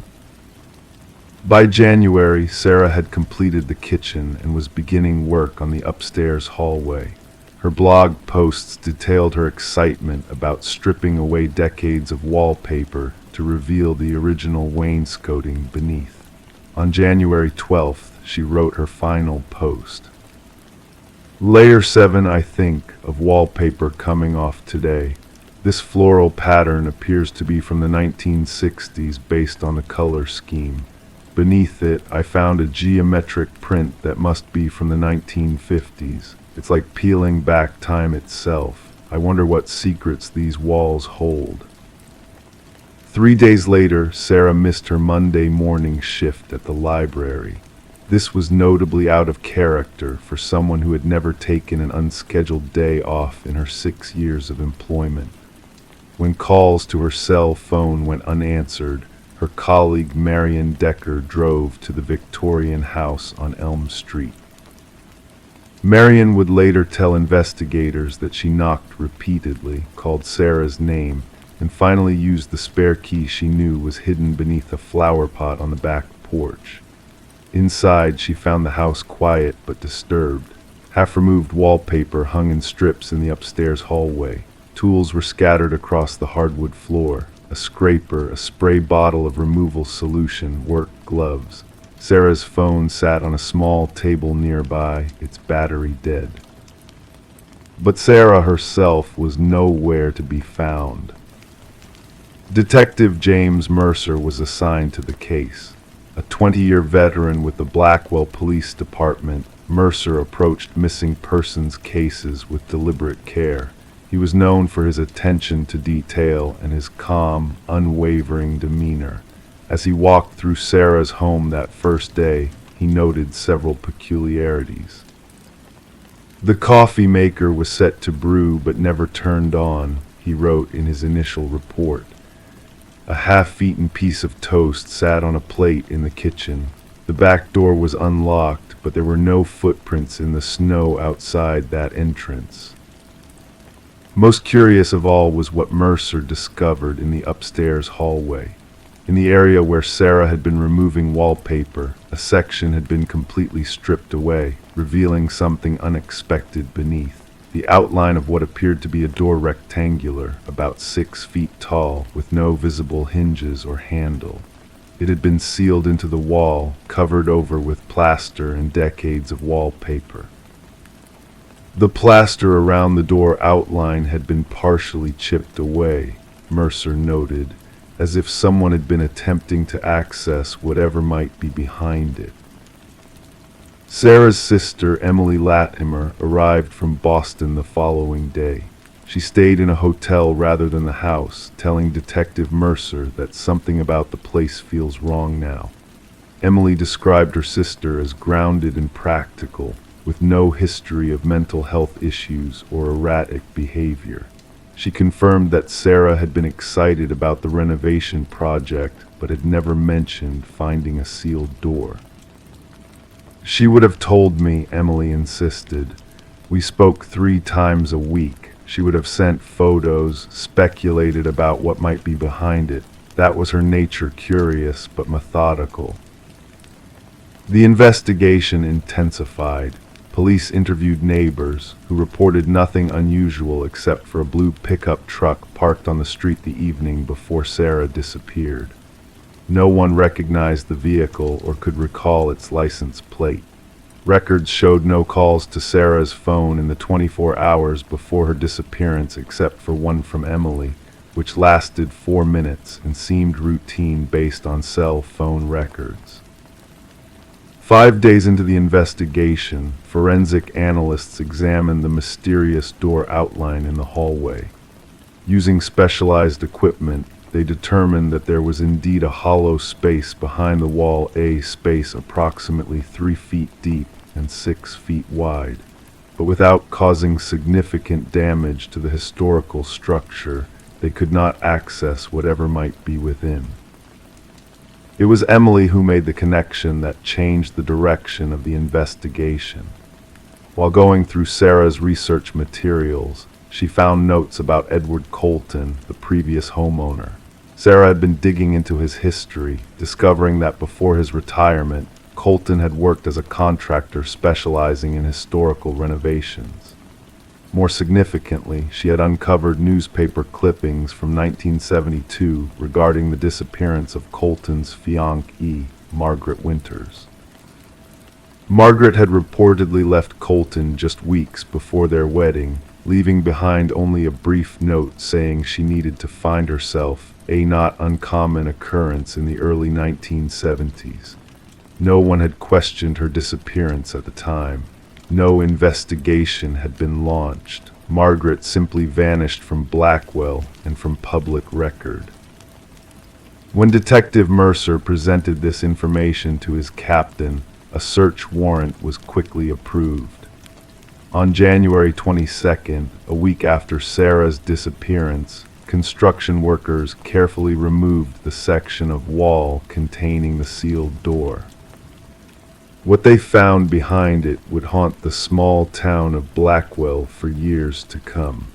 By January, Sarah had completed the kitchen and was beginning work on the upstairs hallway. Her blog posts detailed her excitement about stripping away decades of wallpaper to reveal the original wainscoting beneath. On January 12th, she wrote her final post. Layer 7, I think, of wallpaper coming off today. This floral pattern appears to be from the 1960s based on the color scheme. Beneath it, I found a geometric print that must be from the 1950s. It's like peeling back time itself. I wonder what secrets these walls hold. 3 days later, Sarah missed her Monday morning shift at the library. This was notably out of character for someone who had never taken an unscheduled day off in her 6 years of employment. When calls to her cell phone went unanswered, her colleague Marion Decker drove to the Victorian house on Elm Street. Marion would later tell investigators that she knocked repeatedly, called Sarah's name, and finally used the spare key she knew was hidden beneath a flower pot on the back porch. Inside, she found the house quiet but disturbed. Half-removed wallpaper hung in strips in the upstairs hallway. Tools were scattered across the hardwood floor. A scraper, a spray bottle of removal solution, work gloves. Sarah's phone sat on a small table nearby, its battery dead. But Sarah herself was nowhere to be found. Detective James Mercer was assigned to the case. A 20-year veteran with the Blackwell Police Department, Mercer approached missing persons cases with deliberate care. He was known for his attention to detail and his calm, unwavering demeanor. As he walked through Sarah's home that first day, he noted several peculiarities. The coffee maker was set to brew but never turned on, he wrote in his initial report. A half-eaten piece of toast sat on a plate in the kitchen. The back door was unlocked, but there were no footprints in the snow outside that entrance. Most curious of all was what Mercer discovered in the upstairs hallway. In the area where Sarah had been removing wallpaper, a section had been completely stripped away, revealing something unexpected beneath. The outline of what appeared to be a door rectangular, about 6 feet tall, with no visible hinges or handle. It had been sealed into the wall, covered over with plaster and decades of wallpaper. The plaster around the door outline had been partially chipped away, Mercer noted, as if someone had been attempting to access whatever might be behind it. Sarah's sister, Emily Latimer, arrived from Boston the following day. She stayed in a hotel rather than the house, telling Detective Mercer that something about the place feels wrong now. Emily described her sister as grounded and practical, with no history of mental health issues or erratic behavior. She confirmed that Sarah had been excited about the renovation project, but had never mentioned finding a sealed door. She would have told me, Emily insisted. We spoke 3 times a week. She would have sent photos, speculated about what might be behind it. That was her nature, curious but methodical. The investigation intensified. Police interviewed neighbors, who reported nothing unusual except for a blue pickup truck parked on the street the evening before Sarah disappeared. No one recognized the vehicle or could recall its license plate. Records showed no calls to Sarah's phone in the 24 hours before her disappearance except for one from Emily, which lasted 4 minutes and seemed routine based on cell phone records. 5 days into the investigation, forensic analysts examined the mysterious door outline in the hallway. Using specialized equipment, they determined that there was indeed a hollow space behind the wall, a space approximately 3 feet deep and 6 feet wide. But without causing significant damage to the historical structure, they could not access whatever might be within. It was Emily who made the connection that changed the direction of the investigation. While going through Sarah's research materials, she found notes about Edward Colton, the previous homeowner. Sarah had been digging into his history, discovering that before his retirement, Colton had worked as a contractor specializing in historical renovations. More significantly, she had uncovered newspaper clippings from 1972 regarding the disappearance of Colton's fiancée, Margaret Winters. Margaret had reportedly left Colton just weeks before their wedding, leaving behind only a brief note saying she needed to find herself, a not uncommon occurrence in the early 1970s. No one had questioned her disappearance at the time. No investigation had been launched. Margaret simply vanished from Blackwell and from public record. When Detective Mercer presented this information to his captain, a search warrant was quickly approved. On January 22nd, a week after Sarah's disappearance, construction workers carefully removed the section of wall containing the sealed door. What they found behind it would haunt the small town of Blackwell for years to come.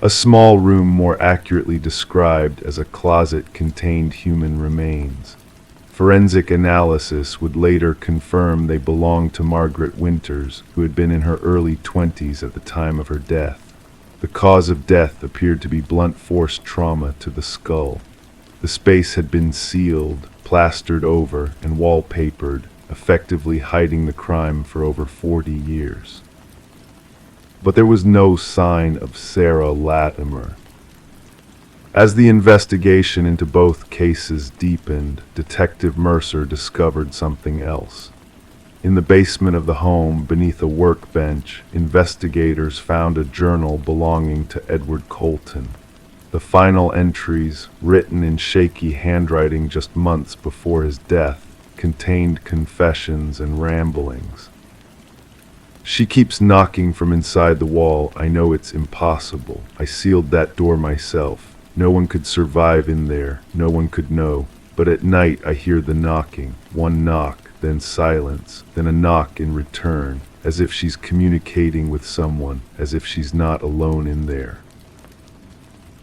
A small room more accurately described as a closet contained human remains. Forensic analysis would later confirm they belonged to Margaret Winters, who had been in her early 20s at the time of her death. The cause of death appeared to be blunt force trauma to the skull. The space had been sealed, plastered over, and wallpapered, effectively hiding the crime for over 40 years. But there was no sign of Sarah Latimer. As the investigation into both cases deepened, Detective Mercer discovered something else. In the basement of the home, beneath a workbench, investigators found a journal belonging to Edward Colton. The final entries, written in shaky handwriting just months before his death, contained confessions and ramblings. "She keeps knocking from inside the wall. I know it's impossible. I sealed that door myself. No one could survive in there. No one could know. But at night I hear the knocking. One knock, then silence, then a knock in return, as if she's communicating with someone, as if she's not alone in there."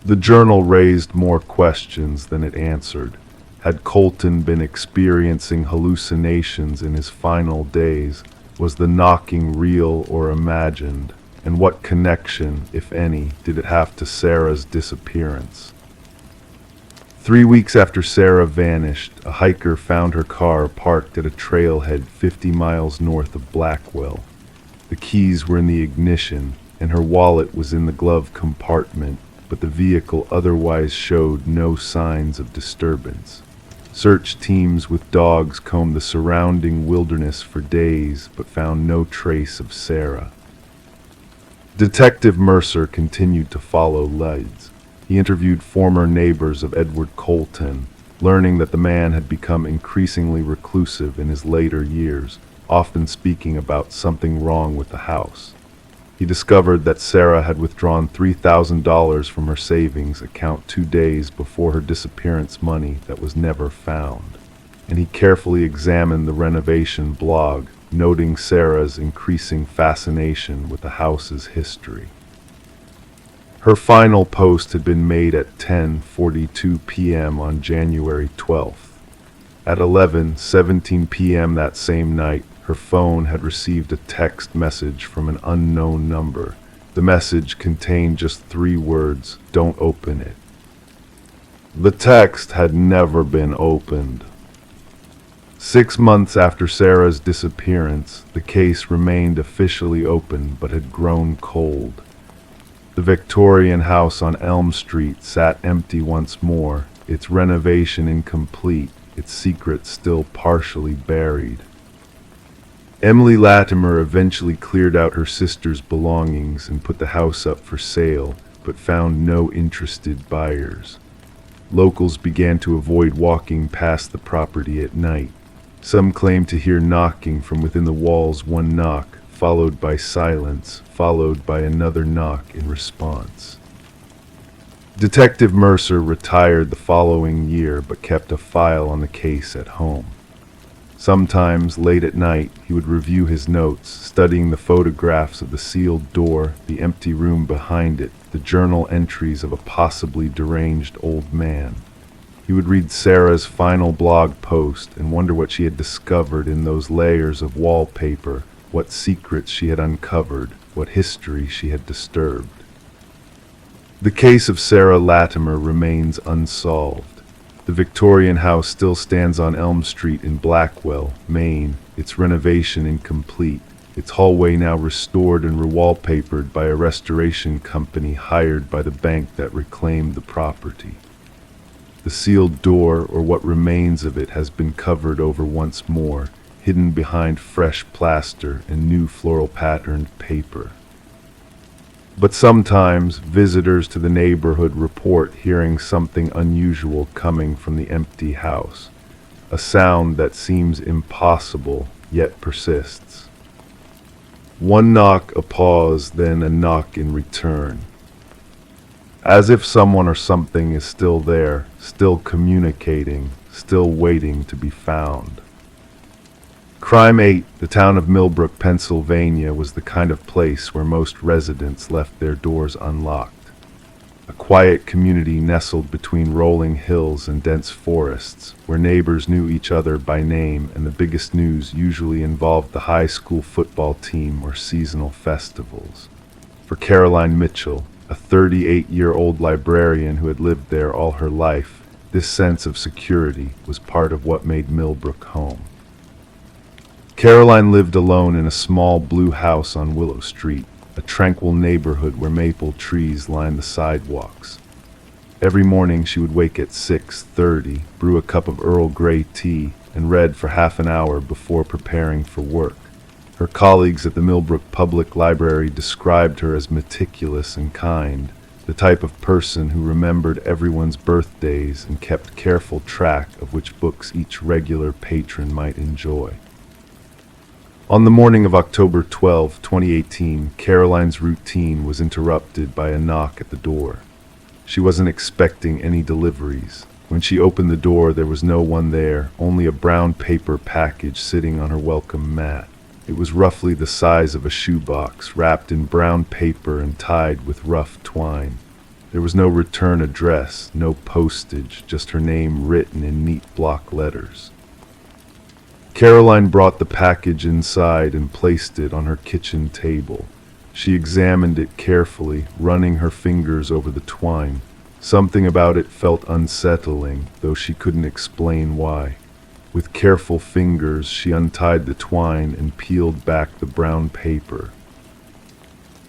The journal raised more questions than it answered. Had Colton been experiencing hallucinations in his final days? Was the knocking real or imagined? And what connection, if any, did it have to Sarah's disappearance? 3 weeks after Sarah vanished, a hiker found her car parked at a trailhead 50 miles north of Blackwell. The keys were in the ignition, and her wallet was in the glove compartment, but the vehicle otherwise showed no signs of disturbance. Search teams with dogs combed the surrounding wilderness for days, but found no trace of Sarah. Detective Mercer continued to follow leads. He interviewed former neighbors of Edward Colton, learning that the man had become increasingly reclusive in his later years, often speaking about something wrong with the house. He discovered that Sarah had withdrawn $3,000 from her savings account 2 days before her disappearance money that was never found. And he carefully examined the renovation blog, noting Sarah's increasing fascination with the house's history. Her final post had been made at 10:42 p.m. on January 12th. At 11:17 p.m. that same night, her phone had received a text message from an unknown number. The message contained just 3 words: "Don't open it." The text had never been opened. 6 months after Sarah's disappearance, the case remained officially open but had grown cold. The Victorian house on Elm Street sat empty once more, its renovation incomplete, its secrets still partially buried. Emily Latimer eventually cleared out her sister's belongings and put the house up for sale, but found no interested buyers. Locals began to avoid walking past the property at night. Some claimed to hear knocking from within the walls, one knock, followed by silence, followed by another knock in response. Detective Mercer retired the following year, but kept a file on the case at home. Sometimes, late at night, he would review his notes, studying the photographs of the sealed door, the empty room behind it, the journal entries of a possibly deranged old man. He would read Sarah's final blog post and wonder what she had discovered in those layers of wallpaper, what secrets she had uncovered, what history she had disturbed. The case of Sarah Latimer remains unsolved. The Victorian house still stands on Elm Street in Blackwell, Maine, its renovation incomplete, its hallway now restored and rewallpapered by a restoration company hired by the bank that reclaimed the property. The sealed door, or what remains of it, has been covered over once more, hidden behind fresh plaster and new floral-patterned paper. But sometimes visitors to the neighborhood report hearing something unusual coming from the empty house, a sound that seems impossible yet persists. One knock, a pause, then a knock in return. As if someone or something is still there, still communicating, still waiting to be found. Crime 8, the town of Millbrook, Pennsylvania, was the kind of place where most residents left their doors unlocked. A quiet community nestled between rolling hills and dense forests, where neighbors knew each other by name, and the biggest news usually involved the high school football team or seasonal festivals. For Caroline Mitchell, a 38-year-old librarian who had lived there all her life, this sense of security was part of what made Millbrook home. Caroline lived alone in a small blue house on Willow Street, a tranquil neighborhood where maple trees lined the sidewalks. Every morning she would wake at 6:30, brew a cup of Earl Grey tea, and read for half an hour before preparing for work. Her colleagues at the Millbrook Public Library described her as meticulous and kind, the type of person who remembered everyone's birthdays and kept careful track of which books each regular patron might enjoy. On the morning of October 12, 2018, Caroline's routine was interrupted by a knock at the door. She wasn't expecting any deliveries. When she opened the door, there was no one there, only a brown paper package sitting on her welcome mat. It was roughly the size of a shoebox, wrapped in brown paper and tied with rough twine. There was no return address, no postage, just her name written in neat block letters. Caroline brought the package inside and placed it on her kitchen table. She examined it carefully, running her fingers over the twine. Something about it felt unsettling, though she couldn't explain why. With careful fingers, she untied the twine and peeled back the brown paper.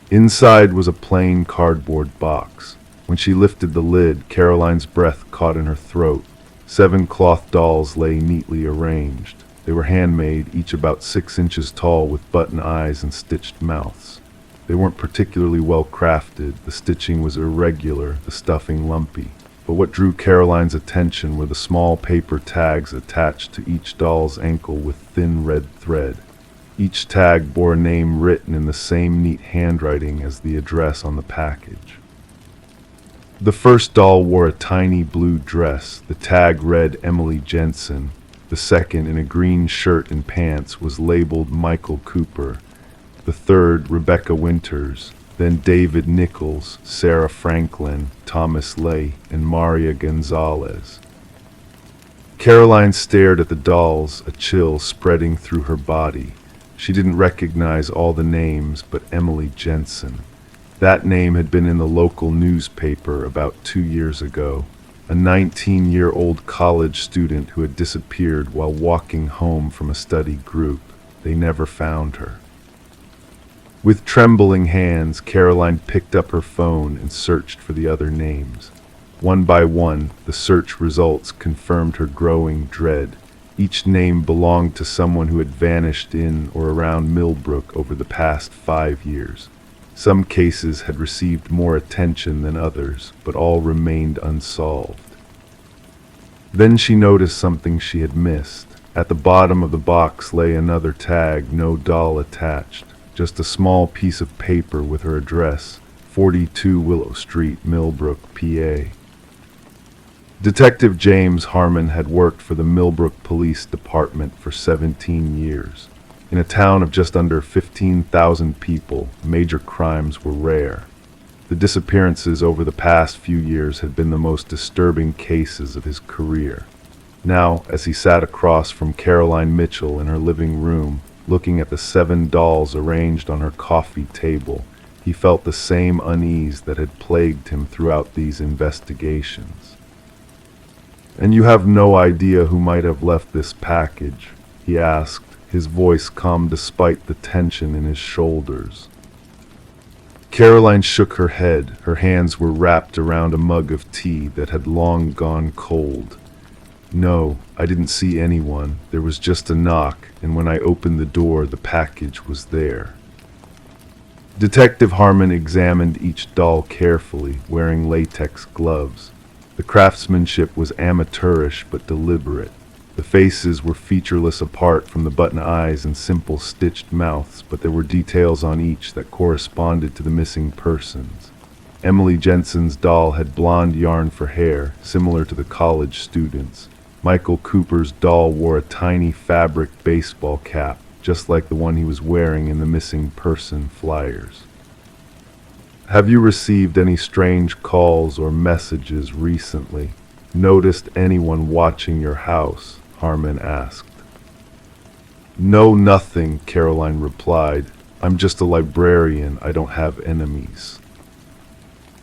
Inside was a plain cardboard box. When she lifted the lid, Caroline's breath caught in her throat. 7 cloth dolls lay neatly arranged. They were handmade, each about 6 inches tall, with button eyes and stitched mouths. They weren't particularly well crafted. The stitching was irregular, the stuffing lumpy. But what drew Caroline's attention were the small paper tags attached to each doll's ankle with thin red thread. Each tag bore a name written in the same neat handwriting as the address on the package. The first doll wore a tiny blue dress. The tag read Emily Jensen. The second, in a green shirt and pants, was labeled Michael Cooper. The third, Rebecca Winters. Then David Nichols, Sarah Franklin, Thomas Lay, and Maria Gonzalez. Caroline stared at the dolls, a chill spreading through her body. She didn't recognize all the names but Emily Jensen. That name had been in the local newspaper about 2 years ago. A 19-year-old college student who had disappeared while walking home from a study group. They never found her. With trembling hands, Caroline picked up her phone and searched for the other names. One by one, the search results confirmed her growing dread. Each name belonged to someone who had vanished in or around Millbrook over the past 5 years. Some cases had received more attention than others, but all remained unsolved. Then she noticed something she had missed. At the bottom of the box lay another tag, no doll attached. Just a small piece of paper with her address, 42 Willow Street, Millbrook, PA. Detective James Harmon had worked for the Millbrook Police Department for 17 years. In a town of just under 15,000 people, major crimes were rare. The disappearances over the past few years had been the most disturbing cases of his career. Now, as he sat across from Caroline Mitchell in her living room, looking at the 7 dolls arranged on her coffee table, he felt the same unease that had plagued him throughout these investigations. "And you have no idea who might have left this package?" he asked, his voice calm despite the tension in his shoulders. Caroline shook her head. Her hands were wrapped around a mug of tea that had long gone cold. No, I didn't see anyone. There was just a knock, and when I opened the door, the package was there. Detective Harmon examined each doll carefully, wearing latex gloves. The craftsmanship was amateurish but deliberate. The faces were featureless apart from the button eyes and simple stitched mouths, but there were details on each that corresponded to the missing persons. Emily Jensen's doll had blonde yarn for hair, similar to the college students. Michael Cooper's doll wore a tiny fabric baseball cap, just like the one he was wearing in the missing person flyers. Have you received any strange calls or messages recently? Noticed anyone watching your house? Harmon asked. No, nothing, Caroline replied. I'm just a librarian. I don't have enemies.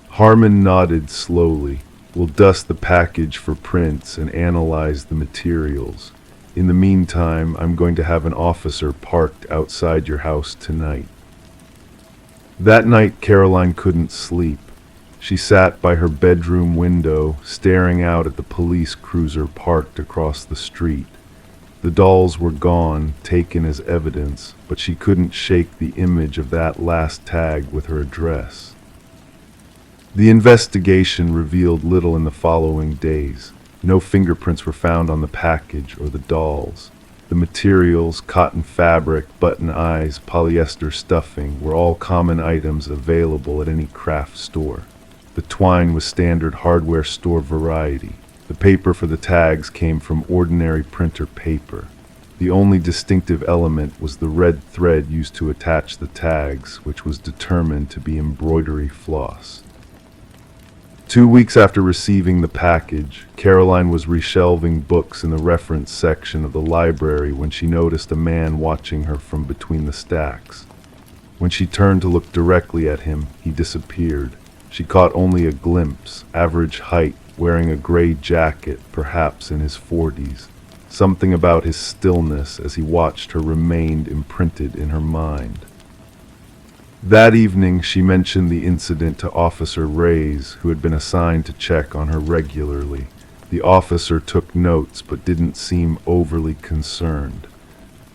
Harmon nodded slowly. We'll dust the package for prints and analyze the materials. In the meantime, I'm going to have an officer parked outside your house tonight. That night, Caroline couldn't sleep. She sat by her bedroom window, staring out at the police cruiser parked across the street. The dolls were gone, taken as evidence, but she couldn't shake the image of that last tag with her address. The investigation revealed little in the following days. No fingerprints were found on the package or the dolls. The materials, cotton fabric, button eyes, polyester stuffing, were all common items available at any craft store. The twine was standard hardware store variety. The paper for the tags came from ordinary printer paper. The only distinctive element was the red thread used to attach the tags, which was determined to be embroidery floss. 2 weeks after receiving the package, Caroline was reshelving books in the reference section of the library when she noticed a man watching her from between the stacks. When she turned to look directly at him, he disappeared. She caught only a glimpse, average height, wearing a gray jacket, perhaps in his 40s. Something about his stillness as he watched her remained imprinted in her mind. That evening, she mentioned the incident to Officer Reyes, who had been assigned to check on her regularly. The officer took notes but didn't seem overly concerned.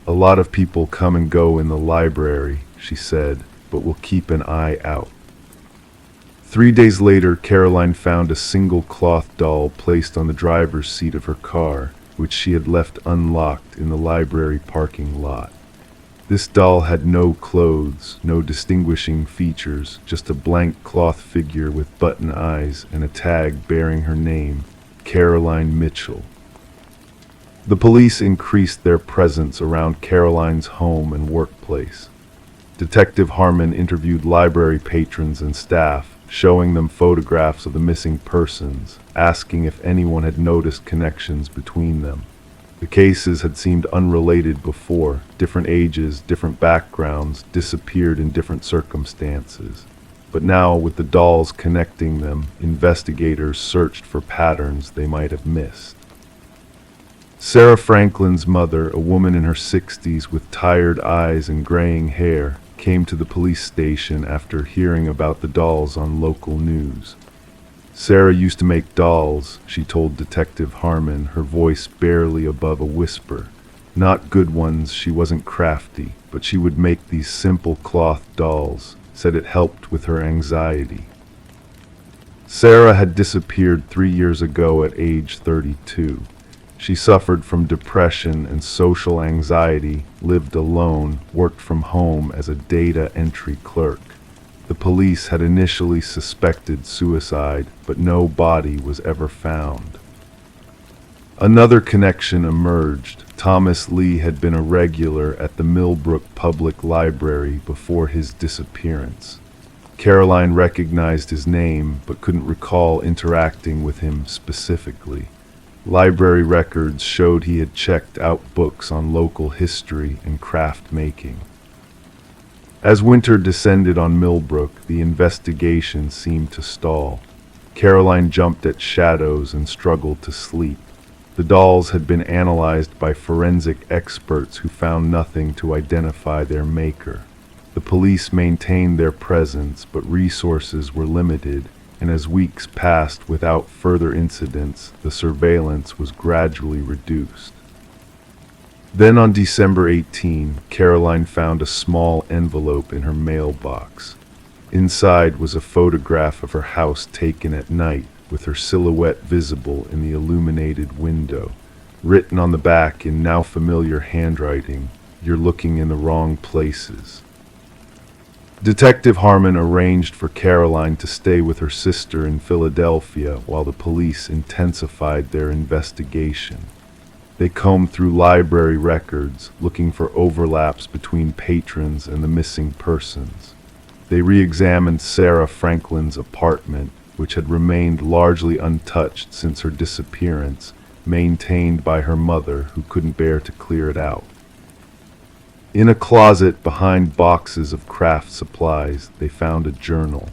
A lot of people come and go in the library, she said, but we'll keep an eye out. 3 days later, Caroline found a single cloth doll placed on the driver's seat of her car, which she had left unlocked in the library parking lot. This doll had no clothes, no distinguishing features, just a blank cloth figure with button eyes and a tag bearing her name, Caroline Mitchell. The police increased their presence around Caroline's home and workplace. Detective Harmon interviewed library patrons and staff, showing them photographs of the missing persons, asking if anyone had noticed connections between them. The cases had seemed unrelated before. Different ages, different backgrounds, disappeared in different circumstances. But now, with the dolls connecting them, investigators searched for patterns they might have missed. Sarah Franklin's mother, a woman in her 60s with tired eyes and graying hair, came to the police station after hearing about the dolls on local news. Sarah used to make dolls, she told Detective Harmon, her voice barely above a whisper. Not good ones, she wasn't crafty, but she would make these simple cloth dolls, said it helped with her anxiety. Sarah had disappeared 3 years ago at age 32. She suffered from depression and social anxiety, lived alone, worked from home as a data entry clerk. The police had initially suspected suicide, but no body was ever found. Another connection emerged. Thomas Lee had been a regular at the Millbrook Public Library before his disappearance. Caroline recognized his name, but couldn't recall interacting with him specifically. Library records showed he had checked out books on local history and craft making. As winter descended on Millbrook, the investigation seemed to stall. Caroline jumped at shadows and struggled to sleep. The dolls had been analyzed by forensic experts who found nothing to identify their maker. The police maintained their presence, but resources were limited, and as weeks passed without further incidents, the surveillance was gradually reduced. Then on December 18, Caroline found a small envelope in her mailbox. Inside was a photograph of her house taken at night, with her silhouette visible in the illuminated window. Written on the back in now familiar handwriting, "You're looking in the wrong places." Detective Harmon arranged for Caroline to stay with her sister in Philadelphia while the police intensified their investigation. They combed through library records, looking for overlaps between patrons and the missing persons. They re-examined Sarah Franklin's apartment, which had remained largely untouched since her disappearance, maintained by her mother, who couldn't bear to clear it out. In a closet behind boxes of craft supplies, they found a journal.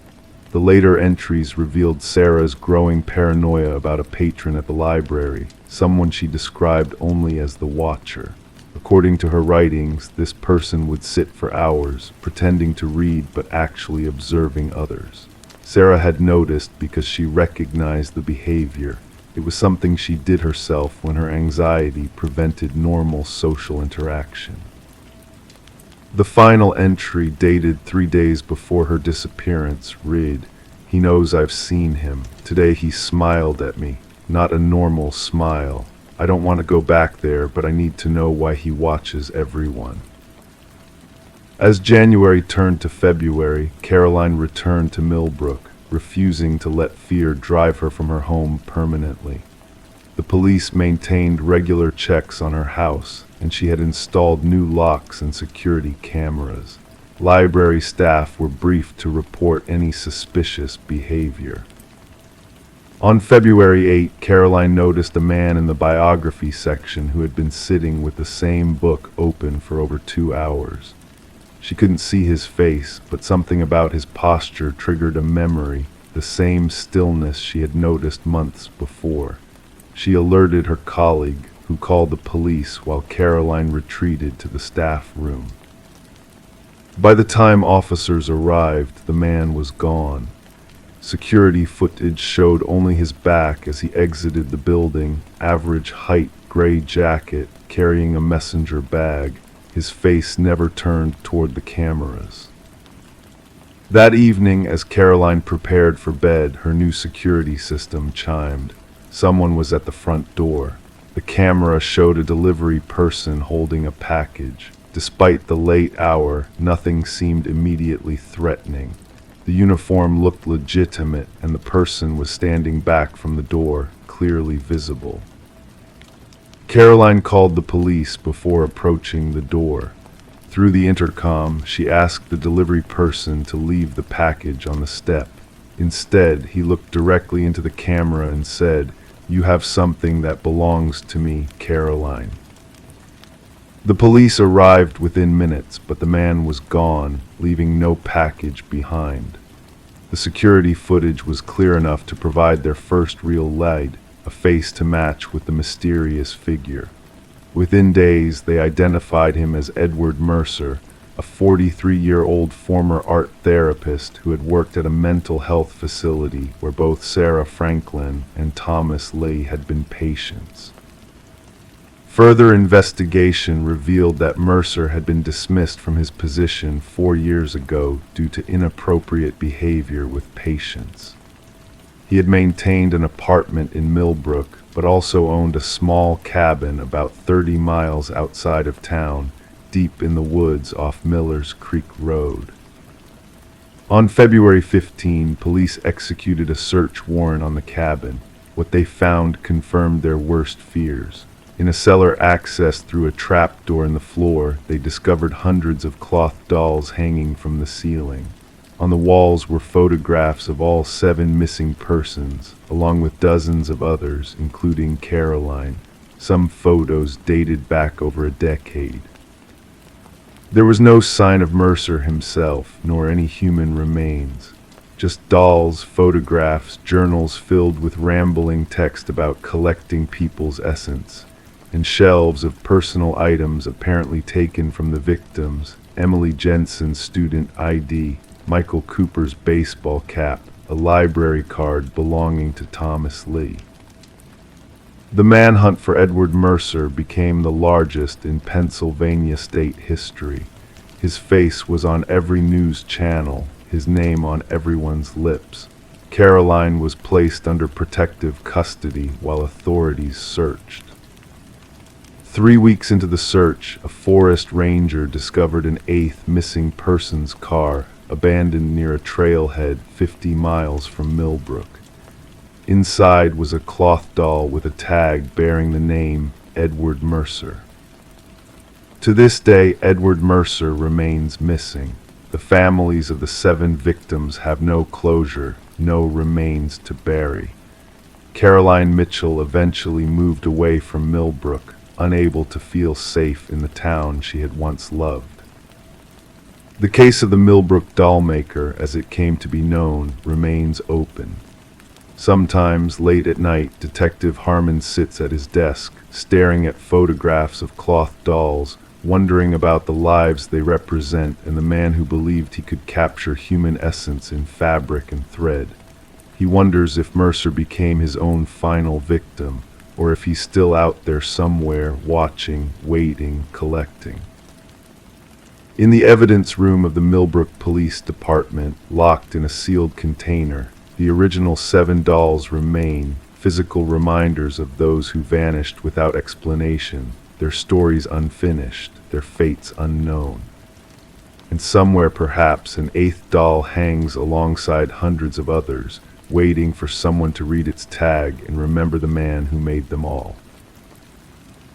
The later entries revealed Sarah's growing paranoia about a patron at the library, someone she described only as the Watcher. According to her writings, this person would sit for hours, pretending to read but actually observing others. Sarah had noticed because she recognized the behavior. It was something she did herself when her anxiety prevented normal social interaction. The final entry, dated 3 days before her disappearance, read, "He knows I've seen him. Today he smiled at me. Not a normal smile. I don't want to go back there, but I need to know why he watches everyone." As January turned to February, Caroline returned to Millbrook, refusing to let fear drive her from her home permanently. The police maintained regular checks on her house, and she had installed new locks and security cameras. Library staff were briefed to report any suspicious behavior. On February 8, Caroline noticed a man in the biography section who had been sitting with the same book open for over 2 hours. She couldn't see his face, but something about his posture triggered a memory, the same stillness she had noticed months before. She alerted her colleague, who called the police while Caroline retreated to the staff room. By the time officers arrived, the man was gone. Security footage showed only his back as he exited the building, average height, gray jacket, carrying a messenger bag. His face never turned toward the cameras. That evening, as Caroline prepared for bed, her new security system chimed. Someone was at the front door. The camera showed a delivery person holding a package. Despite the late hour, nothing seemed immediately threatening. The uniform looked legitimate, and the person was standing back from the door, clearly visible. Caroline called the police before approaching the door. Through the intercom, she asked the delivery person to leave the package on the step. Instead, he looked directly into the camera and said, "You have something that belongs to me, Caroline." The police arrived within minutes, but the man was gone, leaving no package behind. The security footage was clear enough to provide their first real lead, a face to match with the mysterious figure. Within days, they identified him as Edward Mercer, a 43-year-old former art therapist who had worked at a mental health facility where both Sarah Franklin and Thomas Lee had been patients. Further investigation revealed that Mercer had been dismissed from his position 4 years ago due to inappropriate behavior with patients. He had maintained an apartment in Millbrook, but also owned a small cabin about 30 miles outside of town, deep in the woods off Millers Creek Road. On February 15, police executed a search warrant on the cabin. What they found confirmed their worst fears. In a cellar accessed through a trap door in the floor, they discovered hundreds of cloth dolls hanging from the ceiling. On the walls were photographs of all 7 missing persons, along with dozens of others, including Caroline. Some photos dated back over a decade. There was no sign of Mercer himself, nor any human remains. Just dolls, photographs, journals filled with rambling text about collecting people's essence, and shelves of personal items apparently taken from the victims: Emily Jensen's student ID, Michael Cooper's baseball cap, a library card belonging to Thomas Lee. The manhunt for Edward Mercer became the largest in Pennsylvania state history. His face was on every news channel, his name on everyone's lips. Caroline was placed under protective custody while authorities searched. 3 weeks into the search, a forest ranger discovered an eighth missing persons car abandoned near a trailhead 50 miles from Millbrook. Inside was a cloth doll with a tag bearing the name Edward Mercer. To this day, Edward Mercer remains missing. The families of the 7 victims have no closure, no remains to bury. Caroline Mitchell eventually moved away from Millbrook, unable to feel safe in the town she had once loved. The case of the Millbrook dollmaker, as it came to be known, remains open. Sometimes, late at night, Detective Harmon sits at his desk, staring at photographs of cloth dolls, wondering about the lives they represent and the man who believed he could capture human essence in fabric and thread. He wonders if Mercer became his own final victim, or if he's still out there somewhere, watching, waiting, collecting. In the evidence room of the Millbrook Police Department, locked in a sealed container, the original 7 dolls remain, physical reminders of those who vanished without explanation, their stories unfinished, their fates unknown. And somewhere perhaps an 8th doll hangs alongside hundreds of others, waiting for someone to read its tag and remember the man who made them all.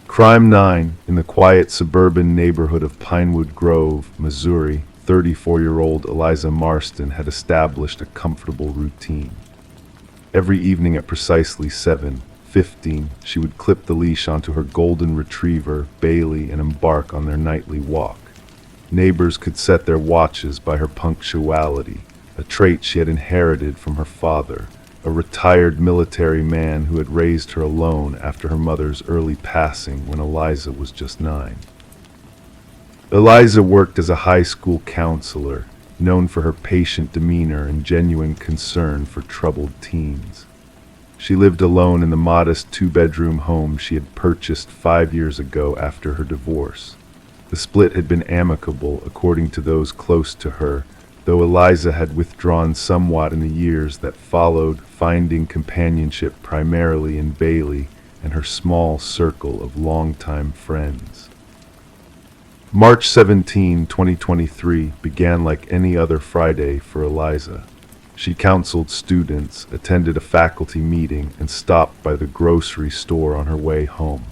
Crime 9, in the quiet suburban neighborhood of Pinewood Grove, Missouri, 34-year-old Eliza Marston had established a comfortable routine. Every evening at precisely 7:15, she would clip the leash onto her golden retriever, Bailey, and embark on their nightly walk. Neighbors could set their watches by her punctuality, a trait she had inherited from her father, a retired military man who had raised her alone after her mother's early passing when Eliza was just 9. Eliza worked as a high school counselor, known for her patient demeanor and genuine concern for troubled teens. She lived alone in the modest 2-bedroom home she had purchased 5 years ago after her divorce. The split had been amicable, according to those close to her, though Eliza had withdrawn somewhat in the years that followed, finding companionship primarily in Bailey and her small circle of longtime friends. March 17, 2023 began like any other Friday for Eliza. She counseled students, attended a faculty meeting, and stopped by the grocery store on her way home.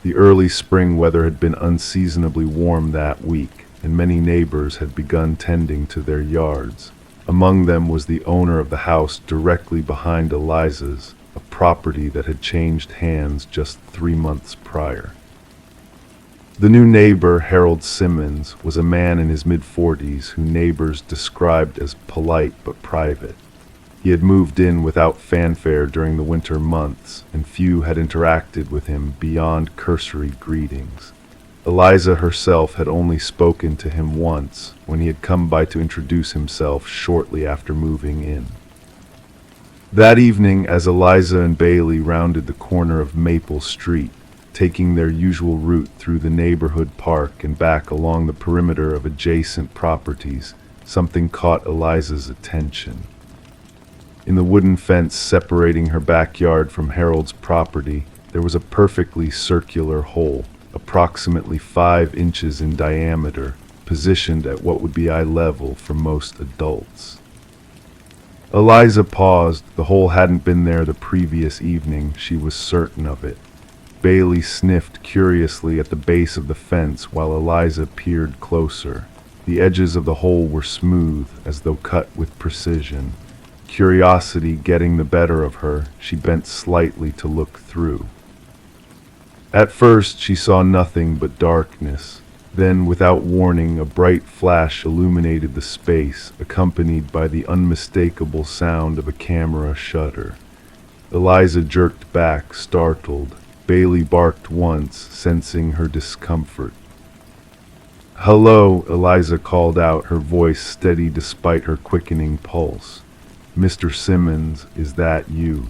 The early spring weather had been unseasonably warm that week, and many neighbors had begun tending to their yards. Among them was the owner of the house directly behind Eliza's, a property that had changed hands just 3 months prior. The new neighbor, Harold Simmons, was a man in his mid-40s who neighbors described as polite but private. He had moved in without fanfare during the winter months, and few had interacted with him beyond cursory greetings. Eliza herself had only spoken to him once, when he had come by to introduce himself shortly after moving in. That evening, as Eliza and Bailey rounded the corner of Maple Street, taking their usual route through the neighborhood park and back along the perimeter of adjacent properties, something caught Eliza's attention. In the wooden fence separating her backyard from Harold's property, there was a perfectly circular hole, approximately 5 inches in diameter, positioned at what would be eye level for most adults. Eliza paused. The hole hadn't been there the previous evening, she was certain of it. Bailey sniffed curiously at the base of the fence while Eliza peered closer. The edges of the hole were smooth, as though cut with precision. Curiosity getting the better of her, she bent slightly to look through. At first she saw nothing but darkness. Then, without warning, a bright flash illuminated the space, accompanied by the unmistakable sound of a camera shutter. Eliza jerked back, startled. Bailey barked once, sensing her discomfort. "Hello," Eliza called out, her voice steady despite her quickening pulse. "Mr. Simmons, is that you?"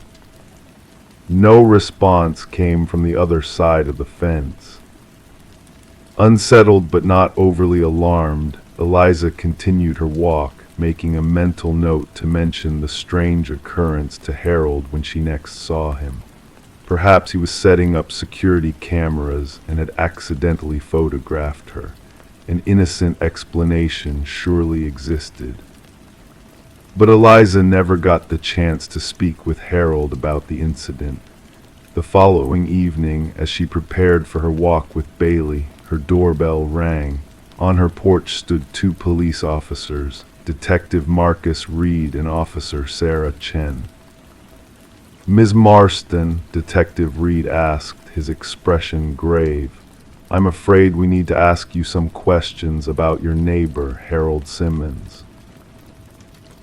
No response came from the other side of the fence. Unsettled but not overly alarmed, Eliza continued her walk, making a mental note to mention the strange occurrence to Harold when she next saw him. Perhaps he was setting up security cameras and had accidentally photographed her. An innocent explanation surely existed. But Eliza never got the chance to speak with Harold about the incident. The following evening, as she prepared for her walk with Bailey, her doorbell rang. On her porch stood two police officers, Detective Marcus Reed and Officer Sarah Chen. "Ms. Marston," Detective Reed asked, his expression grave, "I'm afraid we need to ask you some questions about your neighbor, Harold Simmons."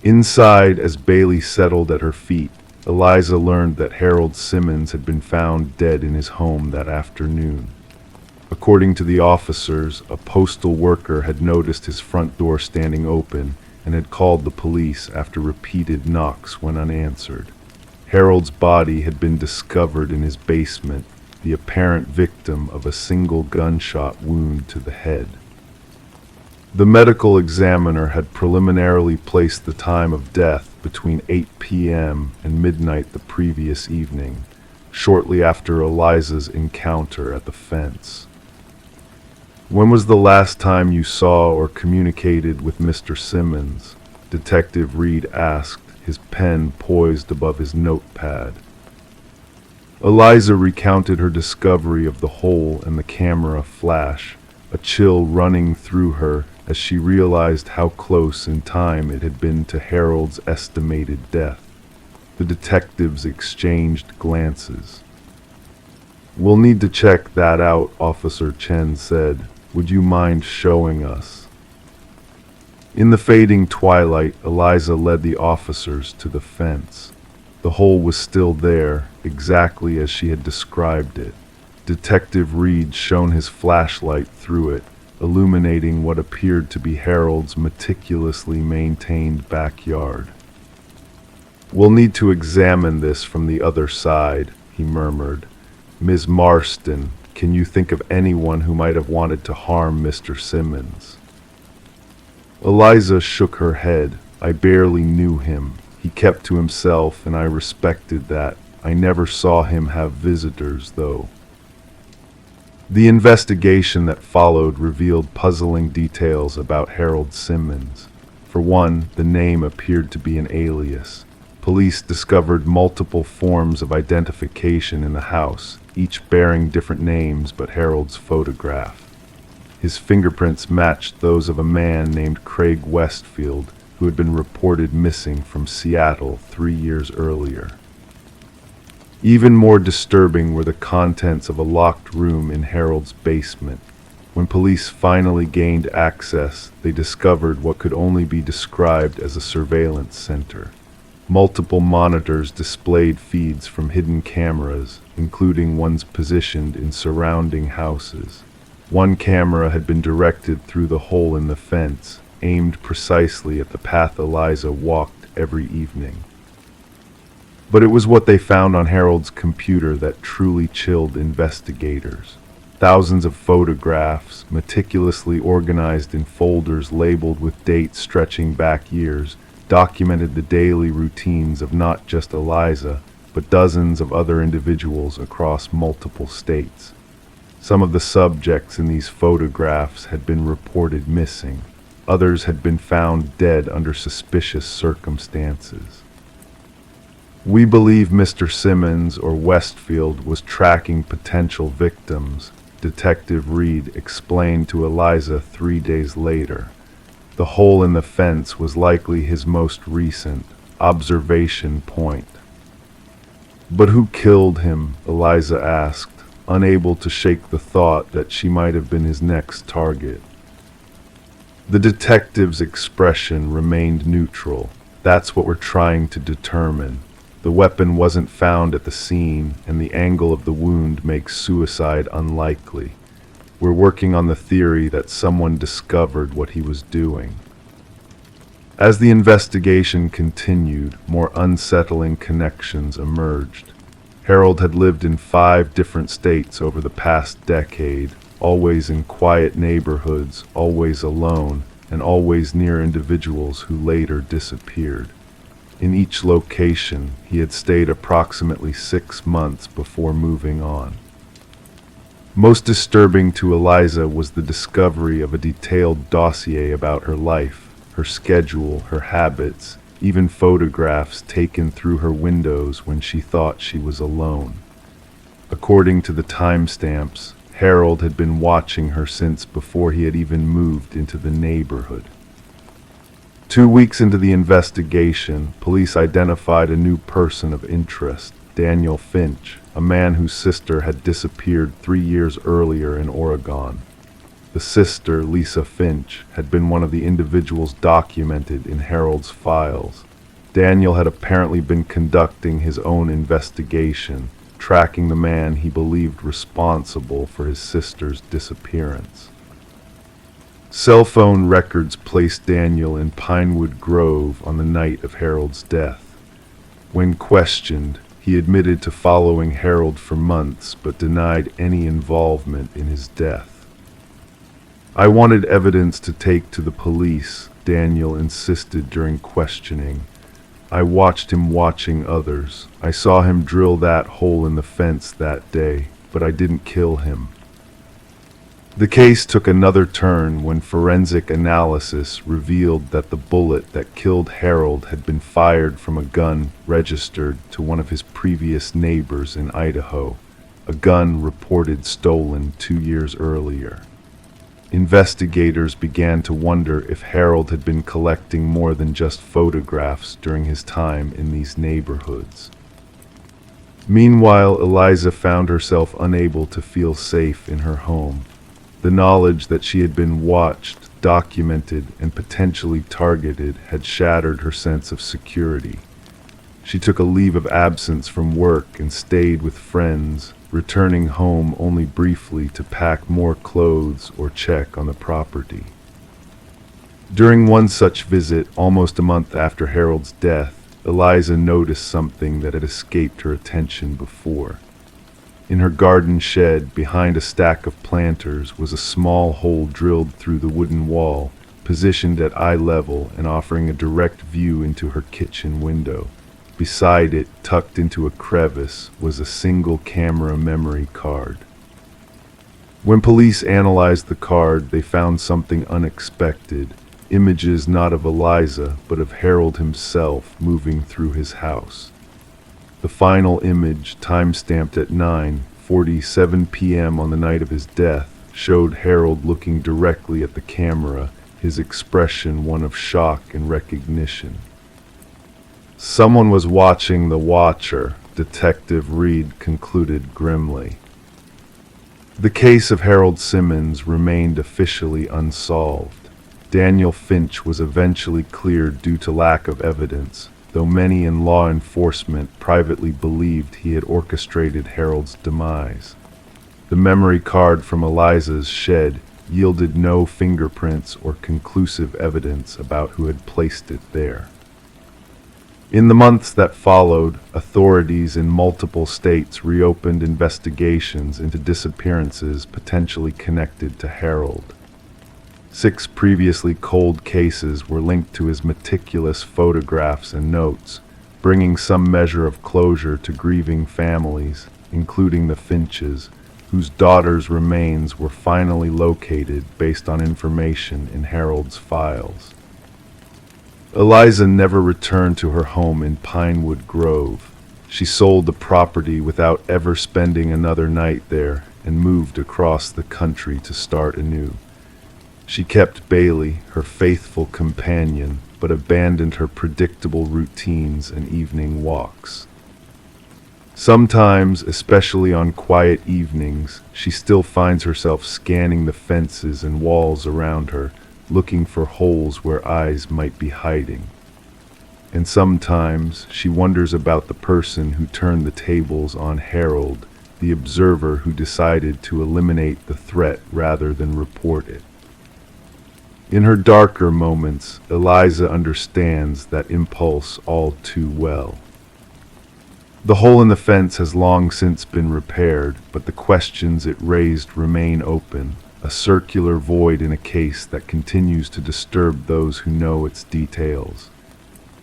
Inside, as Bailey settled at her feet, Eliza learned that Harold Simmons had been found dead in his home that afternoon. According to the officers, a postal worker had noticed his front door standing open and had called the police after repeated knocks went unanswered. Harold's body had been discovered in his basement, the apparent victim of a single gunshot wound to the head. The medical examiner had preliminarily placed the time of death between 8 p.m. and midnight the previous evening, shortly after Eliza's encounter at the fence. "When was the last time you saw or communicated with Mr. Simmons?" Detective Reed asked, his pen poised above his notepad. Eliza recounted her discovery of the hole and the camera flash, a chill running through her as she realized how close in time it had been to Harold's estimated death. The detectives exchanged glances. "We'll need to check that out," Officer Chen said. "Would you mind showing us?" In the fading twilight, Eliza led the officers to the fence. The hole was still there, exactly as she had described it. Detective Reed shone his flashlight through it, illuminating what appeared to be Harold's meticulously maintained backyard. "We'll need to examine this from the other side," he murmured. "Ms. Marston, can you think of anyone who might have wanted to harm Mr. Simmons?" Eliza shook her head. "I barely knew him. He kept to himself, and I respected that. I never saw him have visitors, though." The investigation that followed revealed puzzling details about Harold Simmons. For one, the name appeared to be an alias. Police discovered multiple forms of identification in the house, each bearing different names but Harold's photograph. His fingerprints matched those of a man named Craig Westfield, who had been reported missing from Seattle 3 years earlier. Even more disturbing were the contents of a locked room in Harold's basement. When police finally gained access, they discovered what could only be described as a surveillance center. Multiple monitors displayed feeds from hidden cameras, including ones positioned in surrounding houses. One camera had been directed through the hole in the fence, aimed precisely at the path Eliza walked every evening. But it was what they found on Harold's computer that truly chilled investigators. Thousands of photographs, meticulously organized in folders labeled with dates stretching back years, documented the daily routines of not just Eliza, but dozens of other individuals across multiple states. Some of the subjects in these photographs had been reported missing. Others had been found dead under suspicious circumstances. "We believe Mr. Simmons or Westfield was tracking potential victims," Detective Reed explained to Eliza 3 days later. The hole in the fence was likely his most recent observation point. "But who killed him?" Eliza asked. unable to shake the thought that she might have been his next target. The detective's expression remained neutral. That's what we're trying to determine. The weapon wasn't found at the scene, and the angle of the wound makes suicide unlikely. We're working on the theory that someone discovered what he was doing. As the investigation continued, more unsettling connections emerged. Harold had lived in 5 different states over the past decade, always in quiet neighborhoods, always alone, and always near individuals who later disappeared. In each location, he had stayed approximately 6 months before moving on. Most disturbing to Eliza was the discovery of a detailed dossier about her life, her schedule, her habits, even photographs taken through her windows when she thought she was alone. According to the timestamps, Harold had been watching her since before he had even moved into the neighborhood. 2 weeks into the investigation, police identified a new person of interest, Daniel Finch, a man whose sister had disappeared 3 years earlier in Oregon. The sister, Lisa Finch, had been one of the individuals documented in Harold's files. Daniel had apparently been conducting his own investigation, tracking the man he believed responsible for his sister's disappearance. Cell phone records placed Daniel in Pinewood Grove on the night of Harold's death. When questioned, he admitted to following Harold for months but denied any involvement in his death. "I wanted evidence to take to the police," Daniel insisted during questioning. "I watched him watching others. I saw him drill that hole in the fence that day, but I didn't kill him." The case took another turn when forensic analysis revealed that the bullet that killed Harold had been fired from a gun registered to one of his previous neighbors in Idaho, a gun reported stolen 2 years earlier. Investigators began to wonder if Harold had been collecting more than just photographs during his time in these neighborhoods. Meanwhile, Eliza found herself unable to feel safe in her home. The knowledge that she had been watched, documented, and potentially targeted had shattered her sense of security. She took a leave of absence from work and stayed with friends, returning home only briefly to pack more clothes or check on the property. During one such visit, almost a month after Harold's death, Eliza noticed something that had escaped her attention before. In her garden shed, behind a stack of planters, was a small hole drilled through the wooden wall, positioned at eye level and offering a direct view into her kitchen window. Beside it, tucked into a crevice, was a single camera memory card. When police analyzed the card, they found something unexpected. Images not of Eliza, but of Harold himself moving through his house. The final image, time-stamped at 9:47 p.m. on the night of his death, showed Harold looking directly at the camera, his expression one of shock and recognition. "Someone was watching the watcher," Detective Reed concluded grimly. The case of Harold Simmons remained officially unsolved. Daniel Finch was eventually cleared due to lack of evidence, though many in law enforcement privately believed he had orchestrated Harold's demise. The memory card from Eliza's shed yielded no fingerprints or conclusive evidence about who had placed it there. In the months that followed, authorities in multiple states reopened investigations into disappearances potentially connected to Harold. 6 previously cold cases were linked to his meticulous photographs and notes, bringing some measure of closure to grieving families, including the Finches, whose daughter's remains were finally located based on information in Harold's files. Eliza never returned to her home in Pinewood Grove. She sold the property without ever spending another night there and moved across the country to start anew. She kept Bailey, her faithful companion, but abandoned her predictable routines and evening walks. Sometimes, especially on quiet evenings, she still finds herself scanning the fences and walls around her, looking for holes where eyes might be hiding. And sometimes she wonders about the person who turned the tables on Harold, the observer who decided to eliminate the threat rather than report it. In her darker moments, Eliza understands that impulse all too well. The hole in the fence has long since been repaired, but the questions it raised remain open, a circular void in a case that continues to disturb those who know its details.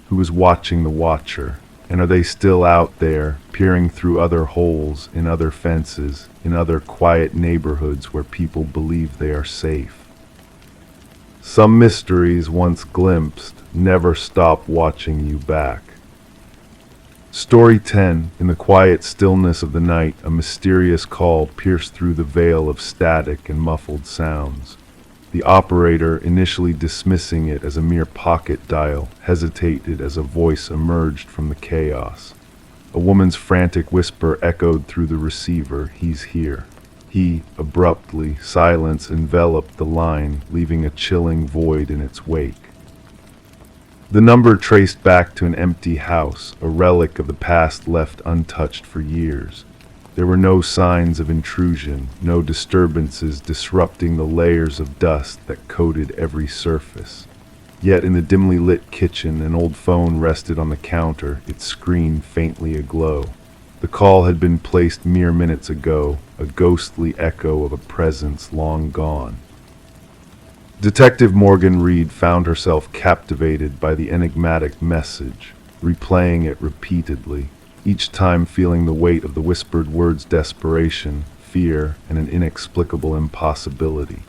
Who is watching the watcher? And are they still out there, peering through other holes, in other fences, in other quiet neighborhoods where people believe they are safe? Some mysteries, once glimpsed, never stop watching you back. Story 10. In the quiet stillness of the night, a mysterious call pierced through the veil of static and muffled sounds. The operator, initially dismissing it as a mere pocket dial, hesitated as a voice emerged from the chaos. A woman's frantic whisper echoed through the receiver, "He's here." Abruptly, silence enveloped the line, leaving a chilling void in its wake. The number traced back to an empty house, a relic of the past left untouched for years. There were no signs of intrusion, no disturbances disrupting the layers of dust that coated every surface. Yet in the dimly lit kitchen, an old phone rested on the counter, its screen faintly aglow. The call had been placed mere minutes ago, a ghostly echo of a presence long gone. Detective Morgan Reed found herself captivated by the enigmatic message, replaying it repeatedly, each time feeling the weight of the whispered words: desperation, fear, and an inexplicable impossibility.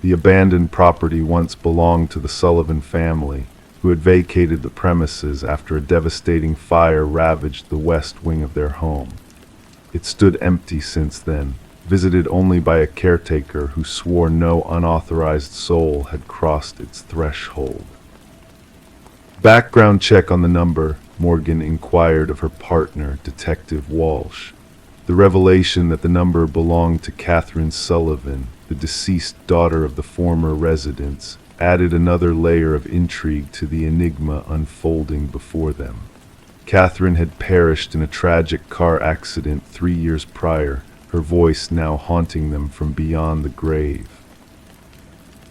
The abandoned property once belonged to the Sullivan family, who had vacated the premises after a devastating fire ravaged the west wing of their home. It stood empty since then, visited only by a caretaker who swore no unauthorized soul had crossed its threshold. Background check on the number, Morgan inquired of her partner, Detective Walsh. The revelation that the number belonged to Catherine Sullivan, the deceased daughter of the former residents, added another layer of intrigue to the enigma unfolding before them. Catherine had perished in a tragic car accident 3 years prior, her voice now haunting them from beyond the grave.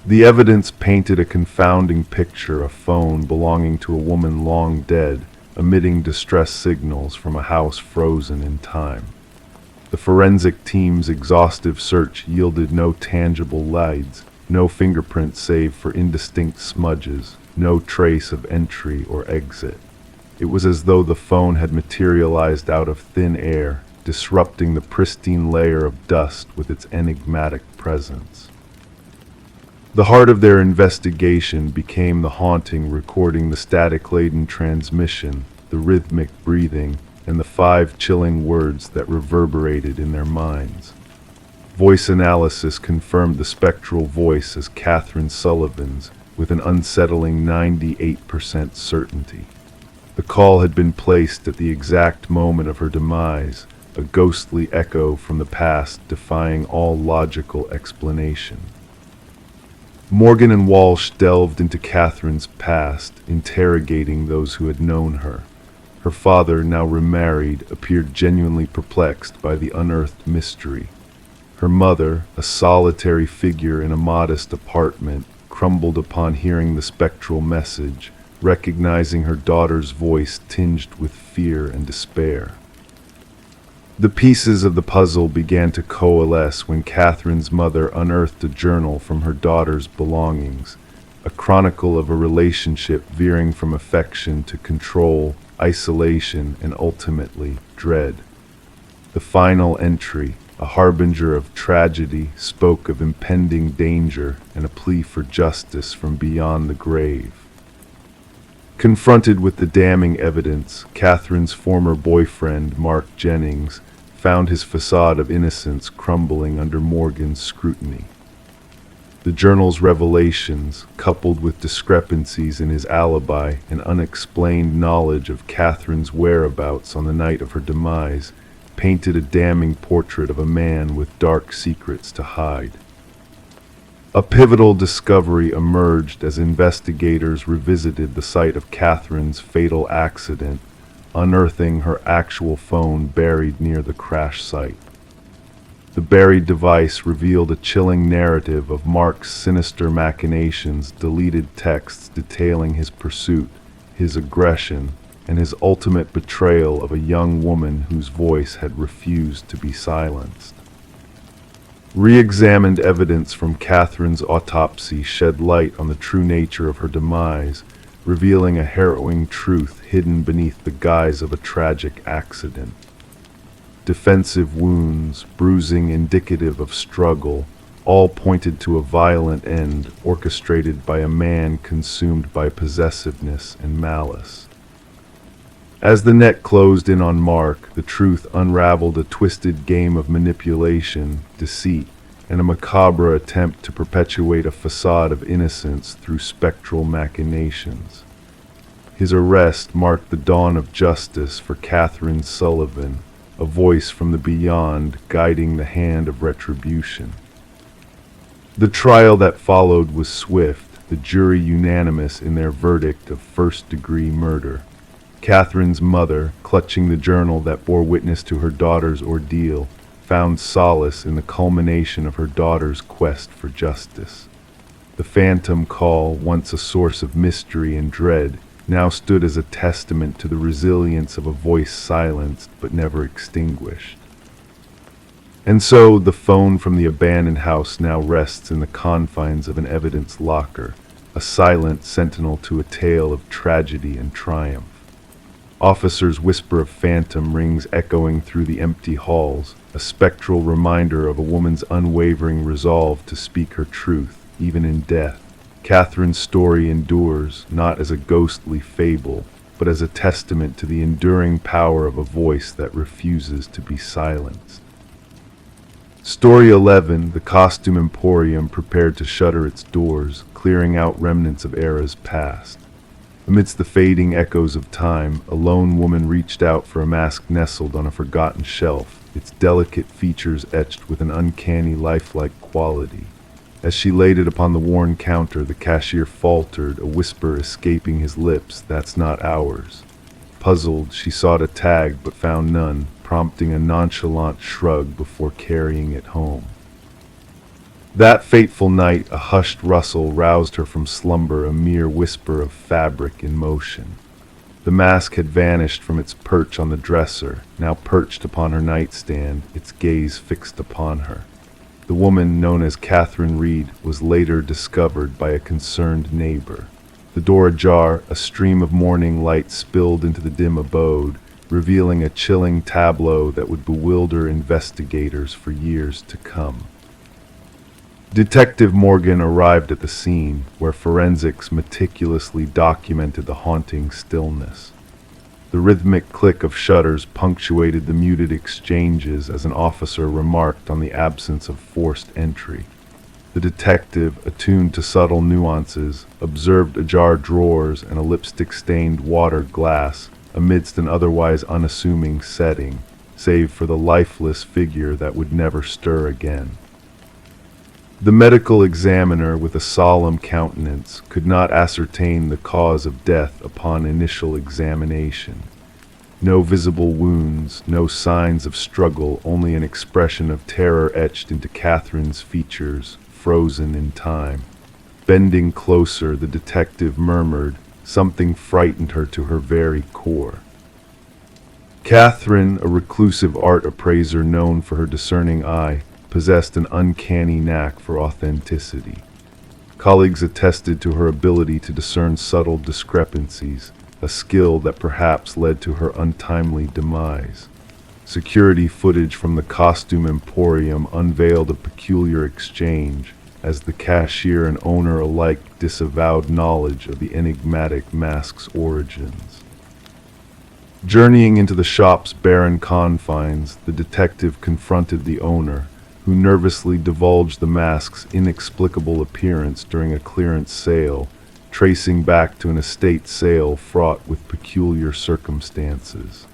The evidence painted a confounding picture: a phone belonging to a woman long dead, emitting distress signals from a house frozen in time. The forensic team's exhaustive search yielded no tangible leads, no fingerprints save for indistinct smudges, no trace of entry or exit. It was as though the phone had materialized out of thin air, disrupting the pristine layer of dust with its enigmatic presence. The heart of their investigation became the haunting recording, the static-laden transmission, the rhythmic breathing, and the 5 chilling words that reverberated in their minds. Voice analysis confirmed the spectral voice as Catherine Sullivan's with an unsettling 98% certainty. The call had been placed at the exact moment of her demise, a ghostly echo from the past defying all logical explanation. Morgan and Walsh delved into Catherine's past, interrogating those who had known her. Her father, now remarried, appeared genuinely perplexed by the unearthed mystery. Her mother, a solitary figure in a modest apartment, crumbled upon hearing the spectral message, recognizing her daughter's voice tinged with fear and despair. The pieces of the puzzle began to coalesce when Catherine's mother unearthed a journal from her daughter's belongings, a chronicle of a relationship veering from affection to control, isolation, and ultimately dread. The final entry, a harbinger of tragedy, spoke of impending danger and a plea for justice from beyond the grave. Confronted with the damning evidence, Catherine's former boyfriend, Mark Jennings, found his facade of innocence crumbling under Morgan's scrutiny. The journal's revelations, coupled with discrepancies in his alibi and unexplained knowledge of Catherine's whereabouts on the night of her demise, painted a damning portrait of a man with dark secrets to hide. A pivotal discovery emerged as investigators revisited the site of Catherine's fatal accident, unearthing her actual phone buried near the crash site. The buried device revealed a chilling narrative of Mark's sinister machinations, deleted texts detailing his pursuit, his aggression, and his ultimate betrayal of a young woman whose voice had refused to be silenced. Re-examined evidence from Catherine's autopsy shed light on the true nature of her demise, revealing a harrowing truth hidden beneath the guise of a tragic accident. Defensive wounds, bruising indicative of struggle, all pointed to a violent end orchestrated by a man consumed by possessiveness and malice. As the net closed in on Mark, the truth unraveled a twisted game of manipulation, deceit, and a macabre attempt to perpetuate a facade of innocence through spectral machinations. His arrest marked the dawn of justice for Catherine Sullivan, a voice from the beyond guiding the hand of retribution. The trial that followed was swift, the jury unanimous in their verdict of first-degree murder. Catherine's mother, clutching the journal that bore witness to her daughter's ordeal, found solace in the culmination of her daughter's quest for justice. The phantom call, once a source of mystery and dread, now stood as a testament to the resilience of a voice silenced but never extinguished. And so the phone from the abandoned house now rests in the confines of an evidence locker, a silent sentinel to a tale of tragedy and triumph. Officers' whisper of phantom rings echoing through the empty halls, a spectral reminder of a woman's unwavering resolve to speak her truth, even in death. Catherine's story endures, not as a ghostly fable, but as a testament to the enduring power of a voice that refuses to be silenced. Story 11, the Costume Emporium prepared to shutter its doors, clearing out remnants of eras past. Amidst the fading echoes of time, a lone woman reached out for a mask nestled on a forgotten shelf, its delicate features etched with an uncanny lifelike quality. As she laid it upon the worn counter, the cashier faltered, a whisper escaping his lips, "That's not ours." Puzzled, she sought a tag but found none, prompting a nonchalant shrug before carrying it home. That fateful night, a hushed rustle roused her from slumber, a mere whisper of fabric in motion. The mask had vanished from its perch on the dresser, now perched upon her nightstand, its gaze fixed upon her. The woman, known as Catherine Reed, was later discovered by a concerned neighbor. The door ajar, a stream of morning light spilled into the dim abode, revealing a chilling tableau that would bewilder investigators for years to come. Detective Morgan arrived at the scene, where forensics meticulously documented the haunting stillness. The rhythmic click of shutters punctuated the muted exchanges as an officer remarked on the absence of forced entry. The detective, attuned to subtle nuances, observed ajar drawers and a lipstick-stained water glass amidst an otherwise unassuming setting, save for the lifeless figure that would never stir again. The medical examiner, with a solemn countenance, could not ascertain the cause of death upon initial examination. No visible wounds, no signs of struggle, only an expression of terror etched into Catherine's features, frozen in time. Bending closer, the detective murmured, something frightened her to her very core. Catherine, a reclusive art appraiser known for her discerning eye, possessed an uncanny knack for authenticity. Colleagues attested to her ability to discern subtle discrepancies, a skill that perhaps led to her untimely demise. Security footage from the Costume Emporium unveiled a peculiar exchange, as the cashier and owner alike disavowed knowledge of the enigmatic mask's origins. Journeying into the shop's barren confines, the detective confronted the owner, who nervously divulged the mask's inexplicable appearance during a clearance sale, tracing back to an estate sale fraught with peculiar circumstances.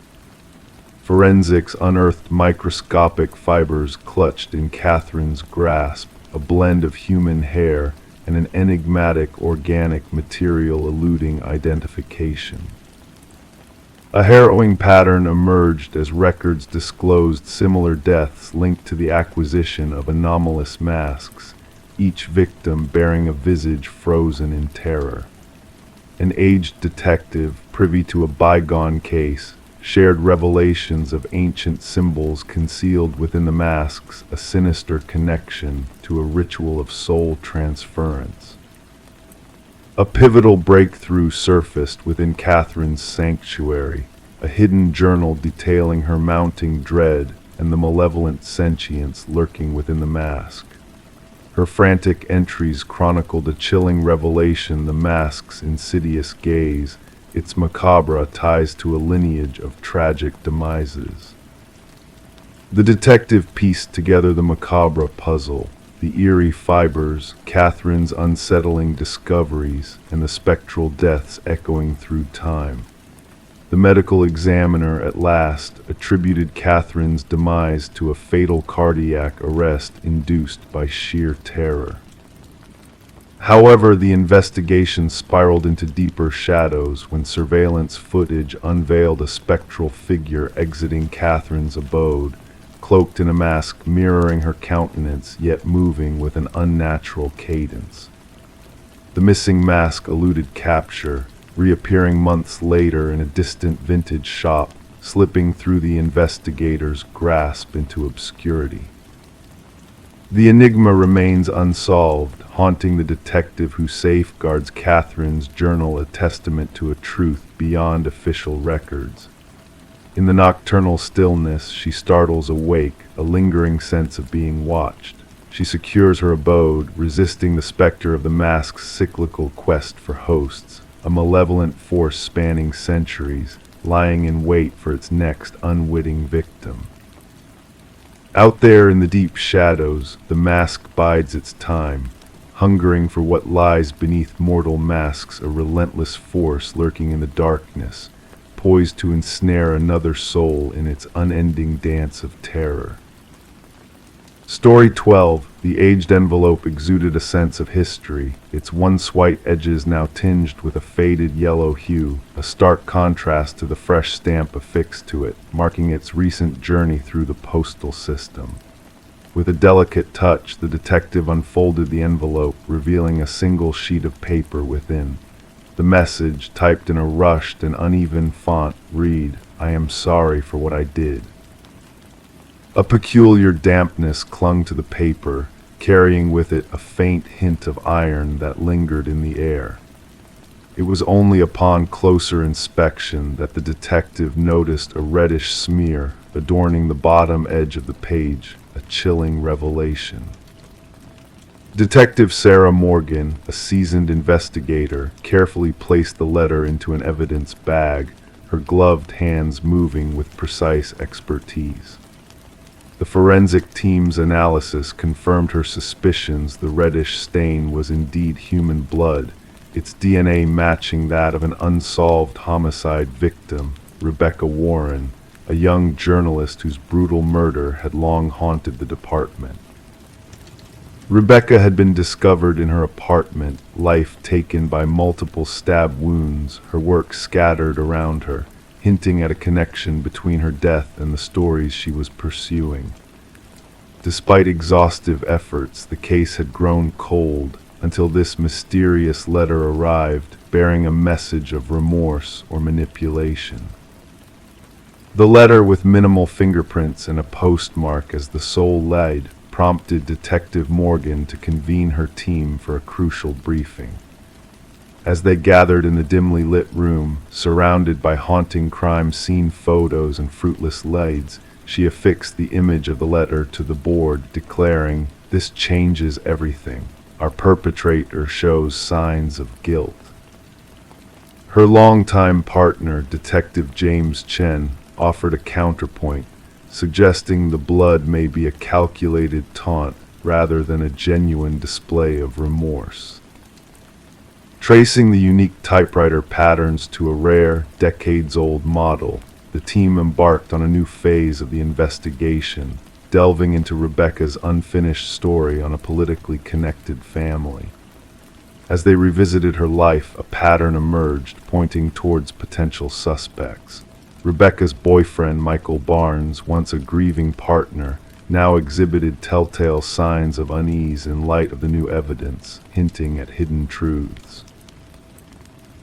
Forensics unearthed microscopic fibers clutched in Catherine's grasp, a blend of human hair and an enigmatic organic material eluding identification. A harrowing pattern emerged as records disclosed similar deaths linked to the acquisition of anomalous masks, each victim bearing a visage frozen in terror. An aged detective, privy to a bygone case, shared revelations of ancient symbols concealed within the masks, a sinister connection to a ritual of soul transference. A pivotal breakthrough surfaced within Catherine's sanctuary, a hidden journal detailing her mounting dread and the malevolent sentience lurking within the mask. Her frantic entries chronicled a chilling revelation: the mask's insidious gaze, its macabre ties to a lineage of tragic demises. The detective pieced together the macabre puzzle, the eerie fibers, Catherine's unsettling discoveries, and the spectral deaths echoing through time. The medical examiner at last attributed Catherine's demise to a fatal cardiac arrest induced by sheer terror. However, the investigation spiraled into deeper shadows when surveillance footage unveiled a spectral figure exiting Catherine's abode, cloaked in a mask mirroring her countenance yet moving with an unnatural cadence. The missing mask eluded capture, reappearing months later in a distant vintage shop, slipping through the investigator's grasp into obscurity. The enigma remains unsolved, haunting the detective who safeguards Catherine's journal, a testament to a truth beyond official records. In the nocturnal stillness, she startles awake, a lingering sense of being watched. She secures her abode, resisting the specter of the mask's cyclical quest for hosts, a malevolent force spanning centuries, lying in wait for its next unwitting victim. Out there in the deep shadows, the mask bides its time, hungering for what lies beneath mortal masks, a relentless force lurking in the darkness, poised to ensnare another soul in its unending dance of terror. Story 12. The aged envelope exuded a sense of history, its once white edges now tinged with a faded yellow hue, a stark contrast to the fresh stamp affixed to it, marking its recent journey through the postal system. With a delicate touch, the detective unfolded the envelope, revealing a single sheet of paper within. The message, typed in a rushed and uneven font, read, "I am sorry for what I did." A peculiar dampness clung to the paper, carrying with it a faint hint of iron that lingered in the air. It was only upon closer inspection that the detective noticed a reddish smear adorning the bottom edge of the page, a chilling revelation. Detective Sarah Morgan, a seasoned investigator, carefully placed the letter into an evidence bag, her gloved hands moving with precise expertise. The forensic team's analysis confirmed her suspicions. The reddish stain was indeed human blood, its DNA matching that of an unsolved homicide victim, Rebecca Warren, a young journalist whose brutal murder had long haunted the department. Rebecca had been discovered in her apartment, life taken by multiple stab wounds, her work scattered around her, hinting at a connection between her death and the stories she was pursuing. Despite exhaustive efforts, the case had grown cold until this mysterious letter arrived, bearing a message of remorse or manipulation. The letter, with minimal fingerprints and a postmark as the sole lead, prompted Detective Morgan to convene her team for a crucial briefing. As they gathered in the dimly lit room, surrounded by haunting crime scene photos and fruitless leads, she affixed the image of the letter to the board, declaring, "This changes everything. Our perpetrator shows signs of guilt." Her longtime partner, Detective James Chen, offered a counterpoint, suggesting the blood may be a calculated taunt rather than a genuine display of remorse. Tracing the unique typewriter patterns to a rare, decades-old model, the team embarked on a new phase of the investigation, delving into Rebecca's unfinished story on a politically connected family. As they revisited her life, a pattern emerged, pointing towards potential suspects. Rebecca's boyfriend, Michael Barnes, once a grieving partner, now exhibited telltale signs of unease in light of the new evidence, hinting at hidden truths.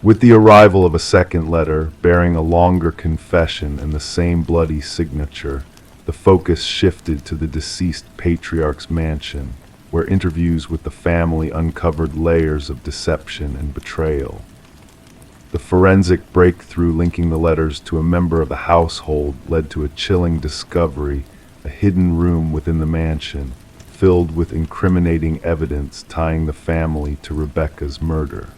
With the arrival of a second letter, bearing a longer confession and the same bloody signature, the focus shifted to the deceased patriarch's mansion, where interviews with the family uncovered layers of deception and betrayal. The forensic breakthrough linking the letters to a member of the household led to a chilling discovery: a hidden room within the mansion, filled with incriminating evidence tying the family to Rebecca's murder.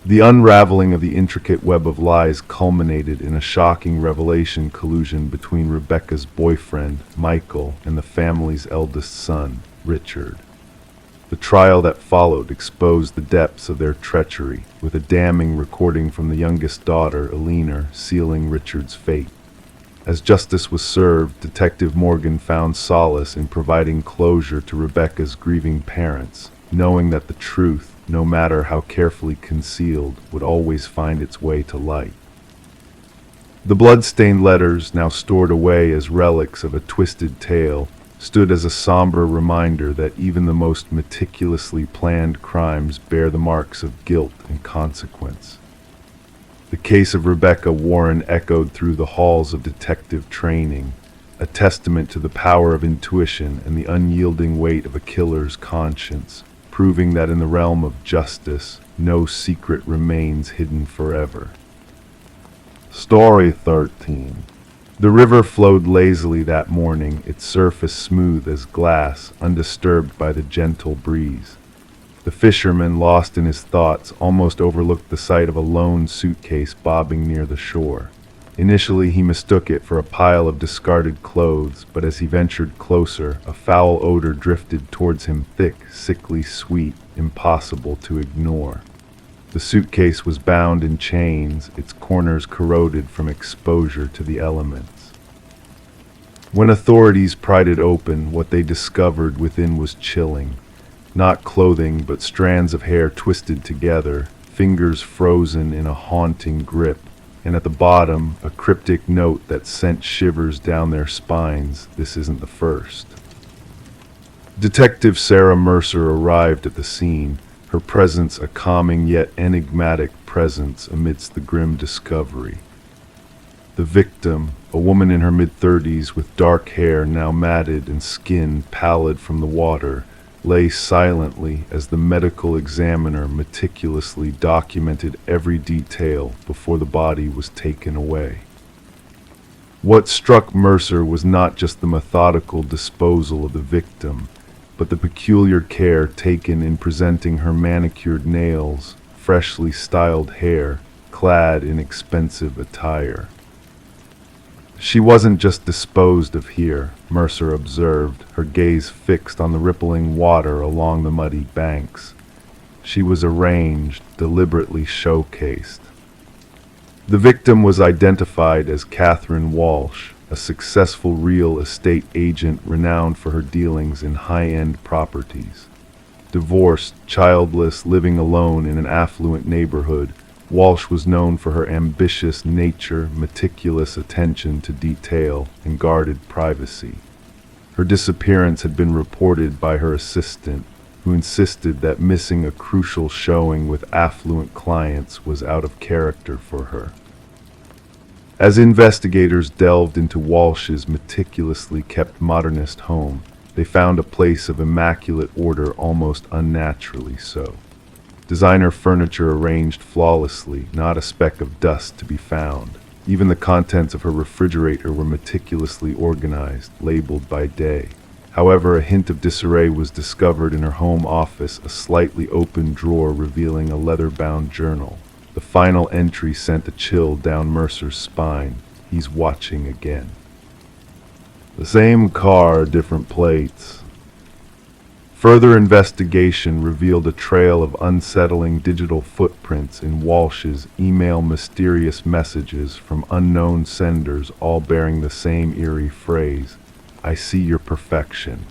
The unraveling of the intricate web of lies culminated in a shocking revelation: collusion between Rebecca's boyfriend, Michael, and the family's eldest son, Richard. The trial that followed exposed the depths of their treachery, with a damning recording from the youngest daughter, Eleanor, sealing Richard's fate. As justice was served, Detective Morgan found solace in providing closure to Rebecca's grieving parents, knowing that the truth, no matter how carefully concealed, would always find its way to light. The blood-stained letters, now stored away as relics of a twisted tale, stood as a somber reminder that even the most meticulously planned crimes bear the marks of guilt and consequence. The case of Rebecca Warren echoed through the halls of detective training, a testament to the power of intuition and the unyielding weight of a killer's conscience, proving that in the realm of justice, no secret remains hidden forever. Story 13. The river flowed lazily that morning, its surface smooth as glass, undisturbed by the gentle breeze. The fisherman, lost in his thoughts, almost overlooked the sight of a lone suitcase bobbing near the shore. Initially, he mistook it for a pile of discarded clothes, but as he ventured closer, a foul odor drifted towards him, thick, sickly sweet, impossible to ignore. The suitcase was bound in chains, its corners corroded from exposure to the elements. When authorities pried it open, what they discovered within was chilling. Not clothing, but strands of hair twisted together, fingers frozen in a haunting grip, and at the bottom, a cryptic note that sent shivers down their spines: "This isn't the first." Detective Sarah Mercer arrived at the scene, her presence a calming yet enigmatic presence amidst the grim discovery. The victim, a woman in her mid-30s with dark hair now matted and skin pallid from the water, lay silently as the medical examiner meticulously documented every detail before the body was taken away. What struck Mercer was not just the methodical disposal of the victim, but the peculiar care taken in presenting her manicured nails, freshly styled hair, clad in expensive attire. She wasn't just disposed of here, Mercer observed, her gaze fixed on the rippling water along the muddy banks. She was arranged, deliberately showcased. The victim was identified as Catherine Walsh, a successful real estate agent renowned for her dealings in high-end properties. Divorced, childless, living alone in an affluent neighborhood, Walsh was known for her ambitious nature, meticulous attention to detail, and guarded privacy. Her disappearance had been reported by her assistant, who insisted that missing a crucial showing with affluent clients was out of character for her. As investigators delved into Walsh's meticulously kept modernist home, they found a place of immaculate order, almost unnaturally so. Designer furniture arranged flawlessly, not a speck of dust to be found. Even the contents of her refrigerator were meticulously organized, labeled by day. However, a hint of disarray was discovered in her home office, a slightly open drawer revealing a leather-bound journal. The final entry sent a chill down Mercer's spine. "He's watching again." The same car, different plates. Further investigation revealed a trail of unsettling digital footprints in Walsh's email, mysterious messages from unknown senders, all bearing the same eerie phrase, "I see your perfection,"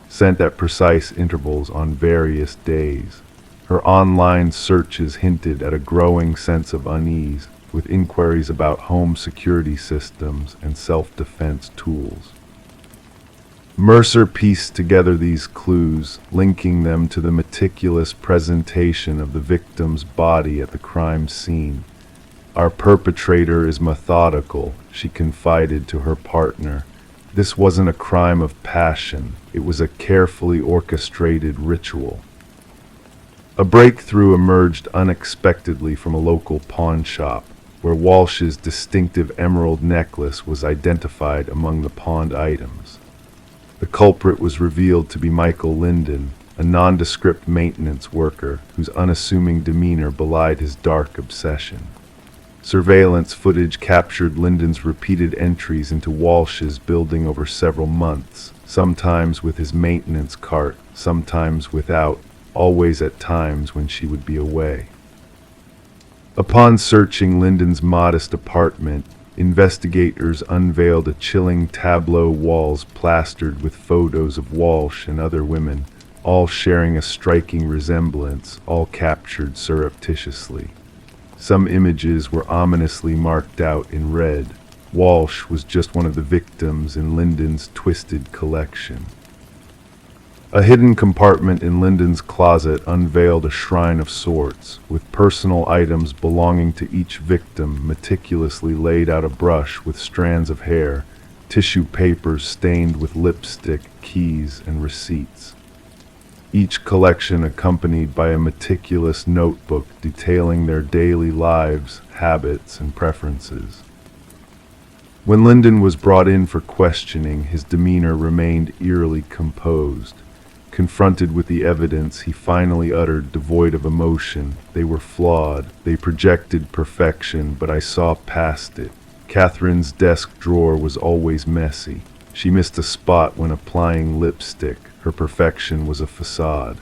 sent at precise intervals on various days. Her online searches hinted at a growing sense of unease, with inquiries about home security systems and self-defense tools. Mercer pieced together these clues, linking them to the meticulous presentation of the victim's body at the crime scene. "Our perpetrator is methodical," she confided to her partner. "This wasn't a crime of passion, it was a carefully orchestrated ritual." A breakthrough emerged unexpectedly from a local pawn shop, where Walsh's distinctive emerald necklace was identified among the pawned items. The culprit was revealed to be Michael Linden, a nondescript maintenance worker whose unassuming demeanor belied his dark obsession. Surveillance footage captured Linden's repeated entries into Walsh's building over several months, sometimes with his maintenance cart, sometimes without, always at times when she would be away. Upon searching Linden's modest apartment, investigators unveiled a chilling tableau, walls plastered with photos of Walsh and other women, all sharing a striking resemblance, all captured surreptitiously. Some images were ominously marked out in red. Walsh was just one of the victims in Linden's twisted collection. A hidden compartment in Linden's closet unveiled a shrine of sorts, with personal items belonging to each victim meticulously laid out, a brush with strands of hair, tissue papers stained with lipstick, keys, and receipts. Each collection accompanied by a meticulous notebook detailing their daily lives, habits, and preferences. When Linden was brought in for questioning, his demeanor remained eerily composed. Confronted with the evidence, he finally uttered, devoid of emotion, "They were flawed. They projected perfection, but I saw past it. Catherine's desk drawer was always messy. She missed a spot when applying lipstick. Her perfection was a facade."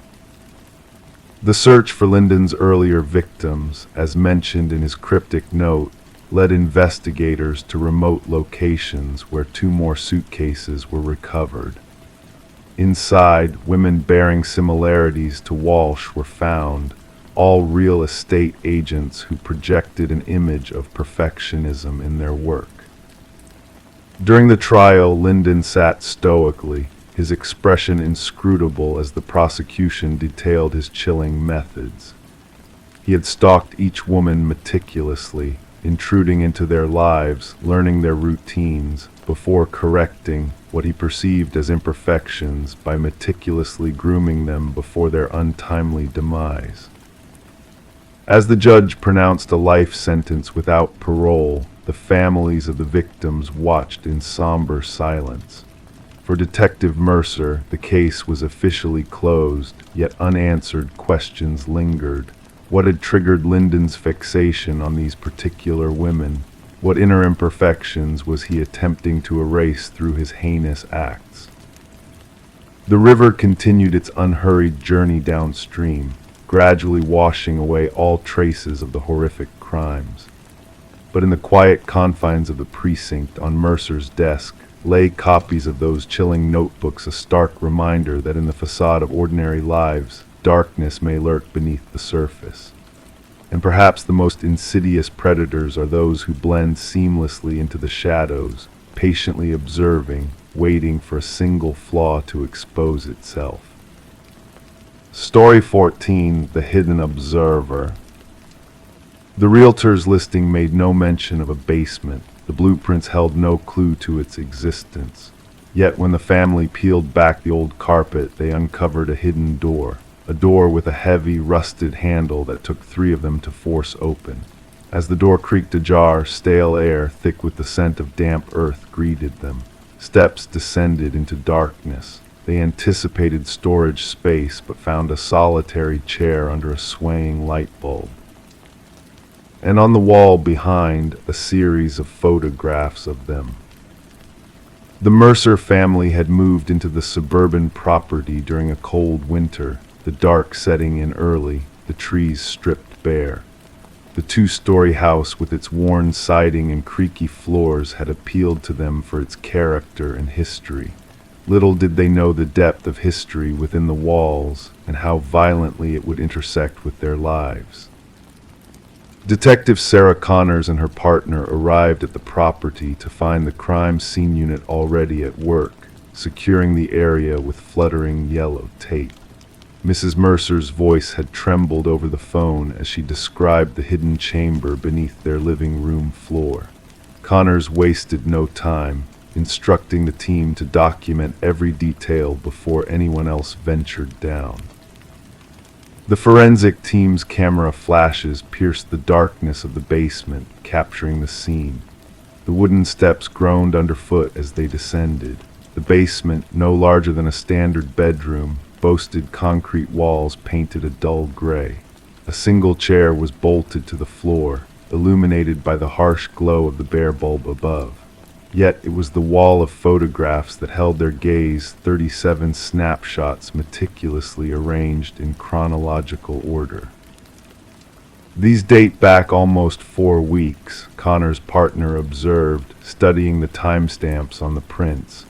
The search for Linden's earlier victims, as mentioned in his cryptic note, led investigators to remote locations where 2 more suitcases were recovered. Inside, women bearing similarities to Walsh were found, all real estate agents who projected an image of perfectionism in their work. During the trial, Linden sat stoically, his expression inscrutable as the prosecution detailed his chilling methods. He had stalked each woman meticulously, intruding into their lives, learning their routines, before correcting what he perceived as imperfections by meticulously grooming them before their untimely demise. As the judge pronounced a life sentence without parole, the families of the victims watched in somber silence. For Detective Mercer, the case was officially closed, yet unanswered questions lingered. What had triggered Linden's fixation on these particular women? What inner imperfections was he attempting to erase through his heinous acts? The river continued its unhurried journey downstream, gradually washing away all traces of the horrific crimes. But in the quiet confines of the precinct, on Mercer's desk, lay copies of those chilling notebooks, a stark reminder that in the facade of ordinary lives, darkness may lurk beneath the surface. And perhaps the most insidious predators are those who blend seamlessly into the shadows, patiently observing, waiting for a single flaw to expose itself. Story 14, The Hidden Observer. The realtor's listing made no mention of a basement. The blueprints held no clue to its existence. Yet when the family peeled back the old carpet, they uncovered a hidden door. A door with a heavy, rusted handle that took 3 of them to force open. As the door creaked ajar, stale air, thick with the scent of damp earth, greeted them. Steps descended into darkness. They anticipated storage space, but found a solitary chair under a swaying light bulb. And on the wall behind, a series of photographs of them. The Mercer family had moved into the suburban property during a cold winter, the dark setting in early, the trees stripped bare. The two-story house with its worn siding and creaky floors had appealed to them for its character and history. Little did they know the depth of history within the walls and how violently it would intersect with their lives. Detective Sarah Connors and her partner arrived at the property to find the crime scene unit already at work, securing the area with fluttering yellow tape. Mrs. Mercer's voice had trembled over the phone as she described the hidden chamber beneath their living room floor. Connors wasted no time, instructing the team to document every detail before anyone else ventured down. The forensic team's camera flashes pierced the darkness of the basement, capturing the scene. The wooden steps groaned underfoot as they descended. The basement, no larger than a standard bedroom, boasted concrete walls painted a dull gray. A single chair was bolted to the floor, illuminated by the harsh glow of the bare bulb above. Yet it was the wall of photographs that held their gaze, 37 snapshots meticulously arranged in chronological order. These date back almost 4 weeks, Connor's partner observed, studying the timestamps on the prints.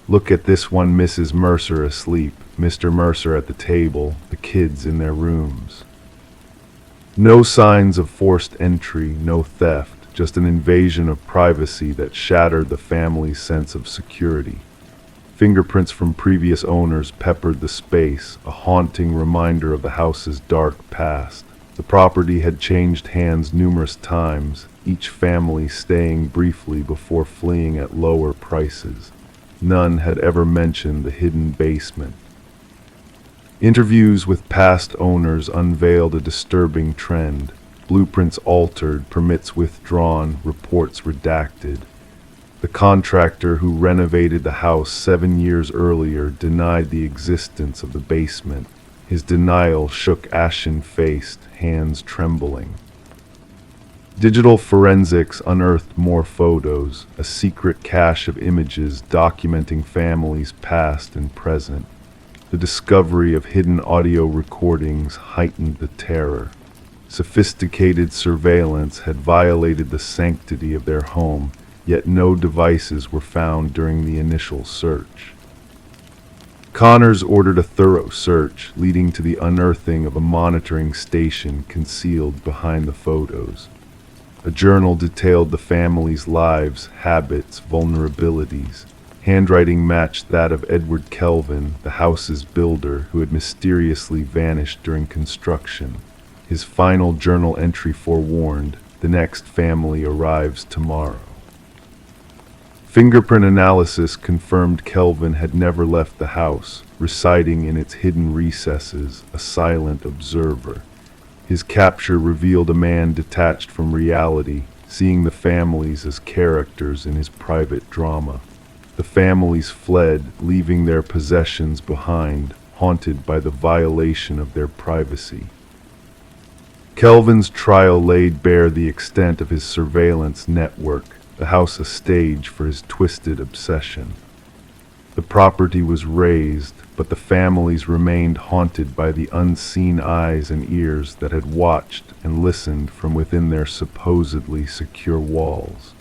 Look at this one, Mrs. Mercer asleep, Mr. Mercer at the table, the kids in their rooms. No signs of forced entry, no theft. Just an invasion of privacy that shattered the family's sense of security. Fingerprints from previous owners peppered the space, a haunting reminder of the house's dark past. The property had changed hands numerous times, each family staying briefly before fleeing at lower prices. None had ever mentioned the hidden basement. Interviews with past owners unveiled a disturbing trend. Blueprints altered, permits withdrawn, reports redacted. The contractor who renovated the house 7 years earlier denied the existence of the basement. His denial shook ashen-faced, hands trembling. Digital forensics unearthed more photos, a secret cache of images documenting families past and present. The discovery of hidden audio recordings heightened the terror. Sophisticated surveillance had violated the sanctity of their home, yet no devices were found during the initial search. Connors ordered a thorough search, leading to the unearthing of a monitoring station concealed behind the photos. A journal detailed the family's lives, habits, vulnerabilities. Handwriting matched that of Edward Kelvin, the house's builder, who had mysteriously vanished during construction. His final journal entry forewarned, the next family arrives tomorrow. Fingerprint analysis confirmed Kelvin had never left the house, residing in its hidden recesses, a silent observer. His capture revealed a man detached from reality, seeing the families as characters in his private drama. The families fled, leaving their possessions behind, haunted by the violation of their privacy. Kelvin's trial laid bare the extent of his surveillance network, the house a stage for his twisted obsession. The property was razed, but the families remained haunted by the unseen eyes and ears that had watched and listened from within their supposedly secure walls.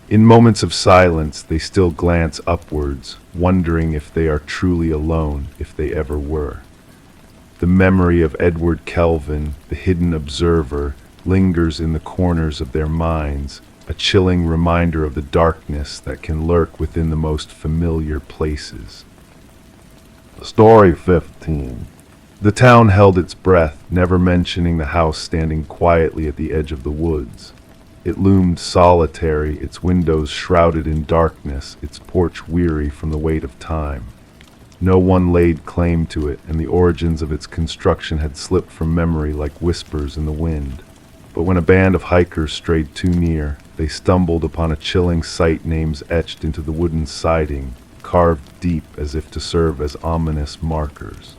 In moments of silence, they still glance upwards, wondering if they are truly alone, if they ever were. The memory of Edward Kelvin, the hidden observer, lingers in the corners of their minds, a chilling reminder of the darkness that can lurk within the most familiar places. Story 15. The town held its breath, never mentioning the house standing quietly at the edge of the woods. It loomed solitary, its windows shrouded in darkness, its porch weary from the weight of time. No one laid claim to it, and the origins of its construction had slipped from memory like whispers in the wind. But when a band of hikers strayed too near, they stumbled upon a chilling sight, names etched into the wooden siding, carved deep as if to serve as ominous markers.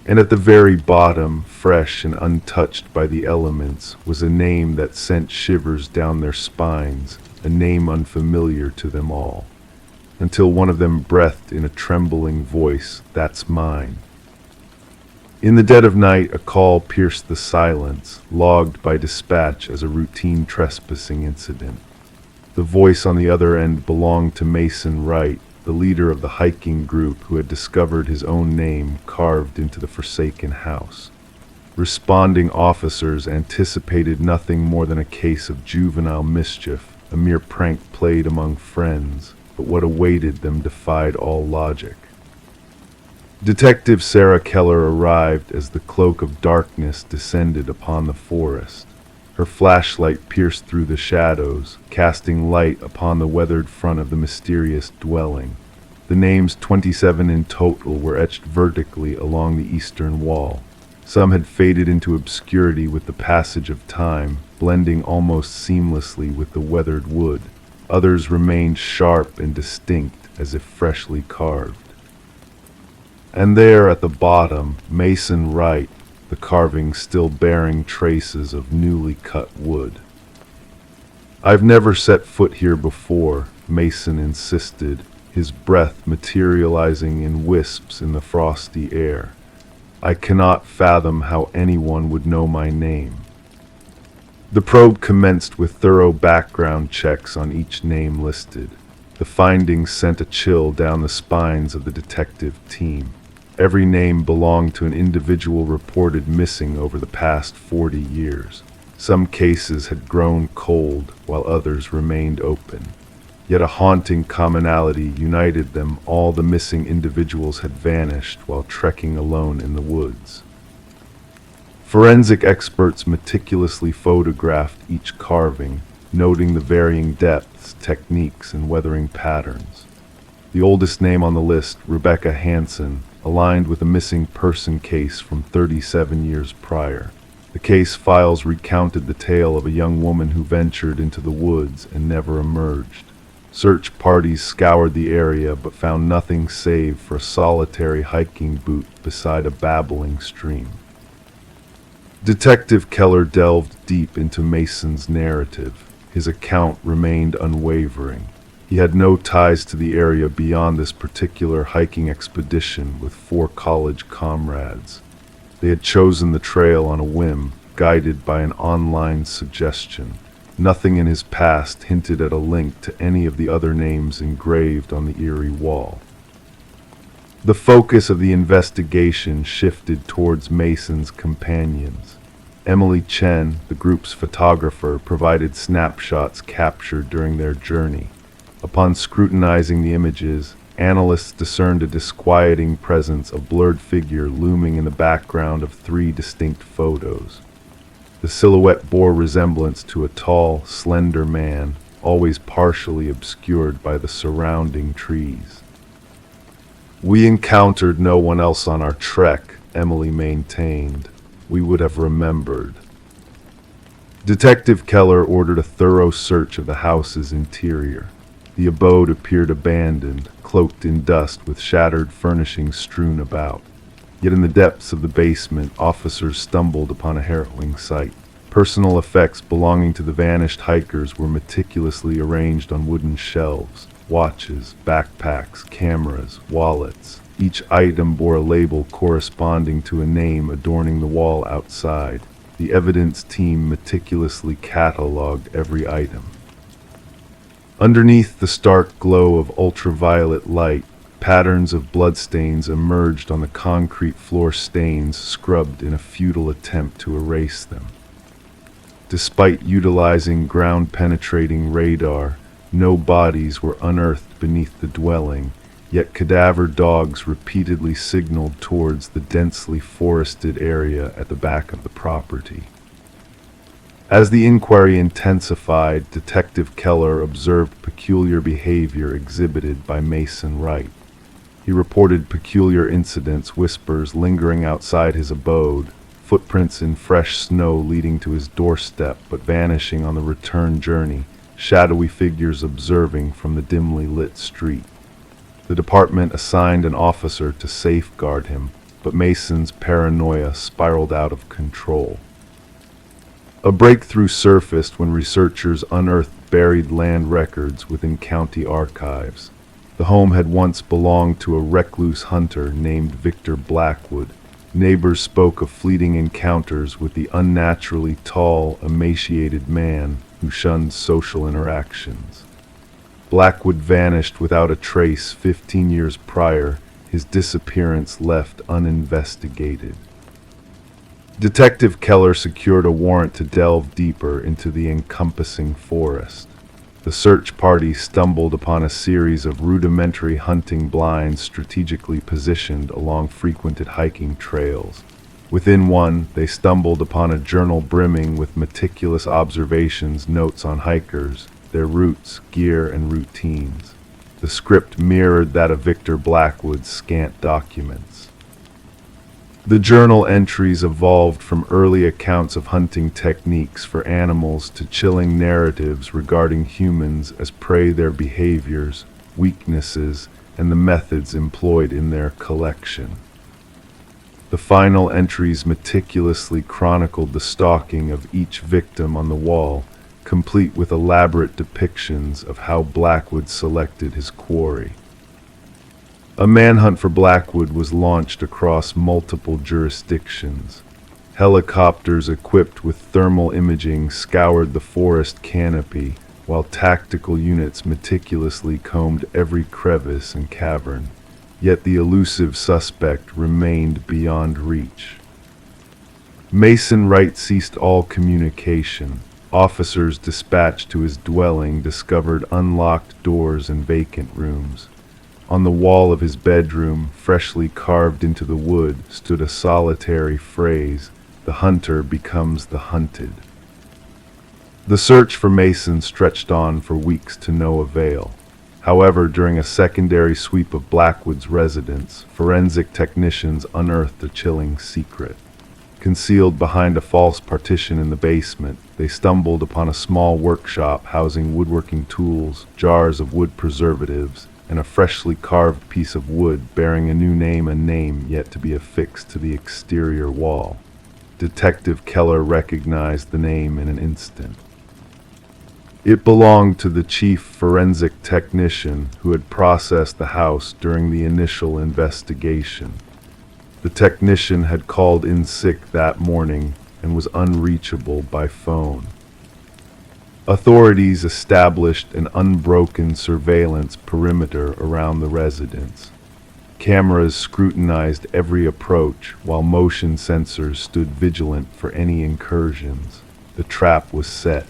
And at the very bottom, fresh and untouched by the elements, was a name that sent shivers down their spines, a name unfamiliar to them all, until one of them breathed in a trembling voice, "That's mine." In the dead of night, a call pierced the silence, logged by dispatch as a routine trespassing incident. The voice on the other end belonged to Mason Wright, the leader of the hiking group who had discovered his own name carved into the forsaken house. Responding officers anticipated nothing more than a case of juvenile mischief, a mere prank played among friends, but what awaited them defied all logic. Detective Sarah Keller arrived as the cloak of darkness descended upon the forest. Her flashlight pierced through the shadows, casting light upon the weathered front of the mysterious dwelling. The names 27 in total were etched vertically along the eastern wall. Some had faded into obscurity with the passage of time, blending almost seamlessly with the weathered wood. Others remained sharp and distinct as if freshly carved. And there at the bottom, Mason Wright, the carving still bearing traces of newly cut wood. "I've never set foot here before," Mason insisted, his breath materializing in wisps in the frosty air. "I cannot fathom how anyone would know my name." The probe commenced with thorough background checks on each name listed. The findings sent a chill down the spines of the detective team. Every name belonged to an individual reported missing over the past 40 years. Some cases had grown cold, while others remained open. Yet a haunting commonality united them: all the missing individuals had vanished while trekking alone in the woods. Forensic experts meticulously photographed each carving, noting the varying depths, techniques, and weathering patterns. The oldest name on the list, Rebecca Hansen, aligned with a missing person case from 37 years prior. The case files recounted the tale of a young woman who ventured into the woods and never emerged. Search parties scoured the area but found nothing save for a solitary hiking boot beside a babbling stream. Detective Keller delved deep into Mason's narrative. His account remained unwavering. He had no ties to the area beyond this particular hiking expedition with 4 college comrades. They had chosen the trail on a whim, guided by an online suggestion. Nothing in his past hinted at a link to any of the other names engraved on the eerie wall. The focus of the investigation shifted towards Mason's companions. Emily Chen, the group's photographer, provided snapshots captured during their journey. Upon scrutinizing the images, analysts discerned a disquieting presence, a blurred figure looming in the background of 3 distinct photos. The silhouette bore resemblance to a tall, slender man, always partially obscured by the surrounding trees. "We encountered no one else on our trek," Emily maintained. "We would have remembered." Detective Keller ordered a thorough search of the house's interior. The abode appeared abandoned, cloaked in dust with shattered furnishings strewn about. Yet in the depths of the basement, officers stumbled upon a harrowing sight. Personal effects belonging to the vanished hikers were meticulously arranged on wooden shelves. Watches, backpacks, cameras, wallets. Each item bore a label corresponding to a name adorning the wall outside. The evidence team meticulously cataloged every item. Underneath the stark glow of ultraviolet light, patterns of bloodstains emerged on the concrete floor, stains scrubbed in a futile attempt to erase them. Despite utilizing ground-penetrating radar, no bodies were unearthed beneath the dwelling, yet cadaver dogs repeatedly signaled towards the densely forested area at the back of the property. As the inquiry intensified, Detective Keller observed peculiar behavior exhibited by Mason Wright. He reported peculiar incidents, whispers lingering outside his abode, footprints in fresh snow leading to his doorstep but vanishing on the return journey, shadowy figures observing from the dimly lit street. The department assigned an officer to safeguard him, but Mason's paranoia spiraled out of control. A breakthrough surfaced when researchers unearthed buried land records within county archives. The home had once belonged to a recluse hunter named Victor Blackwood. Neighbors spoke of fleeting encounters with the unnaturally tall, emaciated man who shunned social interactions. Blackwood vanished without a trace 15 years prior, his disappearance left uninvestigated. Detective Keller secured a warrant to delve deeper into the encompassing forest. The search party stumbled upon a series of rudimentary hunting blinds strategically positioned along frequented hiking trails. Within one, they stumbled upon a journal brimming with meticulous observations, notes on hikers, their routes, gear, and routines. The script mirrored that of Victor Blackwood's scant documents. The journal entries evolved from early accounts of hunting techniques for animals to chilling narratives regarding humans as prey, their behaviors, weaknesses, and the methods employed in their collection. The final entries meticulously chronicled the stalking of each victim on the wall, complete with elaborate depictions of how Blackwood selected his quarry. A manhunt for Blackwood was launched across multiple jurisdictions. Helicopters equipped with thermal imaging scoured the forest canopy, while tactical units meticulously combed every crevice and cavern. Yet the elusive suspect remained beyond reach. Mason Wright ceased all communication. Officers dispatched to his dwelling discovered unlocked doors and vacant rooms. On the wall of his bedroom, freshly carved into the wood, stood a solitary phrase, "The hunter becomes the hunted." The search for Mason stretched on for weeks to no avail. However, during a secondary sweep of Blackwood's residence, forensic technicians unearthed a chilling secret. Concealed behind a false partition in the basement, they stumbled upon a small workshop housing woodworking tools, jars of wood preservatives, and a freshly carved piece of wood bearing a new name, a name yet to be affixed to the exterior wall. Detective Keller recognized the name in an instant. It belonged to the chief forensic technician who had processed the house during the initial investigation. The technician had called in sick that morning and was unreachable by phone. Authorities established an unbroken surveillance perimeter around the residence. Cameras scrutinized every approach, while motion sensors stood vigilant for any incursions. The trap was set.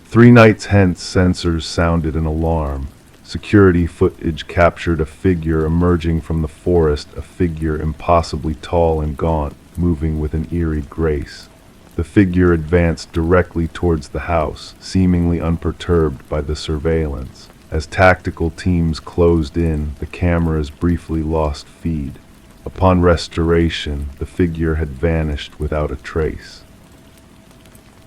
3 nights hence, sensors sounded an alarm. Security footage captured a figure emerging from the forest, a figure impossibly tall and gaunt, moving with an eerie grace. The figure advanced directly towards the house, seemingly unperturbed by the surveillance. As tactical teams closed in, the cameras briefly lost feed. Upon restoration, the figure had vanished without a trace.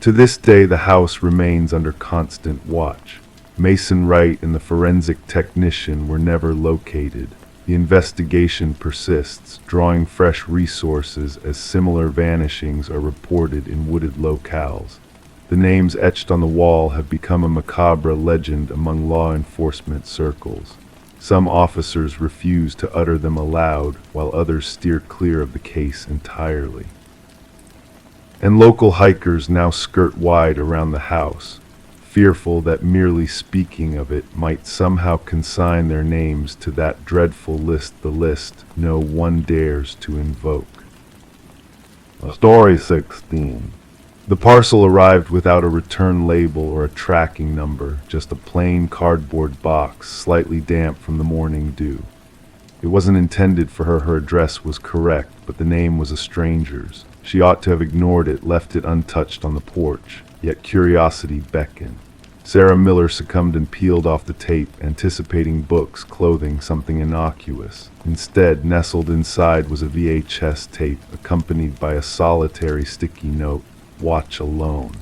To this day, the house remains under constant watch. Mason Wright and the forensic technician were never located. The investigation persists, drawing fresh resources as similar vanishings are reported in wooded locales. The names etched on the wall have become a macabre legend among law enforcement circles. Some officers refuse to utter them aloud, while others steer clear of the case entirely. And local hikers now skirt wide around the house, fearful that merely speaking of it might somehow consign their names to that dreadful list, the list no one dares to invoke. Story 16. The parcel arrived without a return label or a tracking number, just a plain cardboard box, slightly damp from the morning dew. It wasn't intended for her. Her address was correct, but the name was a stranger's. She ought to have ignored it, left it untouched on the porch, yet curiosity beckoned. Sarah Miller succumbed and peeled off the tape, anticipating books, clothing, something innocuous. Instead, nestled inside was a VHS tape, accompanied by a solitary sticky note, "Watch alone."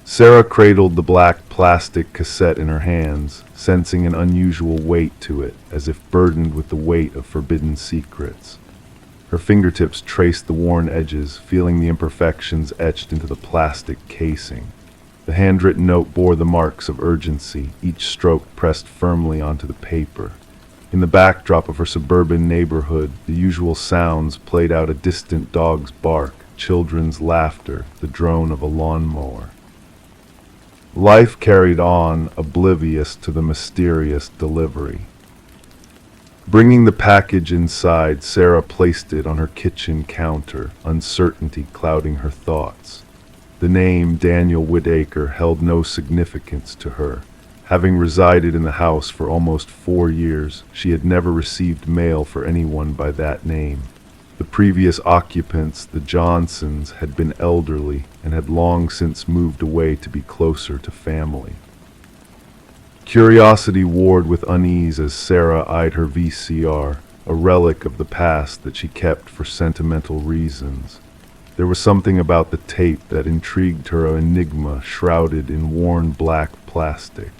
Sarah cradled the black plastic cassette in her hands, sensing an unusual weight to it, as if burdened with the weight of forbidden secrets. Her fingertips traced the worn edges, feeling the imperfections etched into the plastic casing. The handwritten note bore the marks of urgency, each stroke pressed firmly onto the paper. In the backdrop of her suburban neighborhood, the usual sounds played out: a distant dog's bark, children's laughter, the drone of a lawnmower. Life carried on, oblivious to the mysterious delivery. Bringing the package inside, Sarah placed it on her kitchen counter, uncertainty clouding her thoughts. The name Daniel Whitaker held no significance to her. Having resided in the house for almost 4 years, she had never received mail for anyone by that name. The previous occupants, the Johnsons, had been elderly and had long since moved away to be closer to family. Curiosity warred with unease as Sarah eyed her VCR, a relic of the past that she kept for sentimental reasons. There was something about the tape that intrigued her, an enigma shrouded in worn black plastic.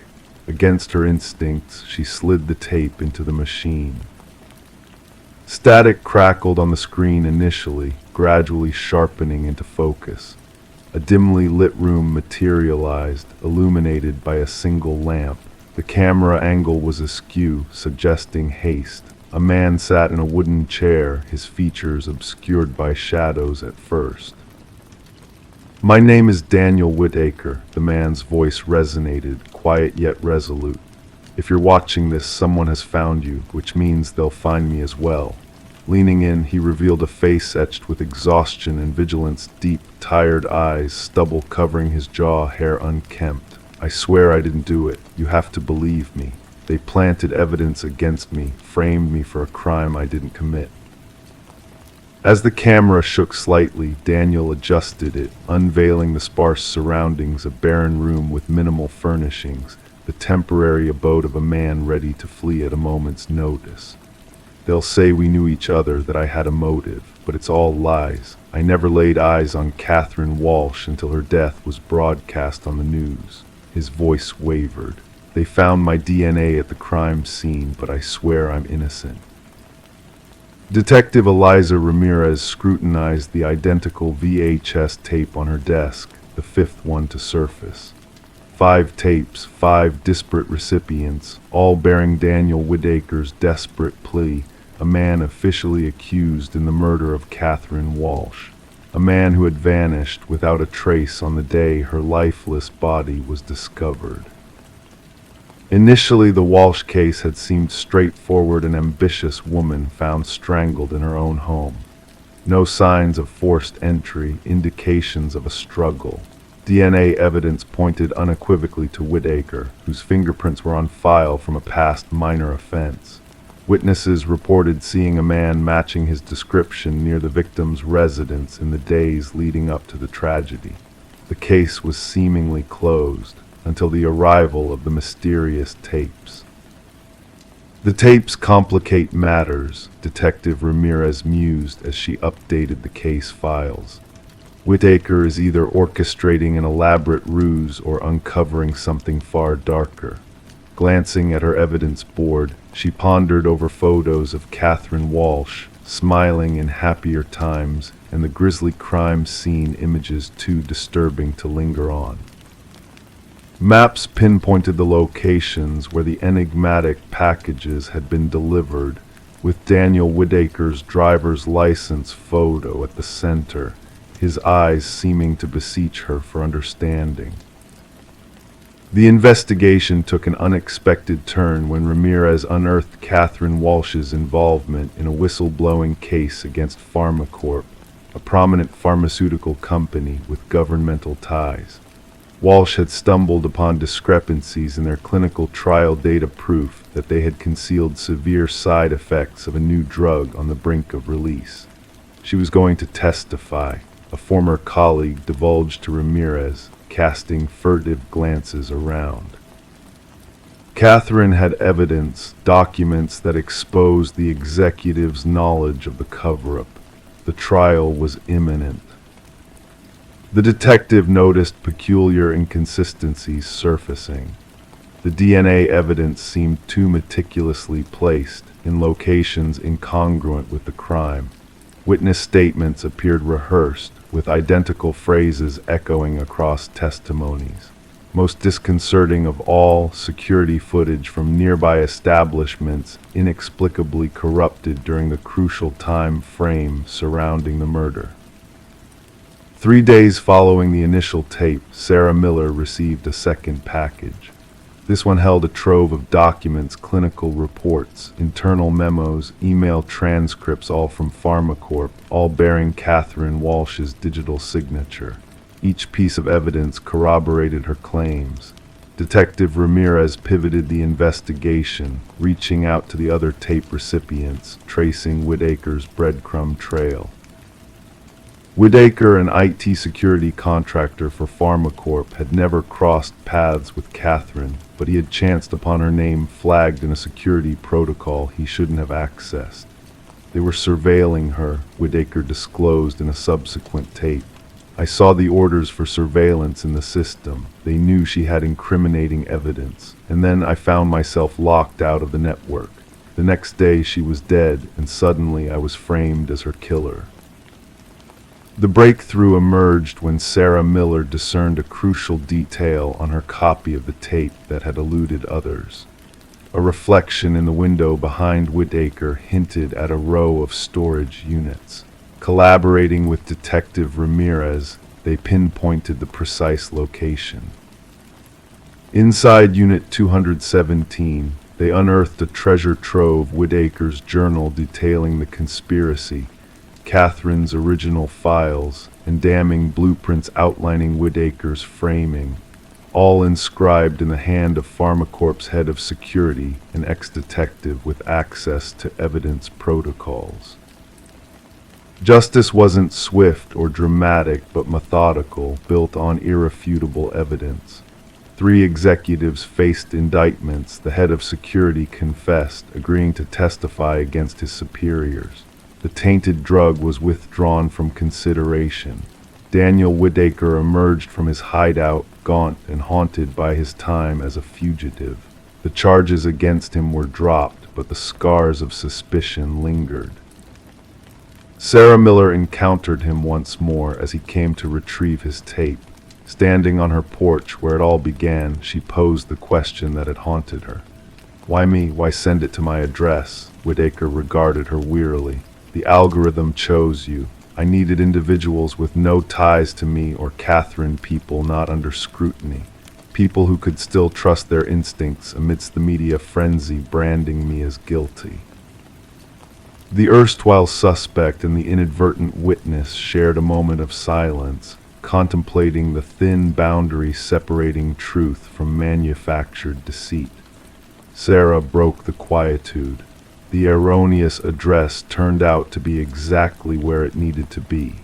Against her instincts, she slid the tape into the machine. Static crackled on the screen initially, gradually sharpening into focus. A dimly lit room materialized, illuminated by a single lamp. The camera angle was askew, suggesting haste. A man sat in a wooden chair, his features obscured by shadows at first. "My name is Daniel Whitaker," the man's voice resonated, quiet yet resolute. "If you're watching this, someone has found you, which means they'll find me as well." Leaning in, he revealed a face etched with exhaustion and vigilance, deep, tired eyes, stubble covering his jaw, hair unkempt. "I swear I didn't do it. You have to believe me. They planted evidence against me, framed me for a crime I didn't commit." As the camera shook slightly, Daniel adjusted it, unveiling the sparse surroundings: a barren room with minimal furnishings, the temporary abode of a man ready to flee at a moment's notice. "They'll say we knew each other, that I had a motive, but it's all lies. I never laid eyes on Catherine Walsh until her death was broadcast on the news." His voice wavered. "They found my DNA at the crime scene, but I swear I'm innocent." Detective Eliza Ramirez scrutinized the identical VHS tape on her desk, the fifth one to surface. 5 tapes, 5 disparate recipients, all bearing Daniel Whitaker's desperate plea, a man officially accused in the murder of Catherine Walsh, a man who had vanished without a trace on the day her lifeless body was discovered. Initially, the Walsh case had seemed straightforward: an ambitious woman found strangled in her own home. No signs of forced entry, indications of a struggle. DNA evidence pointed unequivocally to Whitaker, whose fingerprints were on file from a past minor offense. Witnesses reported seeing a man matching his description near the victim's residence in the days leading up to the tragedy. The case was seemingly closed until the arrival of the mysterious tapes. "The tapes complicate matters," Detective Ramirez mused as she updated the case files. "Whitaker is either orchestrating an elaborate ruse or uncovering something far darker." Glancing at her evidence board, she pondered over photos of Catherine Walsh, smiling in happier times, and the grisly crime scene images too disturbing to linger on. Maps pinpointed the locations where the enigmatic packages had been delivered, with Daniel Whitaker's driver's license photo at the center, his eyes seeming to beseech her for understanding. The investigation took an unexpected turn when Ramirez unearthed Catherine Walsh's involvement in a whistle-blowing case against PharmaCorp, a prominent pharmaceutical company with governmental ties. Walsh had stumbled upon discrepancies in their clinical trial data, proof that they had concealed severe side effects of a new drug on the brink of release. She was going to testify, a former colleague divulged to Ramirez, casting furtive glances around. Catherine had evidence, documents that exposed the executive's knowledge of the cover-up. The trial was imminent. The detective noticed peculiar inconsistencies surfacing. The DNA evidence seemed too meticulously placed, in locations incongruent with the crime. Witness statements appeared rehearsed, with identical phrases echoing across testimonies. Most disconcerting of all, security footage from nearby establishments inexplicably corrupted during the crucial time frame surrounding the murder. 3 days following the initial tape, Sarah Miller received a second package. This one held a trove of documents, clinical reports, internal memos, email transcripts, all from PharmaCorp, all bearing Catherine Walsh's digital signature. Each piece of evidence corroborated her claims. Detective Ramirez pivoted the investigation, reaching out to the other tape recipients, tracing Whitaker's breadcrumb trail. Whitaker, an IT security contractor for PharmaCorp, had never crossed paths with Catherine, but he had chanced upon her name flagged in a security protocol he shouldn't have accessed. They were surveilling her, Whitaker disclosed in a subsequent tape. I saw the orders for surveillance in the system. They knew she had incriminating evidence, and then I found myself locked out of the network. The next day she was dead, and suddenly I was framed as her killer. The breakthrough emerged when Sarah Miller discerned a crucial detail on her copy of the tape that had eluded others. A reflection in the window behind Whitaker hinted at a row of storage units. Collaborating with Detective Ramirez, they pinpointed the precise location. Inside Unit 217, they unearthed a treasure trove, Whitaker's journal detailing the conspiracy, Catherine's original files, and damning blueprints outlining Whitaker's framing, all inscribed in the hand of PharmaCorp's head of security, an ex-detective with access to evidence protocols. Justice wasn't swift or dramatic, but methodical, built on irrefutable evidence. 3 executives faced indictments. The head of security confessed, agreeing to testify against his superiors. The tainted drug was withdrawn from consideration. Daniel Whitaker emerged from his hideout, gaunt and haunted by his time as a fugitive. The charges against him were dropped, but the scars of suspicion lingered. Sarah Miller encountered him once more as he came to retrieve his tape. Standing on her porch where it all began, she posed the question that had haunted her. "Why me? Why send it to my address?" Whitaker regarded her wearily. "The algorithm chose you. I needed individuals with no ties to me or Catherine, people not under scrutiny. People who could still trust their instincts amidst the media frenzy branding me as guilty." The erstwhile suspect and the inadvertent witness shared a moment of silence, contemplating the thin boundary separating truth from manufactured deceit. Sarah broke the quietude. The erroneous address turned out to be exactly where it needed to be.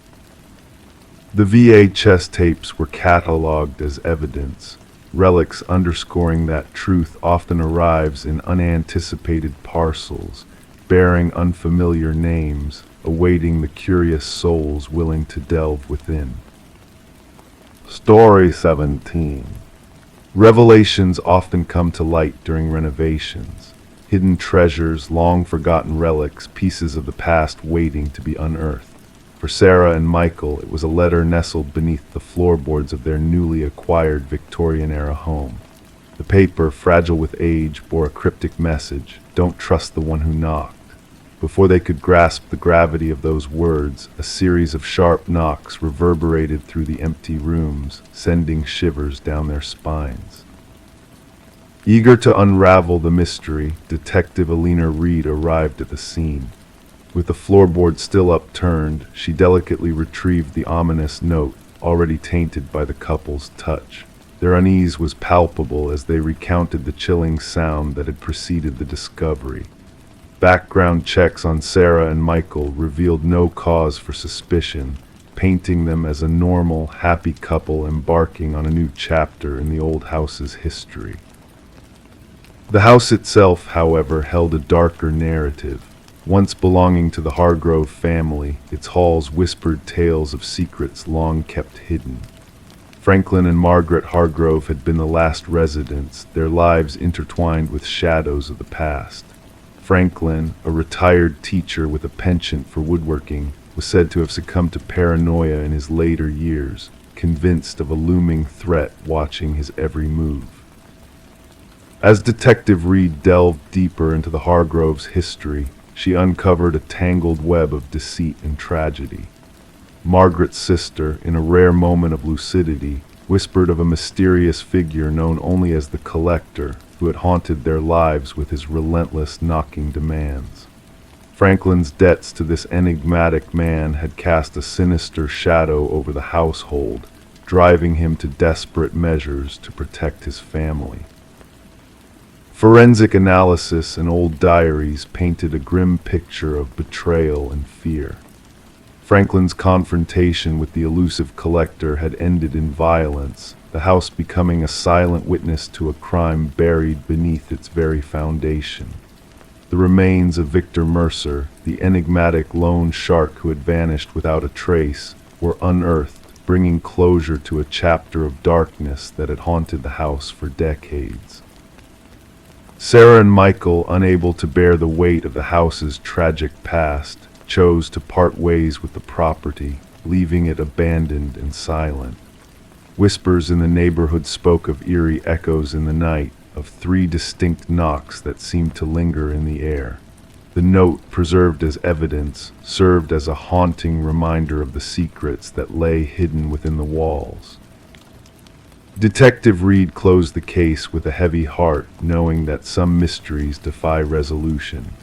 The VHS tapes were catalogued as evidence, relics underscoring that truth often arrives in unanticipated parcels, bearing unfamiliar names, awaiting the curious souls willing to delve within. Story 17. Revelations often come to light during renovations. Hidden treasures, long-forgotten relics, pieces of the past waiting to be unearthed. For Sarah and Michael, it was a letter nestled beneath the floorboards of their newly acquired Victorian-era home. The paper, fragile with age, bore a cryptic message: "Don't trust the one who knocked." Before they could grasp the gravity of those words, a series of sharp knocks reverberated through the empty rooms, sending shivers down their spines. Eager to unravel the mystery, Detective Alina Reed arrived at the scene. With the floorboard still upturned, she delicately retrieved the ominous note, already tainted by the couple's touch. Their unease was palpable as they recounted the chilling sound that had preceded the discovery. Background checks on Sarah and Michael revealed no cause for suspicion, painting them as a normal, happy couple embarking on a new chapter in the old house's history. The house itself, however, held a darker narrative. Once belonging to the Hargrove family, its halls whispered tales of secrets long kept hidden. Franklin and Margaret Hargrove had been the last residents, their lives intertwined with shadows of the past. Franklin, a retired teacher with a penchant for woodworking, was said to have succumbed to paranoia in his later years, convinced of a looming threat watching his every move. As Detective Reed delved deeper into the Hargroves' history, she uncovered a tangled web of deceit and tragedy. Margaret's sister, in a rare moment of lucidity, whispered of a mysterious figure known only as the Collector, who had haunted their lives with his relentless knocking demands. Franklin's debts to this enigmatic man had cast a sinister shadow over the household, driving him to desperate measures to protect his family. Forensic analysis and old diaries painted a grim picture of betrayal and fear. Franklin's confrontation with the elusive Collector had ended in violence, the house becoming a silent witness to a crime buried beneath its very foundation. The remains of Victor Mercer, the enigmatic lone shark who had vanished without a trace, were unearthed, bringing closure to a chapter of darkness that had haunted the house for decades. Sarah and Michael, unable to bear the weight of the house's tragic past, chose to part ways with the property, leaving it abandoned and silent. Whispers in the neighborhood spoke of eerie echoes in the night, of 3 distinct knocks that seemed to linger in the air. The note, preserved as evidence, served as a haunting reminder of the secrets that lay hidden within the walls. Detective Reed closed the case with a heavy heart, knowing that some mysteries defy resolution.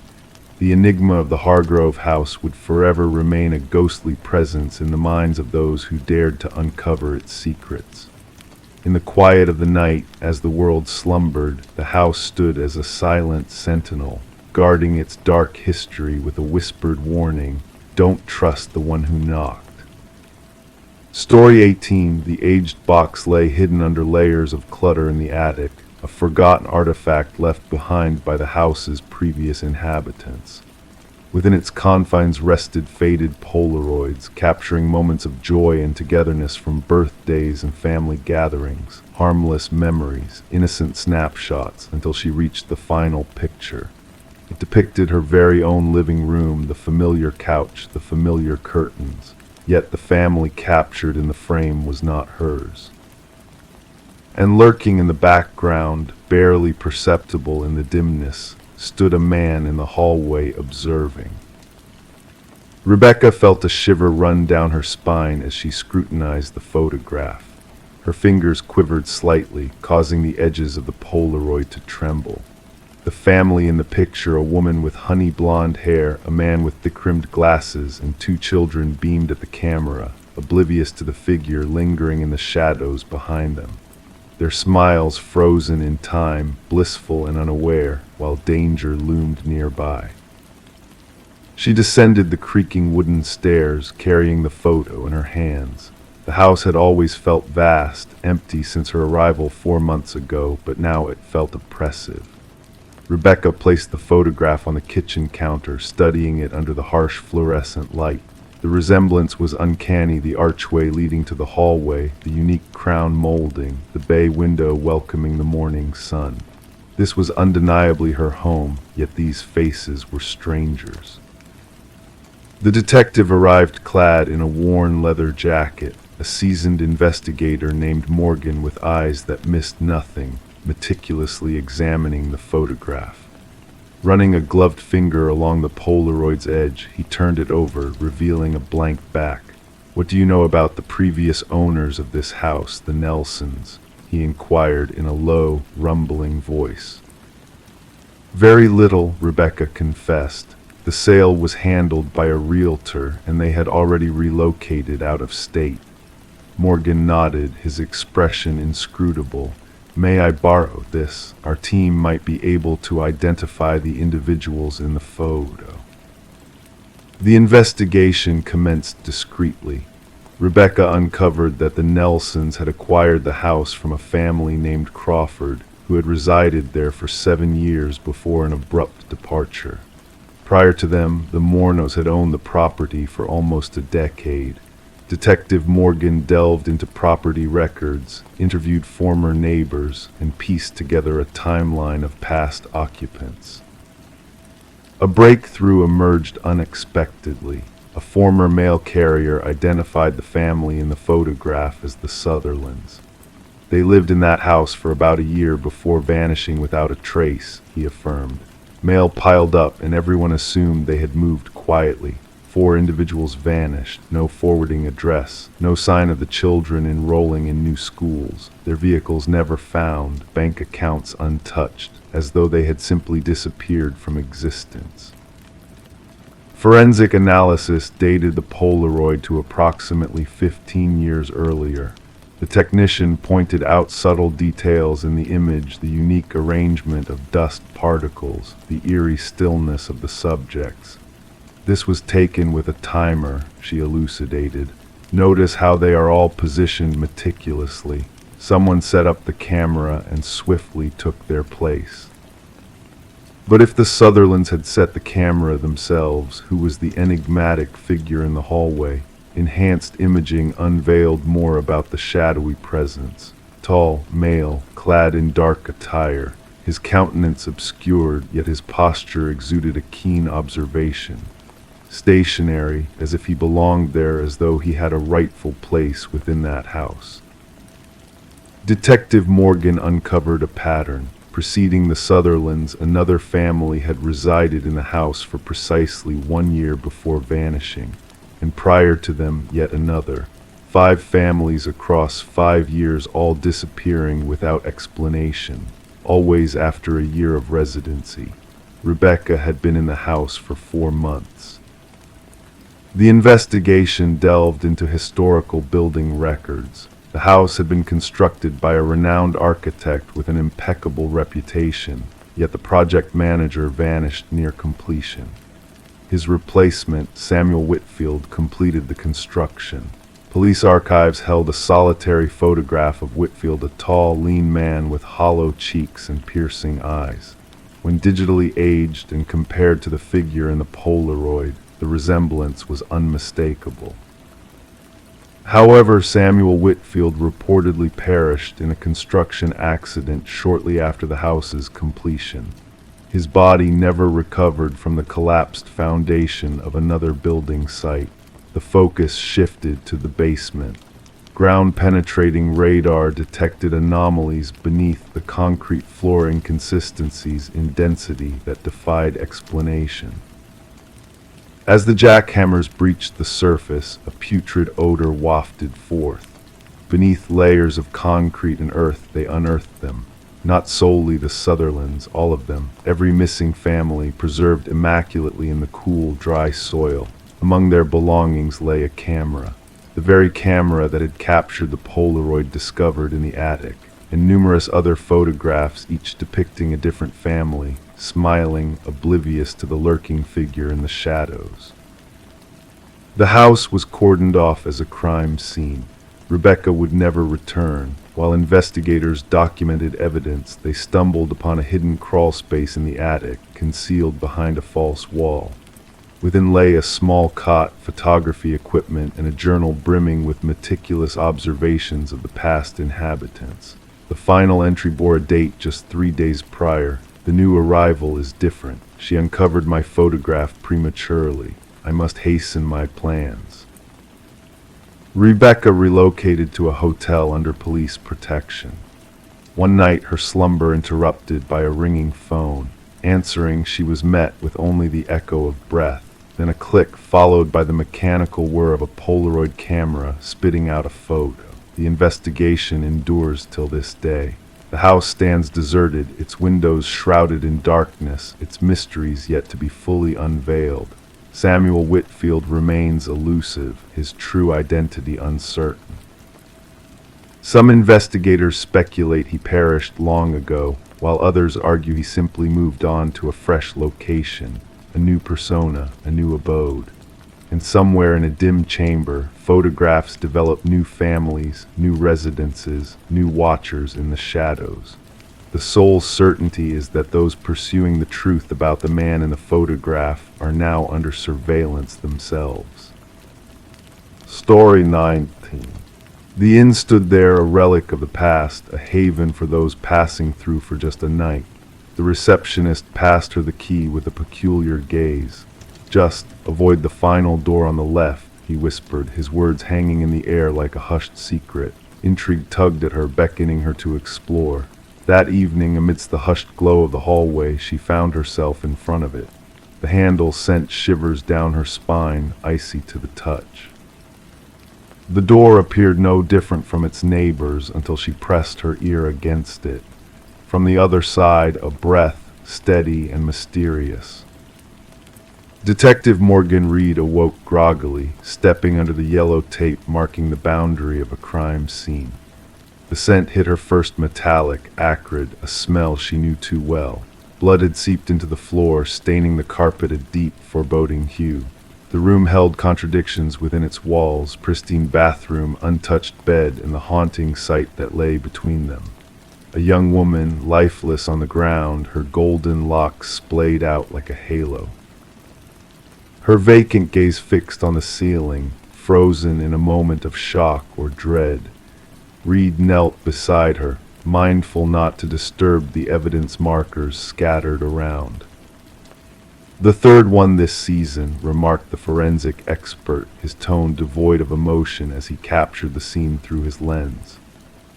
The enigma of the Hargrove house would forever remain a ghostly presence in the minds of those who dared to uncover its secrets. In the quiet of the night, as the world slumbered, the house stood as a silent sentinel, guarding its dark history with a whispered warning, "Don't trust the one who knocked." Story 18, the aged box lay hidden under layers of clutter in the attic, a forgotten artifact left behind by the house's previous inhabitants. Within its confines rested faded Polaroids, capturing moments of joy and togetherness from birthdays and family gatherings, harmless memories, innocent snapshots, until she reached the final picture. It depicted her very own living room, the familiar couch, the familiar curtains, yet the family captured in the frame was not hers. And lurking in the background, barely perceptible in the dimness, stood a man in the hallway observing. Rebecca felt a shiver run down her spine as she scrutinized the photograph. Her fingers quivered slightly, causing the edges of the Polaroid to tremble. The family in the picture, a woman with honey blonde hair, a man with thick-rimmed glasses, and 2 children beamed at the camera, oblivious to the figure lingering in the shadows behind them. Their smiles frozen in time, blissful and unaware, while danger loomed nearby. She descended the creaking wooden stairs, carrying the photo in her hands. The house had always felt vast, empty since her arrival 4 months ago, but now it felt oppressive. Rebecca placed the photograph on the kitchen counter, studying it under the harsh fluorescent light. The resemblance was uncanny, the archway leading to the hallway, the unique crown molding, the bay window welcoming the morning sun. This was undeniably her home, yet these faces were strangers. The detective arrived clad in a worn leather jacket, a seasoned investigator named Morgan with eyes that missed nothing, meticulously examining the photograph. Running a gloved finger along the Polaroid's edge, he turned it over, revealing a blank back. "What do you know about the previous owners of this house, the Nelsons?" he inquired in a low, rumbling voice. "Very little," Rebecca confessed. "The sale was handled by a realtor, and they had already relocated out of state." Morgan nodded, his expression inscrutable. "May I borrow this? Our team might be able to identify the individuals in the photo." The investigation commenced discreetly. Rebecca uncovered that the Nelsons had acquired the house from a family named Crawford, who had resided there for 7 years before an abrupt departure. Prior to them, the Mornos had owned the property for almost a decade. Detective Morgan delved into property records, interviewed former neighbors, and pieced together a timeline of past occupants. A breakthrough emerged unexpectedly. A A former mail carrier identified the family in the photograph as the Sutherlands. They lived in that house for about a year before vanishing without a trace, he affirmed. Mail piled up and everyone assumed they had moved quietly. 4 individuals vanished, no forwarding address, no sign of the children enrolling in new schools, their vehicles never found, bank accounts untouched, as though they had simply disappeared from existence. Forensic analysis dated the Polaroid to approximately 15 years earlier. The technician pointed out subtle details in the image, the unique arrangement of dust particles, the eerie stillness of the subjects. This was taken with a timer, she elucidated. Notice how they are all positioned meticulously. Someone set up the camera and swiftly took their place. But if the Sutherlands had set the camera themselves, who was the enigmatic figure in the hallway? Enhanced imaging unveiled more about the shadowy presence. Tall, male, clad in dark attire, his countenance obscured, yet his posture exuded a keen observation. Stationary, as if he belonged there, as though he had a rightful place within that house. Detective Morgan uncovered a pattern. Preceding the Sutherlands, another family had resided in the house for precisely 1 year before vanishing, and prior to them yet another. 5 families across 5 years, all disappearing without explanation, always after a year of residency. Rebecca had been in the house for 4 months. The investigation delved into historical building records. The house had been constructed by a renowned architect with an impeccable reputation, yet the project manager vanished near completion. His replacement, Samuel Whitfield, completed the construction. Police archives held a solitary photograph of Whitfield, a tall, lean man with hollow cheeks and piercing eyes. When digitally aged and compared to the figure in the Polaroid, the resemblance was unmistakable. However, Samuel Whitfield reportedly perished in a construction accident shortly after the house's completion. His body never recovered from the collapsed foundation of another building site. The focus shifted to the basement. Ground-penetrating radar detected anomalies beneath the concrete floor, inconsistencies in density that defied explanation. As the jackhammers breached the surface, a putrid odor wafted forth. Beneath layers of concrete and earth, they unearthed them. Not solely the Sutherlands, all of them, every missing family, preserved immaculately in the cool, dry soil. Among their belongings lay a camera, the very camera that had captured the Polaroid discovered in the attic, and numerous other photographs, each depicting a different family, smiling, oblivious to the lurking figure in the shadows. The house was cordoned off as a crime scene. Rebecca would never return. While investigators documented evidence, they stumbled upon a hidden crawlspace in the attic, concealed behind a false wall. Within lay a small cot, photography equipment, and a journal brimming with meticulous observations of the past inhabitants. The final entry bore a date just 3 days prior. The new arrival is different. She uncovered my photograph prematurely. I must hasten my plans. Rebecca relocated to a hotel under police protection. One night, her slumber interrupted by a ringing phone. Answering, she was met with only the echo of breath, then a click followed by the mechanical whir of a Polaroid camera spitting out a photo. The investigation endures till this day. The house stands deserted, its windows shrouded in darkness, its mysteries yet to be fully unveiled. Samuel Whitfield remains elusive, his true identity uncertain. Some investigators speculate he perished long ago, while others argue he simply moved on to a fresh location, a new persona, a new abode. And somewhere in a dim chamber, photographs develop new families, new residences, new watchers in the shadows. The sole certainty is that those pursuing the truth about the man in the photograph are now under surveillance themselves. Story 19. The inn stood there, a relic of the past, a haven for those passing through for just a night. The receptionist passed her the key with a peculiar gaze. Just avoid the final door on the left, he whispered, his words hanging in the air like a hushed secret. Intrigue tugged at her, beckoning her to explore. That evening, amidst the hushed glow of the hallway, she found herself in front of it. The handle sent shivers down her spine, icy to the touch. The door appeared no different from its neighbors until she pressed her ear against it. From the other side, a breath, steady and mysterious. Detective Morgan Reed awoke groggily, stepping under the yellow tape marking the boundary of a crime scene. The scent hit her first metallic, acrid, a smell she knew too well. Blood had seeped into the floor, staining the carpet a deep, foreboding hue. The room held contradictions within its walls, pristine bathroom, untouched bed, and the haunting sight that lay between them. A young woman, lifeless on the ground, her golden locks splayed out like a halo. Her vacant gaze fixed on the ceiling, frozen in a moment of shock or dread. Reed knelt beside her, mindful not to disturb the evidence markers scattered around. "The third one this season," remarked the forensic expert, his tone devoid of emotion as he captured the scene through his lens.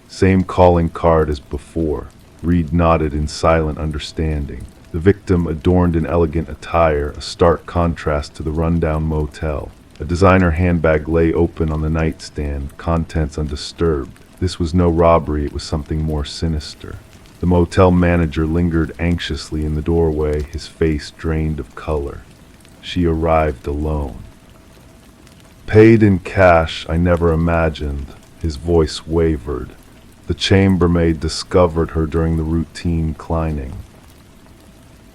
"Same calling card as before." Reed nodded in silent understanding. The victim adorned in elegant attire, a stark contrast to the rundown motel. A designer handbag lay open on the nightstand, contents undisturbed. This was no robbery, it was something more sinister. The motel manager lingered anxiously in the doorway, his face drained of color. She arrived alone. "Paid in cash, I never imagined." His voice wavered. The chambermaid discovered her during the routine cleaning.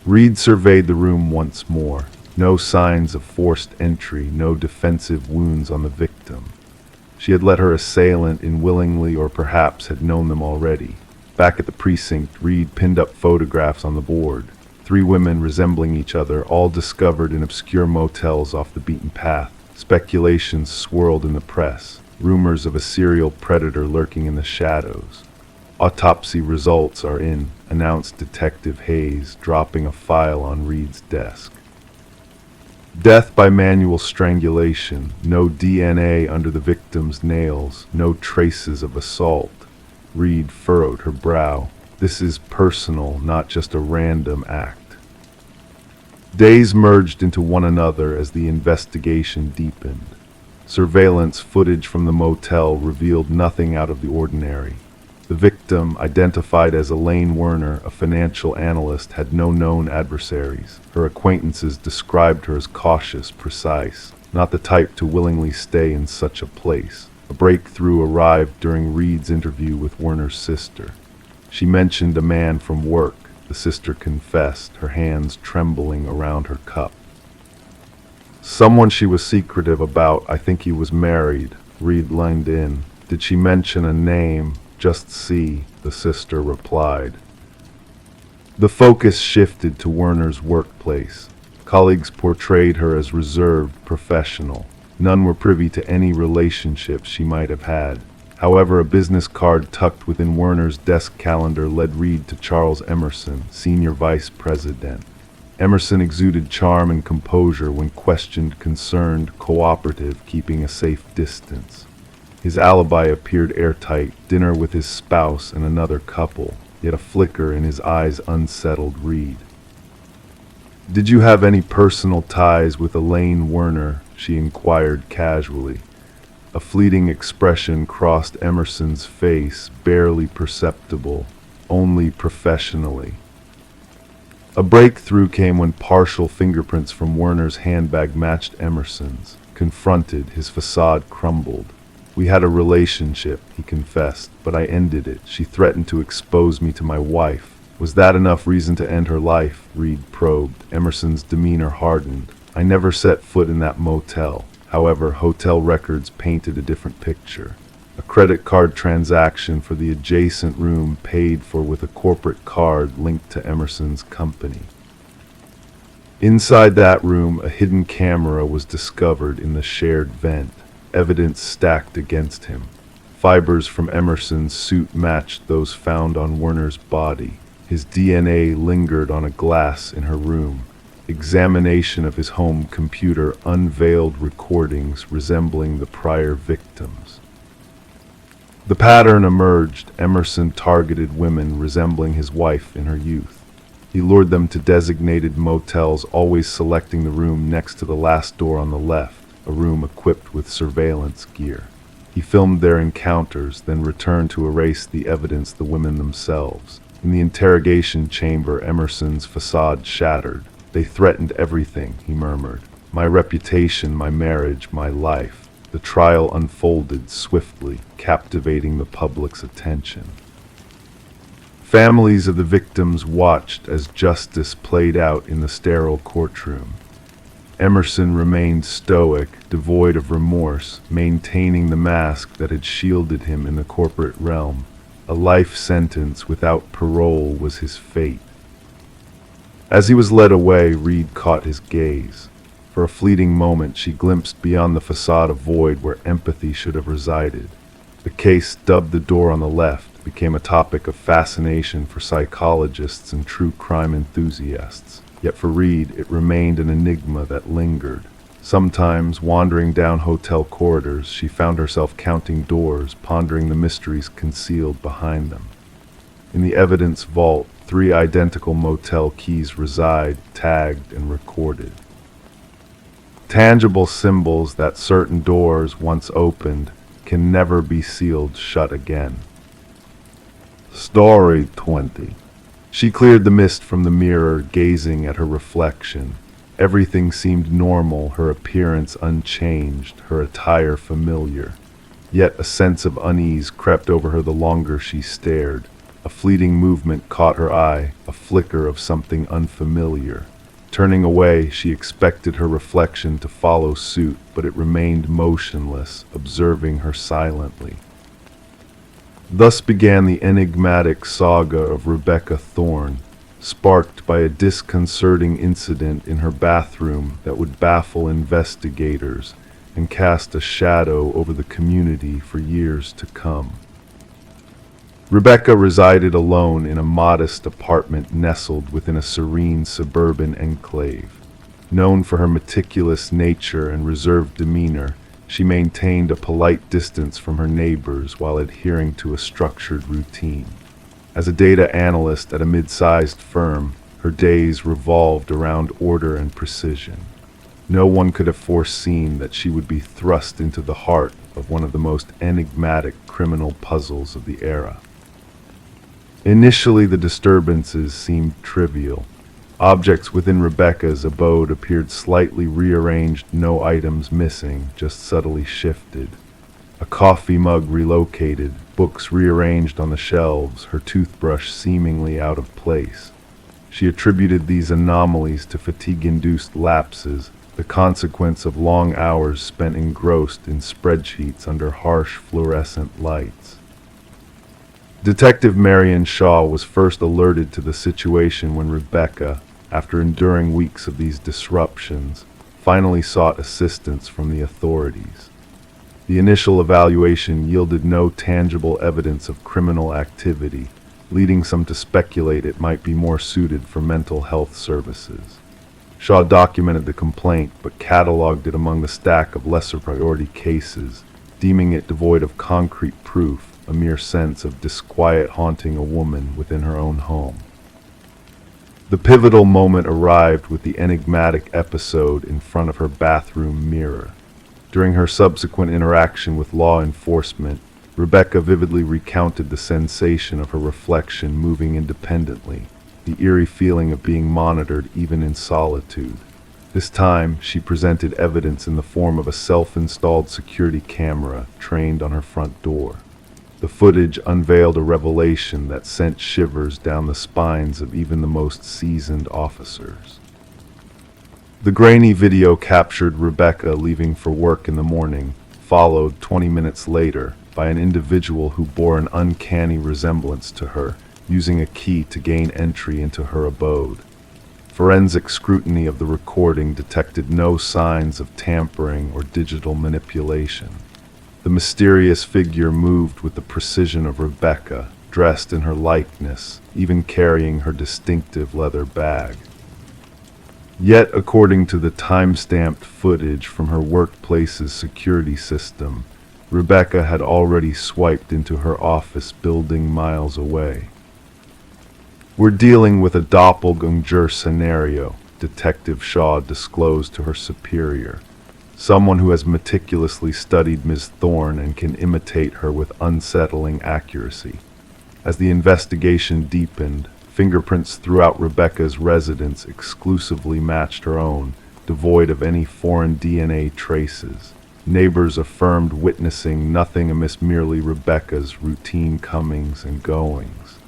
Reed surveyed the room once more. No signs of forced entry, no defensive wounds on the victim. She had let her assailant in willingly, or perhaps had known them already. Back at the precinct, Reed pinned up photographs on the board. 3 women resembling each other, all discovered in obscure motels off the beaten path. Speculations swirled in the press, rumors of a serial predator lurking in the shadows. "Autopsy results are in," announced Detective Hayes, dropping a file on Reed's desk. "Death by manual strangulation, no DNA under the victim's nails, no traces of assault." Reed furrowed her brow. "This is personal, not just a random act." Days merged into one another as the investigation deepened. Surveillance footage from the motel revealed nothing out of the ordinary. The victim, identified as Elaine Werner, a financial analyst, had no known adversaries. Her acquaintances described her as cautious, precise, not the type to willingly stay in such a place. A breakthrough arrived during Reed's interview with Werner's sister. She mentioned a man from work, the sister confessed, her hands trembling around her cup. "Someone she was secretive about. I think he was married." Reed leaned in. "Did she mention a name?" "Just C," the sister replied. The focus shifted to Werner's workplace. Colleagues portrayed her as reserved, professional. None were privy to any relationships she might have had. However, a business card tucked within Werner's desk calendar led Reed to Charles Emerson, senior vice president. Emerson exuded charm and composure when questioned, concerned, cooperative, keeping a safe distance. His alibi appeared airtight, dinner with his spouse and another couple, yet a flicker in his eyes unsettled Reed. "Did you have any personal ties with Elaine Werner?" she inquired casually. A fleeting expression crossed Emerson's face, barely perceptible, only professionally. A breakthrough came when partial fingerprints from Werner's handbag matched Emerson's. Confronted, his facade crumbled. "We had a relationship," he confessed, "but I ended it. She threatened to expose me to my wife." "Was that enough reason to end her life?" Reed probed. Emerson's demeanor hardened. "I never set foot in that motel." However, hotel records painted a different picture. A credit card transaction for the adjacent room paid for with a corporate card linked to Emerson's company. Inside that room, a hidden camera was discovered in the shared vent. Evidence stacked against him. Fibers from Emerson's suit matched those found on Werner's body. His DNA lingered on a glass in her room. examination of his home computer unveiled recordings resembling the prior victims. The pattern emerged. Emerson targeted women resembling his wife in her youth. He lured them to designated motels, always selecting the room next to the last door on the left, a room equipped with surveillance gear. He filmed their encounters, then returned to erase the evidence, the women themselves. In the interrogation chamber, Emerson's facade shattered. "They threatened everything," he murmured. "My reputation, my marriage, my life." The trial unfolded swiftly, captivating the public's attention. Families of the victims watched as justice played out in the sterile courtroom. Emerson remained stoic, devoid of remorse, maintaining the mask that had shielded him in the corporate realm. A life sentence without parole was his fate. As he was led away, Reed caught his gaze. For a fleeting moment, she glimpsed beyond the facade a void where empathy should have resided. The case, dubbed The Door on the Left, became a topic of fascination for psychologists and true crime enthusiasts. Yet for Reed, it remained an enigma that lingered. Sometimes, wandering down hotel corridors, she found herself counting doors, pondering the mysteries concealed behind them. In the evidence vault, 3 identical motel keys reside, tagged and recorded. Tangible symbols that certain doors, once opened, can never be sealed shut again. Story 20. She cleared the mist from the mirror, gazing at her reflection. Everything seemed normal, her appearance unchanged, her attire familiar. Yet a sense of unease crept over her the longer she stared. A fleeting movement caught her eye, a flicker of something unfamiliar. Turning away, she expected her reflection to follow suit, but it remained motionless, observing her silently. Thus began the enigmatic saga of Rebecca Thorne, sparked by a disconcerting incident in her bathroom that would baffle investigators and cast a shadow over the community for years to come. Rebecca resided alone in a modest apartment nestled within a serene suburban enclave. Known for her meticulous nature and reserved demeanor, she maintained a polite distance from her neighbors while adhering to a structured routine. As a data analyst at a mid-sized firm, her days revolved around order and precision. No one could have foreseen that she would be thrust into the heart of one of the most enigmatic criminal puzzles of the era. Initially, the disturbances seemed trivial. Objects within Rebecca's abode appeared slightly rearranged, no items missing, just subtly shifted. A coffee mug relocated, books rearranged on the shelves, her toothbrush seemingly out of place. She attributed these anomalies to fatigue-induced lapses, the consequence of long hours spent engrossed in spreadsheets under harsh fluorescent lights. Detective Marion Shaw was first alerted to the situation when Rebecca, after enduring weeks of these disruptions, finally sought assistance from the authorities. The initial evaluation yielded no tangible evidence of criminal activity, leading some to speculate it might be more suited for mental health services. Shaw documented the complaint, but cataloged it among the stack of lesser priority cases, deeming it devoid of concrete proof, a mere sense of disquiet haunting a woman within her own home. The pivotal moment arrived with the enigmatic episode in front of her bathroom mirror. During her subsequent interaction with law enforcement, Rebecca vividly recounted the sensation of her reflection moving independently, the eerie feeling of being monitored even in solitude. This time, she presented evidence in the form of a self-installed security camera trained on her front door. The footage unveiled a revelation that sent shivers down the spines of even the most seasoned officers. The grainy video captured Rebecca leaving for work in the morning, followed 20 minutes later by an individual who bore an uncanny resemblance to her, using a key to gain entry into her abode. Forensic scrutiny of the recording detected no signs of tampering or digital manipulation. The mysterious figure moved with the precision of Rebecca, dressed in her likeness, even carrying her distinctive leather bag. Yet, according to the time-stamped footage from her workplace's security system, Rebecca had already swiped into her office building miles away. "We're dealing with a doppelganger scenario," Detective Shaw disclosed to her superior, someone who has meticulously studied Ms. Thorne and can imitate her with unsettling accuracy. As the investigation deepened, fingerprints throughout Rebecca's residence exclusively matched her own, devoid of any foreign DNA traces. Neighbors affirmed witnessing nothing amiss, merely Rebecca's routine comings and goings.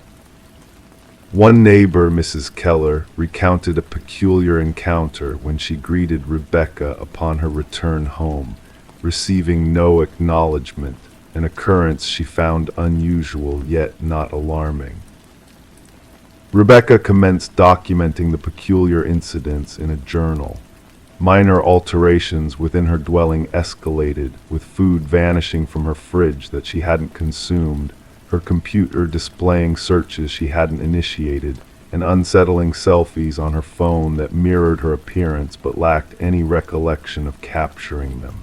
One neighbor, Mrs. Keller, recounted a peculiar encounter when she greeted Rebecca upon her return home, receiving no acknowledgement, an occurrence she found unusual yet not alarming. Rebecca commenced documenting the peculiar incidents in a journal. Minor alterations within her dwelling escalated, with food vanishing from her fridge that she hadn't consumed, her computer displaying searches she hadn't initiated, and unsettling selfies on her phone that mirrored her appearance but lacked any recollection of capturing them.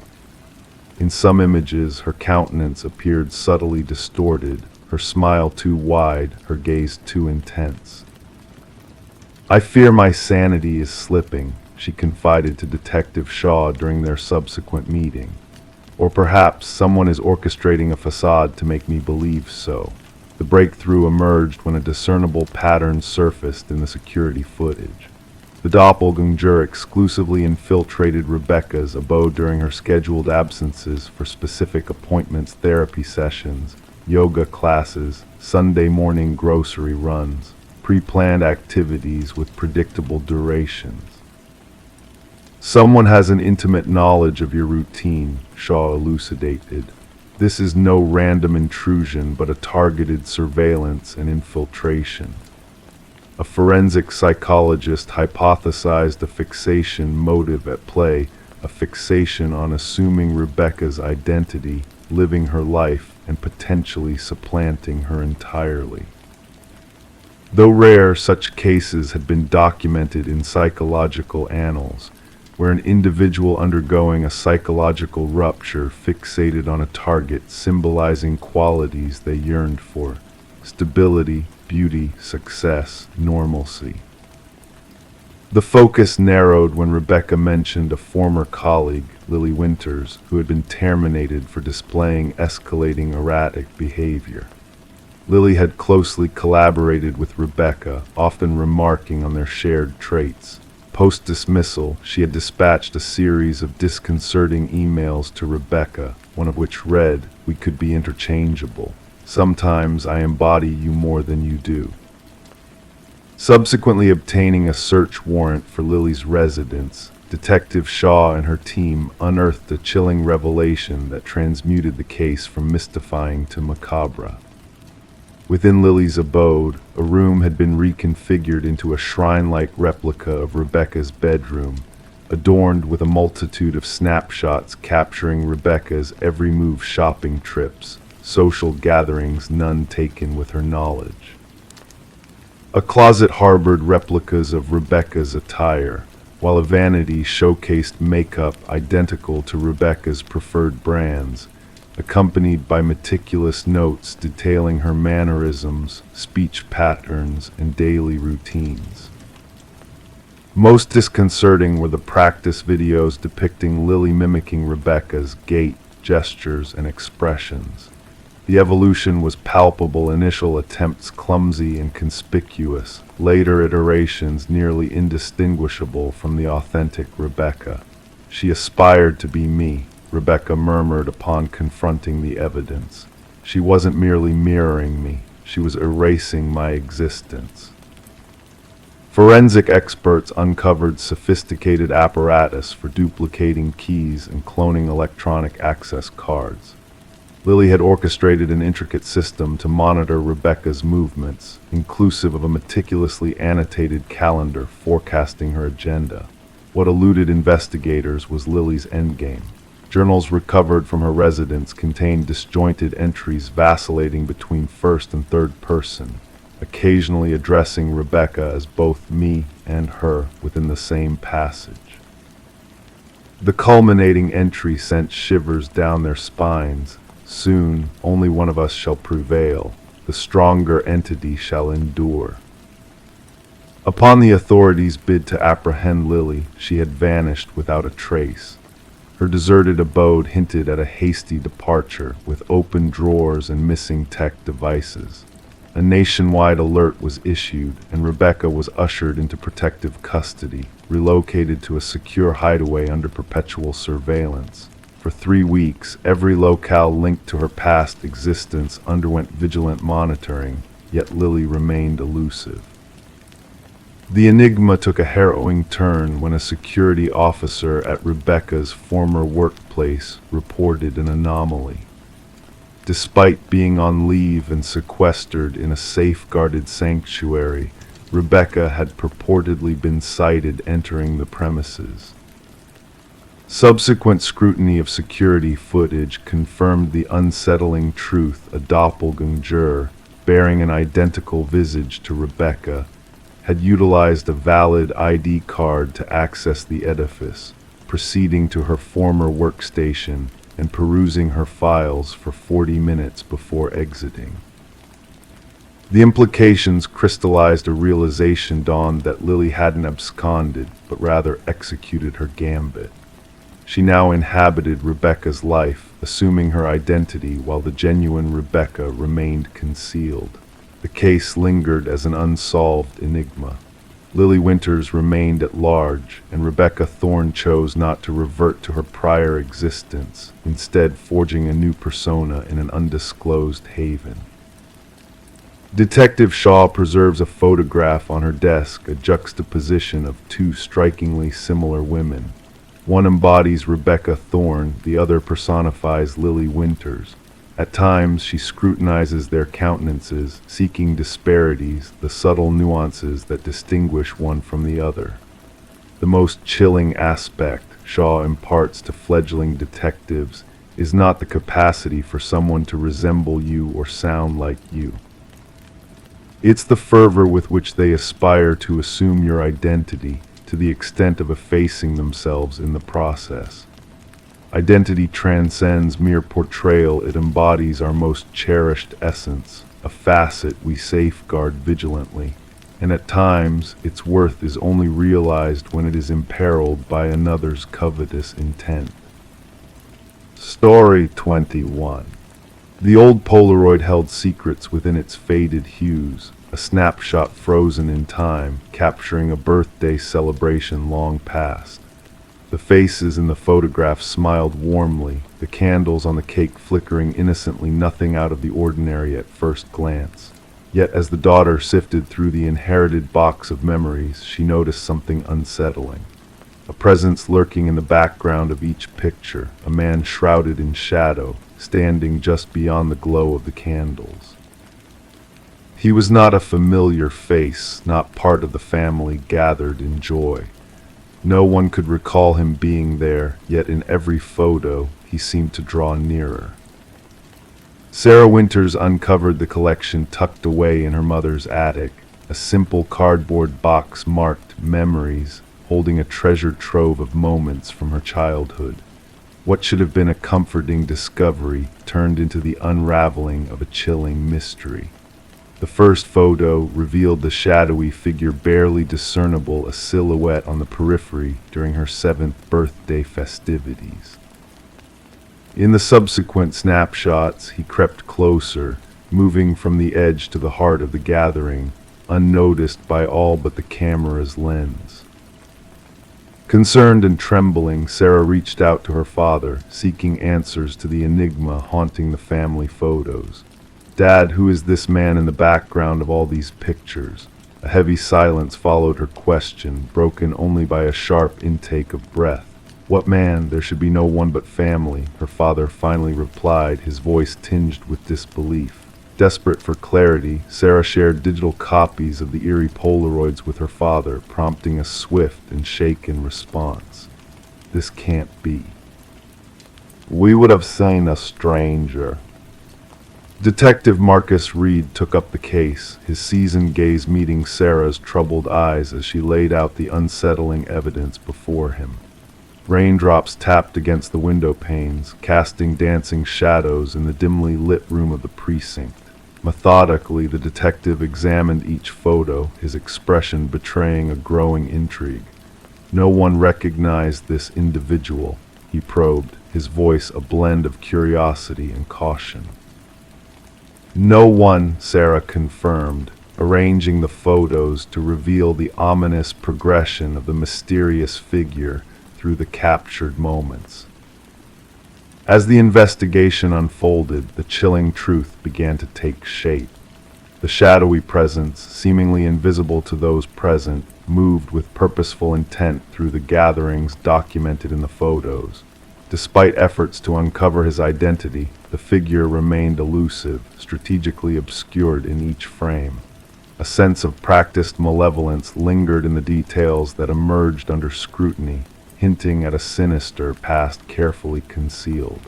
In some images, her countenance appeared subtly distorted, her smile too wide, her gaze too intense. "I fear my sanity is slipping," she confided to Detective Shaw during their subsequent meeting. "Or perhaps someone is orchestrating a facade to make me believe so." The breakthrough emerged when a discernible pattern surfaced in the security footage. The doppelganger exclusively infiltrated Rebecca's abode during her scheduled absences for specific appointments, therapy sessions, yoga classes, Sunday morning grocery runs, pre-planned activities with predictable durations. "Someone has an intimate knowledge of your routine," Shaw elucidated. "This is no random intrusion, but a targeted surveillance and infiltration." A forensic psychologist hypothesized a fixation motive at play, a fixation on assuming Rebecca's identity, living her life, and potentially supplanting her entirely. Though rare, such cases had been documented in psychological annals, where an individual undergoing a psychological rupture fixated on a target symbolizing qualities they yearned for: stability, beauty, success, normalcy. The focus narrowed when Rebecca mentioned a former colleague, Lily Winters, who had been terminated for displaying escalating erratic behavior. Lily had closely collaborated with Rebecca, often remarking on their shared traits. Post-dismissal, she had dispatched a series of disconcerting emails to Rebecca, one of which read, "We could be interchangeable. Sometimes I embody you more than you do." Subsequently obtaining a search warrant for Lily's residence, Detective Shaw and her team unearthed a chilling revelation that transmuted the case from mystifying to macabre. Within Lily's abode, a room had been reconfigured into a shrine-like replica of Rebecca's bedroom, adorned with a multitude of snapshots capturing Rebecca's every move: shopping trips, social gatherings, none taken with her knowledge. A closet harbored replicas of Rebecca's attire, while a vanity showcased makeup identical to Rebecca's preferred brands, accompanied by meticulous notes detailing her mannerisms, speech patterns, and daily routines. Most disconcerting were the practice videos depicting Lily mimicking Rebecca's gait, gestures, and expressions. The evolution was palpable: initial attempts clumsy and conspicuous, later iterations nearly indistinguishable from the authentic Rebecca. "She aspired to be me," Rebecca murmured upon confronting the evidence. "She wasn't merely mirroring me, she was erasing my existence." Forensic experts uncovered sophisticated apparatus for duplicating keys and cloning electronic access cards. Lily had orchestrated an intricate system to monitor Rebecca's movements, inclusive of a meticulously annotated calendar forecasting her agenda. What eluded investigators was Lily's endgame. Journals recovered from her residence contained disjointed entries vacillating between first and third person, occasionally addressing Rebecca as both me and her within the same passage. The culminating entry sent shivers down their spines. Soon, only one of us shall prevail. The stronger entity shall endure. Upon the authorities' bid to apprehend Lily, she had vanished without a trace. Her deserted abode hinted at a hasty departure, with open drawers and missing tech devices. A nationwide alert was issued, and Rebecca was ushered into protective custody, relocated to a secure hideaway under perpetual surveillance. For 3 weeks, every locale linked to her past existence underwent vigilant monitoring, yet Lily remained elusive. The enigma took a harrowing turn when a security officer at Rebecca's former workplace reported an anomaly. Despite being on leave and sequestered in a safeguarded sanctuary, Rebecca had purportedly been sighted entering the premises. Subsequent scrutiny of security footage confirmed the unsettling truth: a doppelganger, bearing an identical visage to Rebecca, had utilized a valid ID card to access the edifice, proceeding to her former workstation and perusing her files for 40 minutes before exiting. The implications crystallized a realization dawned that Lily hadn't absconded, but rather executed her gambit. She now inhabited Rebecca's life, assuming her identity while the genuine Rebecca remained concealed. The case lingered as an unsolved enigma. Lily Winters remained at large, and Rebecca Thorne chose not to revert to her prior existence, instead forging a new persona in an undisclosed haven. Detective Shaw preserves a photograph on her desk, a juxtaposition of 2 strikingly similar women. One embodies Rebecca Thorne, the other personifies Lily Winters. At times, she scrutinizes their countenances, seeking disparities, the subtle nuances that distinguish one from the other. The most chilling aspect Shaw imparts to fledgling detectives is not the capacity for someone to resemble you or sound like you. It's the fervor with which they aspire to assume your identity, to the extent of effacing themselves in the process. Identity transcends mere portrayal; it embodies our most cherished essence, a facet we safeguard vigilantly, and at times its worth is only realized when it is imperiled by another's covetous intent. Story 21. The old Polaroid held secrets within its faded hues, a snapshot frozen in time, capturing a birthday celebration long past. The faces in the photograph smiled warmly, the candles on the cake flickering innocently, nothing out of the ordinary at first glance. Yet as the daughter sifted through the inherited box of memories, she noticed something unsettling. A presence lurking in the background of each picture, a man shrouded in shadow, standing just beyond the glow of the candles. He was not a familiar face, not part of the family gathered in joy. No one could recall him being there, yet in every photo he seemed to draw nearer. Sarah Winters uncovered the collection tucked away in her mother's attic, a simple cardboard box marked Memories, holding a treasure trove of moments from her childhood. What should have been a comforting discovery turned into the unraveling of a chilling mystery. The first photo revealed the shadowy figure barely discernible, a silhouette on the periphery during her 7th birthday festivities. In the subsequent snapshots, he crept closer, moving from the edge to the heart of the gathering, unnoticed by all but the camera's lens. Concerned and trembling, Sarah reached out to her father, seeking answers to the enigma haunting the family photos. "Dad, who is this man in the background of all these pictures?" A heavy silence followed her question, broken only by a sharp intake of breath. "What man? There should be no one but family," her father finally replied, his voice tinged with disbelief. Desperate for clarity, Sarah shared digital copies of the eerie Polaroids with her father, prompting a swift and shaken response. "This can't be. We would have seen a stranger." Detective Marcus Reed took up the case, his seasoned gaze meeting Sarah's troubled eyes as she laid out the unsettling evidence before him. Raindrops tapped against the window panes, casting dancing shadows in the dimly lit room of the precinct. Methodically, the detective examined each photo, his expression betraying a growing intrigue. No one recognized this individual, he probed, his voice a blend of curiosity and caution. No one, Sarah confirmed, arranging the photos to reveal the ominous progression of the mysterious figure through the captured moments. As the investigation unfolded, the chilling truth began to take shape. The shadowy presence, seemingly invisible to those present, moved with purposeful intent through the gatherings documented in the photos. Despite efforts to uncover his identity, the figure remained elusive, strategically obscured in each frame. A sense of practiced malevolence lingered in the details that emerged under scrutiny, hinting at a sinister past carefully concealed.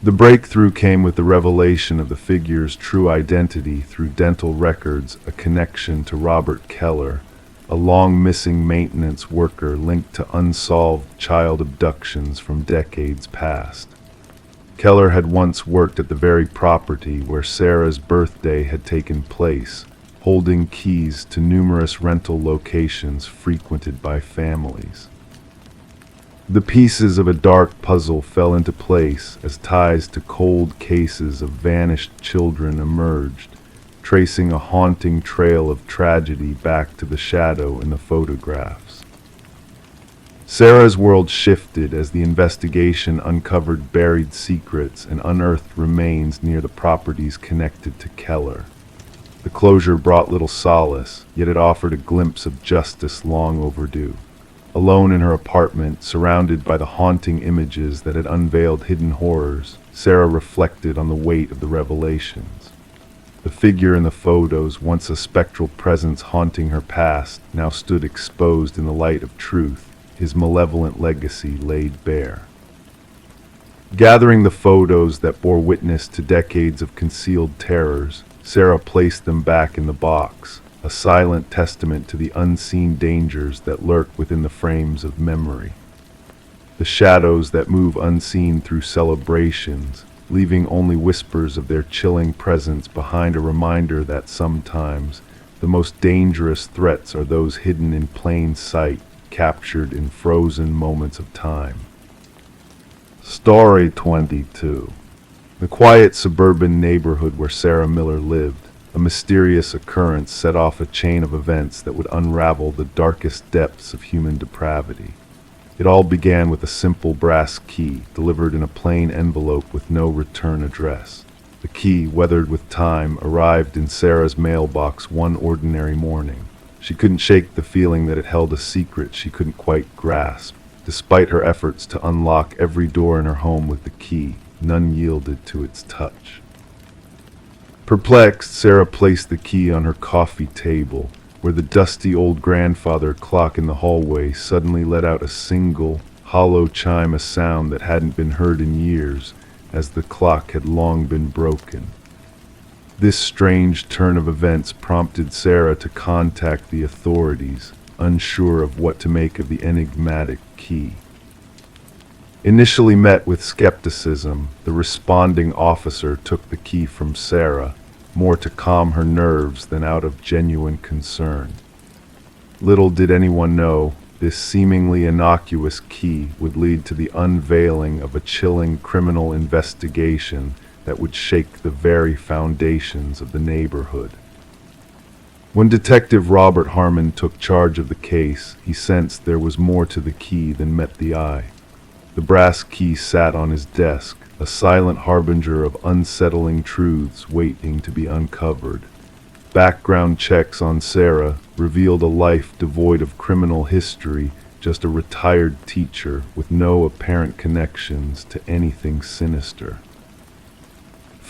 The breakthrough came with the revelation of the figure's true identity through dental records, a connection to Robert Keller, a long-missing maintenance worker linked to unsolved child abductions from decades past. Keller had once worked at the very property where Sarah's birthday had taken place, holding keys to numerous rental locations frequented by families. The pieces of a dark puzzle fell into place as ties to cold cases of vanished children emerged, tracing a haunting trail of tragedy back to the shadow in the photographs. Sarah's world shifted as the investigation uncovered buried secrets and unearthed remains near the properties connected to Keller. The closure brought little solace, yet it offered a glimpse of justice long overdue. Alone in her apartment, surrounded by the haunting images that had unveiled hidden horrors, Sarah reflected on the weight of the revelations. The figure in the photos, once a spectral presence haunting her past, now stood exposed in the light of truth, his malevolent legacy laid bare. Gathering the photos that bore witness to decades of concealed terrors, Sarah placed them back in the box, a silent testament to the unseen dangers that lurk within the frames of memory. The shadows that move unseen through celebrations, leaving only whispers of their chilling presence behind, a reminder that sometimes the most dangerous threats are those hidden in plain sight, captured in frozen moments of time. Story 22. The quiet suburban neighborhood where Sarah Miller lived, a mysterious occurrence set off a chain of events that would unravel the darkest depths of human depravity. It all began with a simple brass key delivered in a plain envelope with no return address. The key, weathered with time, arrived in Sarah's mailbox one ordinary morning. She couldn't shake the feeling that it held a secret she couldn't quite grasp. Despite her efforts to unlock every door in her home with the key, none yielded to its touch. Perplexed, Sarah placed the key on her coffee table, where the dusty old grandfather clock in the hallway suddenly let out a single, hollow chime, a sound that hadn't been heard in years, as the clock had long been broken. This strange turn of events prompted Sarah to contact the authorities, unsure of what to make of the enigmatic key. Initially met with skepticism, the responding officer took the key from Sarah, more to calm her nerves than out of genuine concern. Little did anyone know, this seemingly innocuous key would lead to the unveiling of a chilling criminal investigation that would shake the very foundations of the neighborhood. When Detective Robert Harmon took charge of the case, he sensed there was more to the key than met the eye. The brass key sat on his desk, a silent harbinger of unsettling truths waiting to be uncovered. Background checks on Sarah revealed a life devoid of criminal history, just a retired teacher with no apparent connections to anything sinister.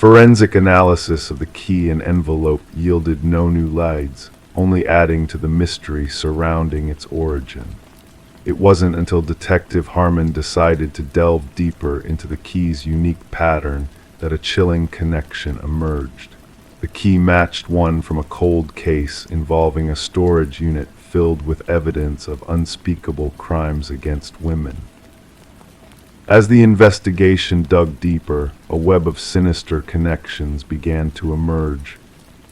Forensic analysis of the key and envelope yielded no new leads, only adding to the mystery surrounding its origin. It wasn't until Detective Harmon decided to delve deeper into the key's unique pattern that a chilling connection emerged. The key matched one from a cold case involving a storage unit filled with evidence of unspeakable crimes against women. As the investigation dug deeper, a web of sinister connections began to emerge.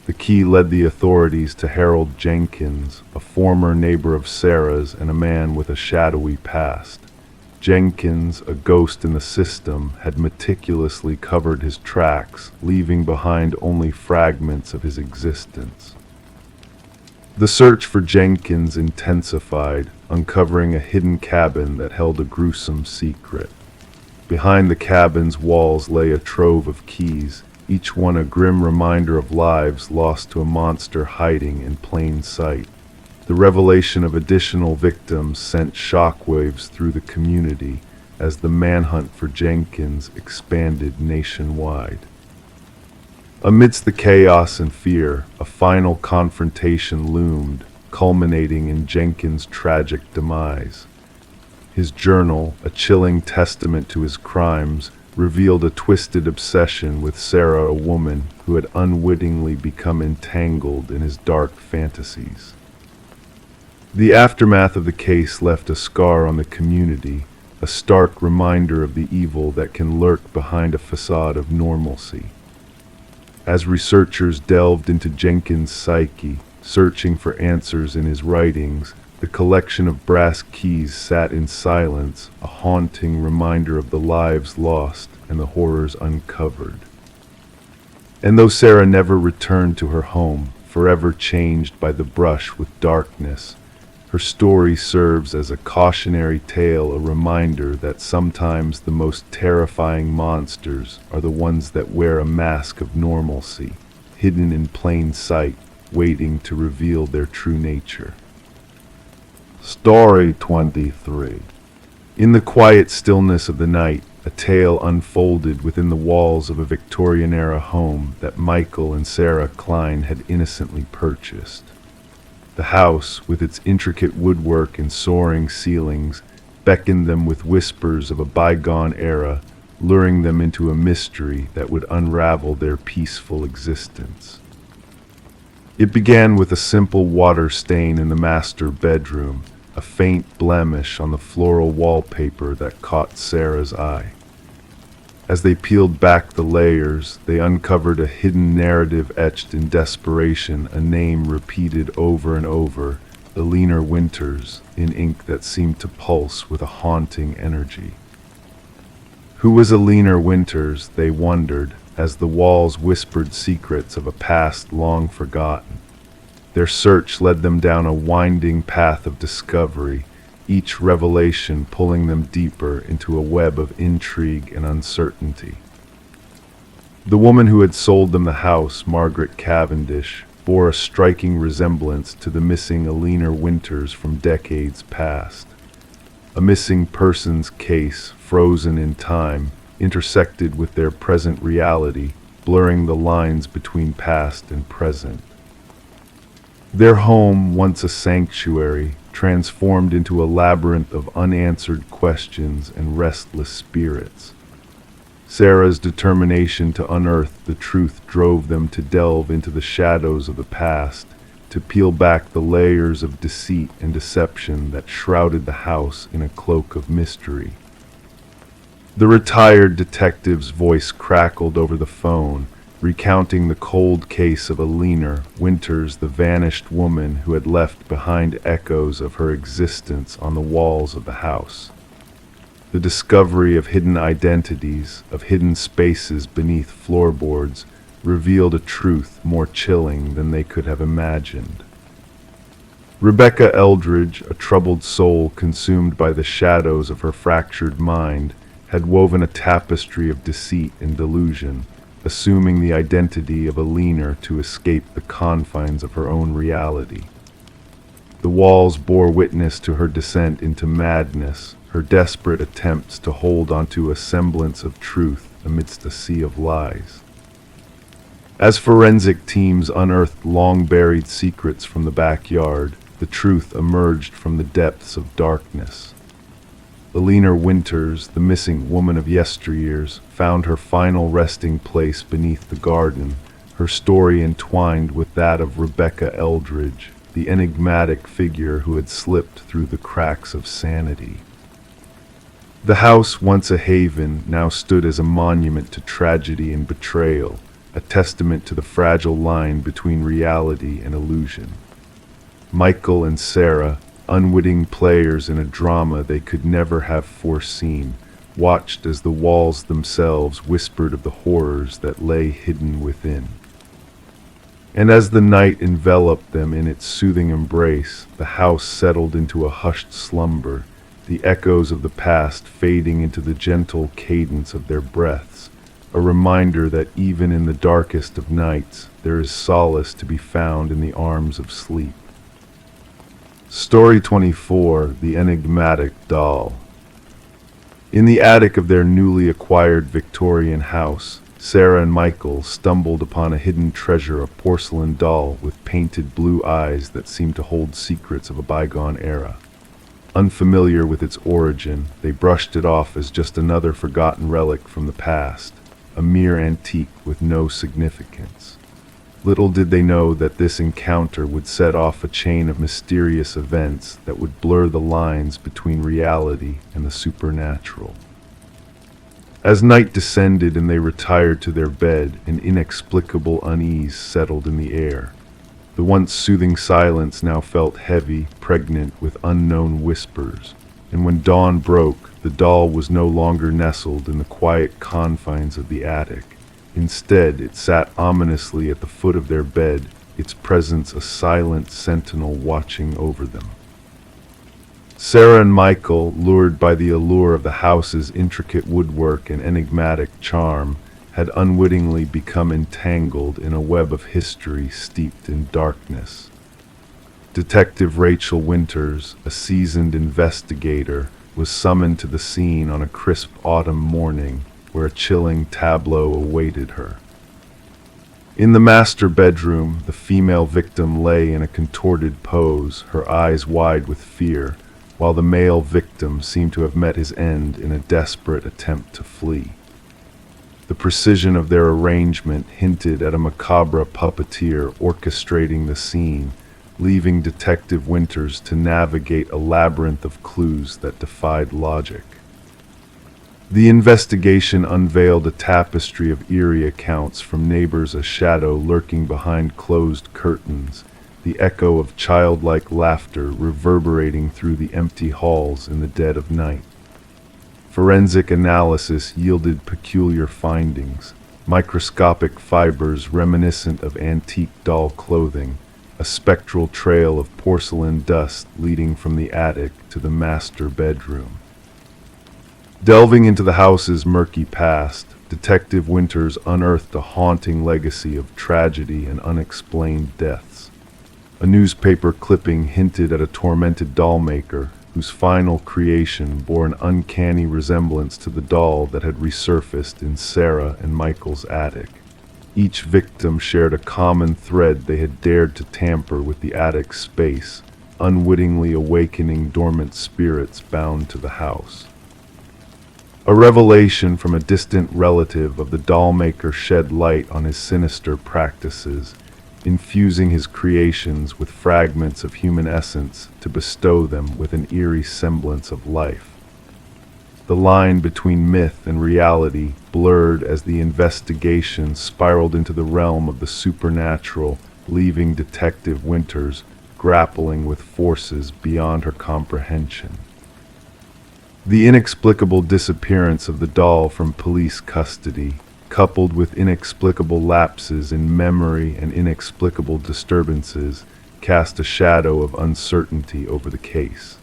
The key led the authorities to Harold Jenkins, a former neighbor of Sarah's and a man with a shadowy past. Jenkins, a ghost in the system, had meticulously covered his tracks, leaving behind only fragments of his existence. The search for Jenkins intensified, uncovering a hidden cabin that held a gruesome secret. Behind the cabin's walls lay a trove of keys, each one a grim reminder of lives lost to a monster hiding in plain sight. The revelation of additional victims sent shockwaves through the community as the manhunt for Jenkins expanded nationwide. Amidst the chaos and fear, a final confrontation loomed, culminating in Jenkins' tragic demise. His journal, a chilling testament to his crimes, revealed a twisted obsession with Sarah, a woman who had unwittingly become entangled in his dark fantasies. The aftermath of the case left a scar on the community, a stark reminder of the evil that can lurk behind a facade of normalcy. As researchers delved into Jenkins' psyche, searching for answers in his writings, the collection of brass keys sat in silence, a haunting reminder of the lives lost and the horrors uncovered. And though Sarah never returned to her home, forever changed by the brush with darkness, her story serves as a cautionary tale, a reminder that sometimes the most terrifying monsters are the ones that wear a mask of normalcy, hidden in plain sight, waiting to reveal their true nature. Story 23. In the quiet stillness of the night, a tale unfolded within the walls of a Victorian-era home that Michael and Sarah Klein had innocently purchased. The house, with its intricate woodwork and soaring ceilings, beckoned them with whispers of a bygone era, luring them into a mystery that would unravel their peaceful existence. It began with a simple water stain in the master bedroom, a faint blemish on the floral wallpaper that caught Sarah's eye. As they peeled back the layers, they uncovered a hidden narrative etched in desperation, a name repeated over and over, Eleanor Winters, in ink that seemed to pulse with a haunting energy. Who was Eleanor Winters, they wondered, as the walls whispered secrets of a past long forgotten. Their search led them down a winding path of discovery, each revelation pulling them deeper into a web of intrigue and uncertainty. The woman who had sold them the house, Margaret Cavendish, bore a striking resemblance to the missing Eleanor Winters from decades past. A missing persons case, frozen in time, intersected with their present reality, blurring the lines between past and present. Their home, once a sanctuary, transformed into a labyrinth of unanswered questions and restless spirits. Sarah's determination to unearth the truth drove them to delve into the shadows of the past, to peel back the layers of deceit and deception that shrouded the house in a cloak of mystery. The retired detective's voice crackled over the phone, recounting the cold case of Eleanor Winters, the vanished woman who had left behind echoes of her existence on the walls of the house. The discovery of hidden identities, of hidden spaces beneath floorboards, revealed a truth more chilling than they could have imagined. Rebecca Eldridge, a troubled soul consumed by the shadows of her fractured mind, had woven a tapestry of deceit and delusion, assuming the identity of Eleanor to escape the confines of her own reality. The walls bore witness to her descent into madness, her desperate attempts to hold onto a semblance of truth amidst a sea of lies. As forensic teams unearthed long-buried secrets from the backyard, the truth emerged from the depths of darkness. Eleanor Winters, the missing woman of yesteryears, found her final resting place beneath the garden, her story entwined with that of Rebecca Eldridge, the enigmatic figure who had slipped through the cracks of sanity. The house, once a haven, now stood as a monument to tragedy and betrayal, a testament to the fragile line between reality and illusion. Michael and Sarah, unwitting players in a drama they could never have foreseen, watched as the walls themselves whispered of the horrors that lay hidden within. And as the night enveloped them in its soothing embrace, the house settled into a hushed slumber, the echoes of the past fading into the gentle cadence of their breaths, a reminder that even in the darkest of nights, there is solace to be found in the arms of sleep. Story 24, The Enigmatic Doll. In the attic of their newly acquired Victorian house, Sarah and Michael stumbled upon a hidden treasure, a porcelain doll with painted blue eyes that seemed to hold secrets of a bygone era. Unfamiliar with its origin, they brushed it off as just another forgotten relic from the past, a mere antique with no significance. Little did they know that this encounter would set off a chain of mysterious events that would blur the lines between reality and the supernatural. As night descended and they retired to their bed, an inexplicable unease settled in the air. The once soothing silence now felt heavy, pregnant with unknown whispers, and when dawn broke, the doll was no longer nestled in the quiet confines of the attic. Instead, it sat ominously at the foot of their bed, its presence a silent sentinel watching over them. Sarah and Michael, lured by the allure of the house's intricate woodwork and enigmatic charm, had unwittingly become entangled in a web of history steeped in darkness. Detective Rachel Winters, a seasoned investigator, was summoned to the scene on a crisp autumn morning, where a chilling tableau awaited her. In the master bedroom, the female victim lay in a contorted pose, her eyes wide with fear, while the male victim seemed to have met his end in a desperate attempt to flee. The precision of their arrangement hinted at a macabre puppeteer orchestrating the scene, leaving Detective Winters to navigate a labyrinth of clues that defied logic. The investigation unveiled a tapestry of eerie accounts from neighbors, a shadow lurking behind closed curtains, the echo of childlike laughter reverberating through the empty halls in the dead of night. Forensic analysis yielded peculiar findings, microscopic fibers reminiscent of antique doll clothing, a spectral trail of porcelain dust leading from the attic to the master bedroom. Delving into the house's murky past, Detective Winters unearthed a haunting legacy of tragedy and unexplained deaths. A newspaper clipping hinted at a tormented doll maker whose final creation bore an uncanny resemblance to the doll that had resurfaced in Sarah and Michael's attic. Each victim shared a common thread: they had dared to tamper with the attic space, unwittingly awakening dormant spirits bound to the house. A revelation from a distant relative of the dollmaker shed light on his sinister practices, infusing his creations with fragments of human essence to bestow them with an eerie semblance of life. The line between myth and reality blurred as the investigation spiraled into the realm of the supernatural, leaving Detective Winters grappling with forces beyond her comprehension. The inexplicable disappearance of the doll from police custody, coupled with inexplicable lapses in memory and inexplicable disturbances, cast a shadow of uncertainty over the case.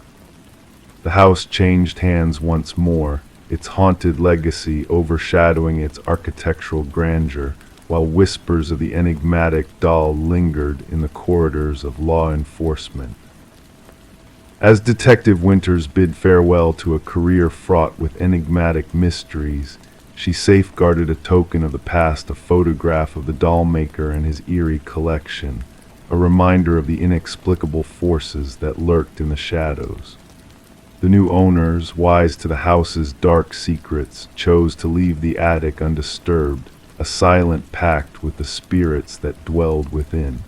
The house changed hands once more, its haunted legacy overshadowing its architectural grandeur, while whispers of the enigmatic doll lingered in the corridors of law enforcement. As Detective Winters bid farewell to a career fraught with enigmatic mysteries, she safeguarded a token of the past, a photograph of the doll maker and his eerie collection, a reminder of the inexplicable forces that lurked in the shadows. The new owners, wise to the house's dark secrets, chose to leave the attic undisturbed, a silent pact with the spirits that dwelled within.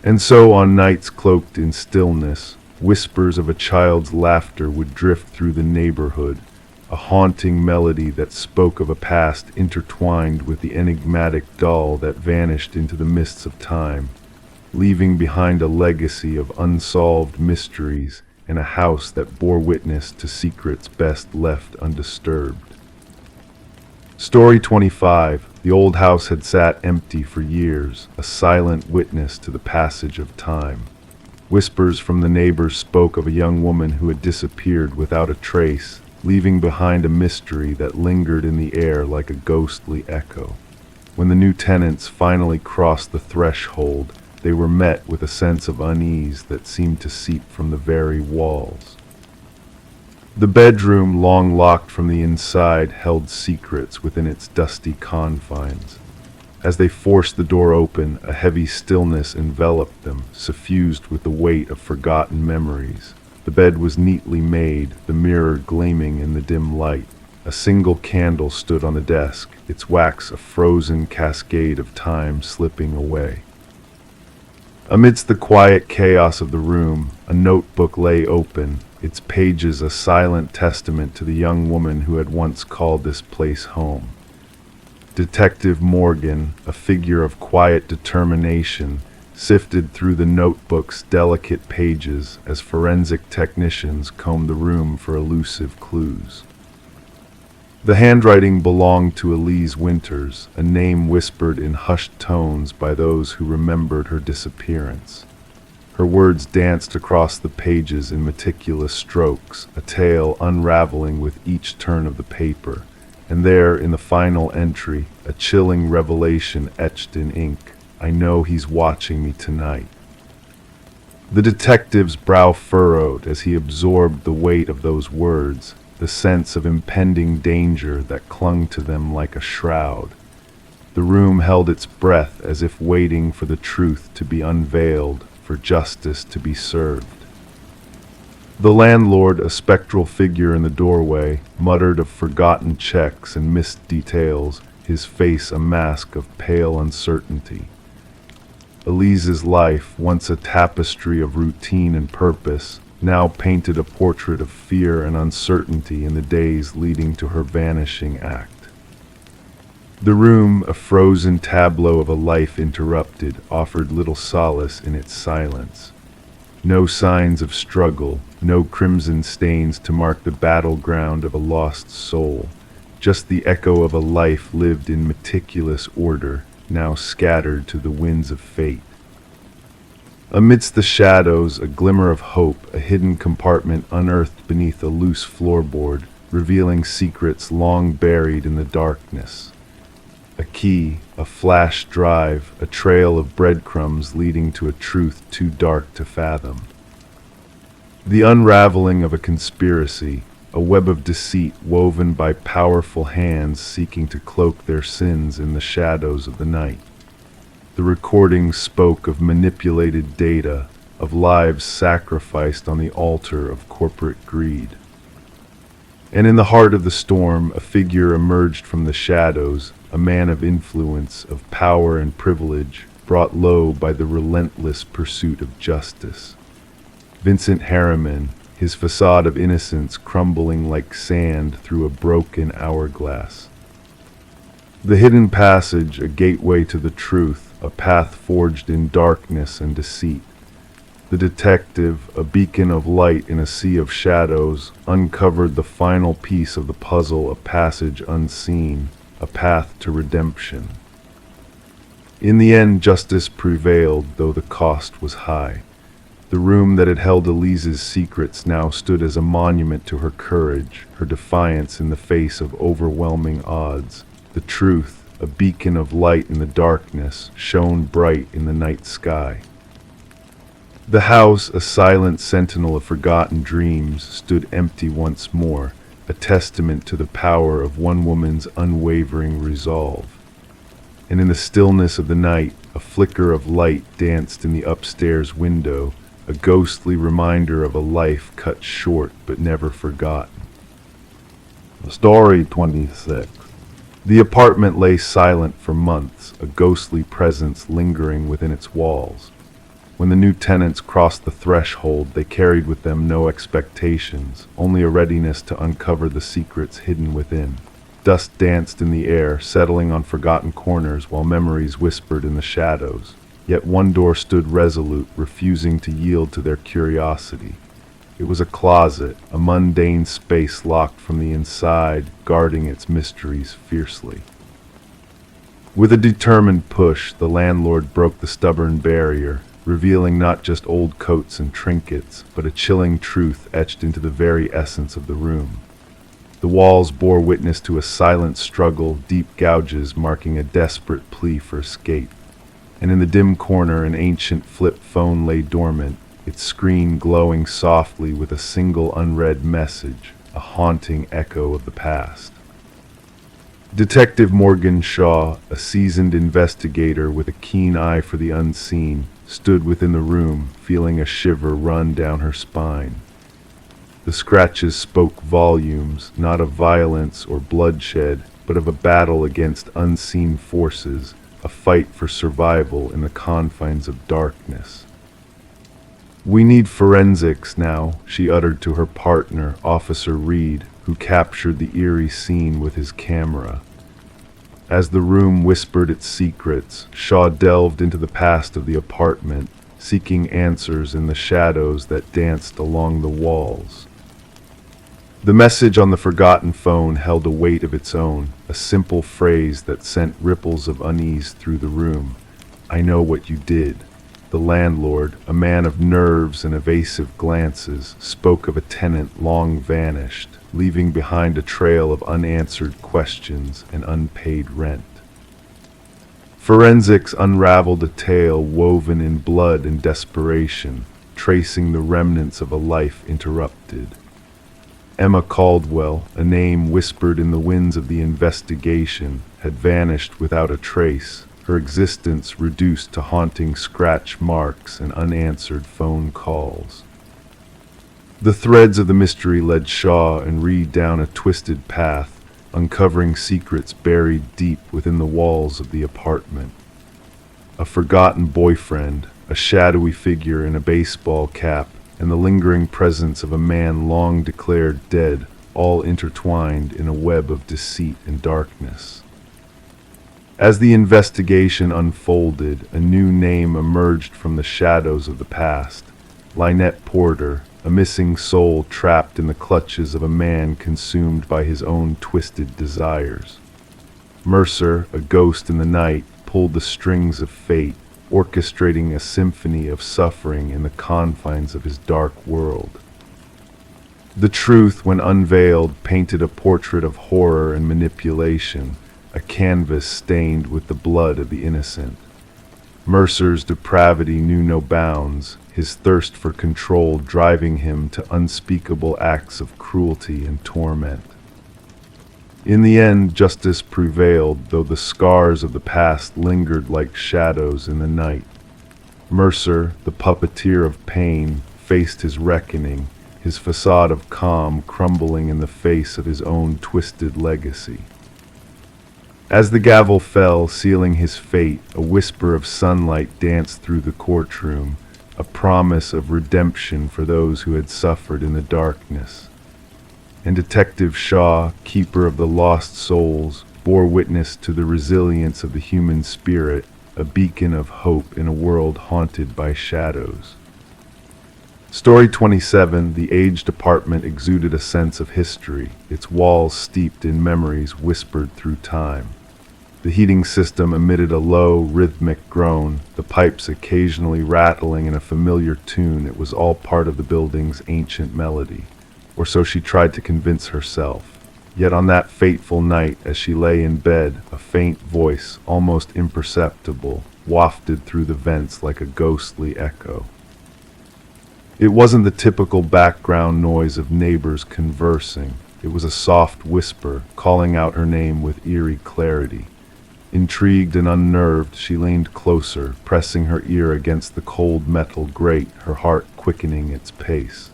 And so, on nights cloaked in stillness, whispers of a child's laughter would drift through the neighborhood, a haunting melody that spoke of a past intertwined with the enigmatic doll that vanished into the mists of time, leaving behind a legacy of unsolved mysteries and a house that bore witness to secrets best left undisturbed. Story 25. The old house had sat empty for years, a silent witness to the passage of time. Whispers from the neighbors spoke of a young woman who had disappeared without a trace, leaving behind a mystery that lingered in the air like a ghostly echo. When the new tenants finally crossed the threshold, they were met with a sense of unease that seemed to seep from the very walls. The bedroom, long locked from the inside, held secrets within its dusty confines. As they forced the door open, a heavy stillness enveloped them, suffused with the weight of forgotten memories. The bed was neatly made, the mirror gleaming in the dim light. A single candle stood on the desk, its wax a frozen cascade of time slipping away. Amidst the quiet chaos of the room, a notebook lay open, its pages a silent testament to the young woman who had once called this place home. Detective Morgan, a figure of quiet determination, sifted through the notebook's delicate pages as forensic technicians combed the room for elusive clues. The handwriting belonged to Elise Winters, a name whispered in hushed tones by those who remembered her disappearance. Her words danced across the pages in meticulous strokes, a tale unraveling with each turn of the paper, and there, in the final entry, a chilling revelation etched in ink. I know he's watching me tonight. The detective's brow furrowed as he absorbed the weight of those words, the sense of impending danger that clung to them like a shroud. The room held its breath as if waiting for the truth to be unveiled, for justice to be served. The landlord, a spectral figure in the doorway, muttered of forgotten checks and missed details, his face a mask of pale uncertainty. Elise's life, once a tapestry of routine and purpose, now painted a portrait of fear and uncertainty in the days leading to her vanishing act. The room, a frozen tableau of a life interrupted, offered little solace in its silence. No signs of struggle, no crimson stains to mark the battleground of a lost soul, just the echo of a life lived in meticulous order, now scattered to the winds of fate. Amidst the shadows, a glimmer of hope, a hidden compartment unearthed beneath a loose floorboard, revealing secrets long buried in the darkness. A key, a flash drive, a trail of breadcrumbs leading to a truth too dark to fathom. The unraveling of a conspiracy, a web of deceit woven by powerful hands seeking to cloak their sins in the shadows of the night. The recording spoke of manipulated data, of lives sacrificed on the altar of corporate greed. And in the heart of the storm, a figure emerged from the shadows, a man of influence, of power and privilege, brought low by the relentless pursuit of justice. Vincent Harriman, his facade of innocence crumbling like sand through a broken hourglass. The hidden passage, a gateway to the truth, a path forged in darkness and deceit. The detective, a beacon of light in a sea of shadows, uncovered the final piece of the puzzle, a passage unseen, a path to redemption. In the end, justice prevailed, though the cost was high. The room that had held Elise's secrets now stood as a monument to her courage, her defiance in the face of overwhelming odds. The truth, a beacon of light in the darkness, shone bright in the night sky. The house, a silent sentinel of forgotten dreams, stood empty once more, a testament to the power of one woman's unwavering resolve. And in the stillness of the night, a flicker of light danced in the upstairs window, a ghostly reminder of a life cut short but never forgotten. Story 26. The apartment lay silent for months, a ghostly presence lingering within its walls. When the new tenants crossed the threshold, they carried with them no expectations, only a readiness to uncover the secrets hidden within. Dust danced in the air, settling on forgotten corners while memories whispered in the shadows. Yet one door stood resolute, refusing to yield to their curiosity. It was a closet, a mundane space locked from the inside, guarding its mysteries fiercely. With a determined push, the landlord broke the stubborn barrier, revealing not just old coats and trinkets, but a chilling truth etched into the very essence of the room. The walls bore witness to a silent struggle, deep gouges marking a desperate plea for escape. And in the dim corner, an ancient flip phone lay dormant, its screen glowing softly with a single unread message, a haunting echo of the past. Detective Morgan Shaw, a seasoned investigator with a keen eye for the unseen, stood within the room, feeling a shiver run down her spine. The scratches spoke volumes, not of violence or bloodshed, but of a battle against unseen forces, a fight for survival in the confines of darkness. "We need forensics now," she uttered to her partner, Officer Reed, who captured the eerie scene with his camera. As the room whispered its secrets, Shaw delved into the past of the apartment, seeking answers in the shadows that danced along the walls. The message on the forgotten phone held a weight of its own, a simple phrase that sent ripples of unease through the room. "I know what you did." The landlord, a man of nerves and evasive glances, spoke of a tenant long vanished, leaving behind a trail of unanswered questions and unpaid rent. Forensics unraveled a tale woven in blood and desperation, tracing the remnants of a life interrupted. Emma Caldwell, a name whispered in the winds of the investigation, had vanished without a trace, her existence reduced to haunting scratch marks and unanswered phone calls. The threads of the mystery led Shaw and Reed down a twisted path, uncovering secrets buried deep within the walls of the apartment. A forgotten boyfriend, a shadowy figure in a baseball cap, and the lingering presence of a man long declared dead, all intertwined in a web of deceit and darkness. As the investigation unfolded, a new name emerged from the shadows of the past: Lynette Porter, a missing soul trapped in the clutches of a man consumed by his own twisted desires. Mercer, a ghost in the night, pulled the strings of fate, orchestrating a symphony of suffering in the confines of his dark world. The truth, when unveiled, painted a portrait of horror and manipulation, a canvas stained with the blood of the innocent. Mercer's depravity knew no bounds, his thirst for control driving him to unspeakable acts of cruelty and torment. In the end, justice prevailed, though the scars of the past lingered like shadows in the night. Mercer, the puppeteer of pain, faced his reckoning, his facade of calm crumbling in the face of his own twisted legacy. As the gavel fell, sealing his fate, a whisper of sunlight danced through the courtroom, a promise of redemption for those who had suffered in the darkness. And Detective Shaw, keeper of the lost souls, bore witness to the resilience of the human spirit, a beacon of hope in a world haunted by shadows. Story 27, the aged apartment exuded a sense of history, its walls steeped in memories whispered through time. The heating system emitted a low, rhythmic groan, the pipes occasionally rattling in a familiar tune. It was all part of the building's ancient melody. Or so she tried to convince herself. Yet on that fateful night, as she lay in bed, a faint voice, almost imperceptible, wafted through the vents like a ghostly echo. It wasn't the typical background noise of neighbors conversing. It was a soft whisper, calling out her name with eerie clarity. Intrigued and unnerved, she leaned closer, pressing her ear against the cold metal grate, her heart quickening its pace.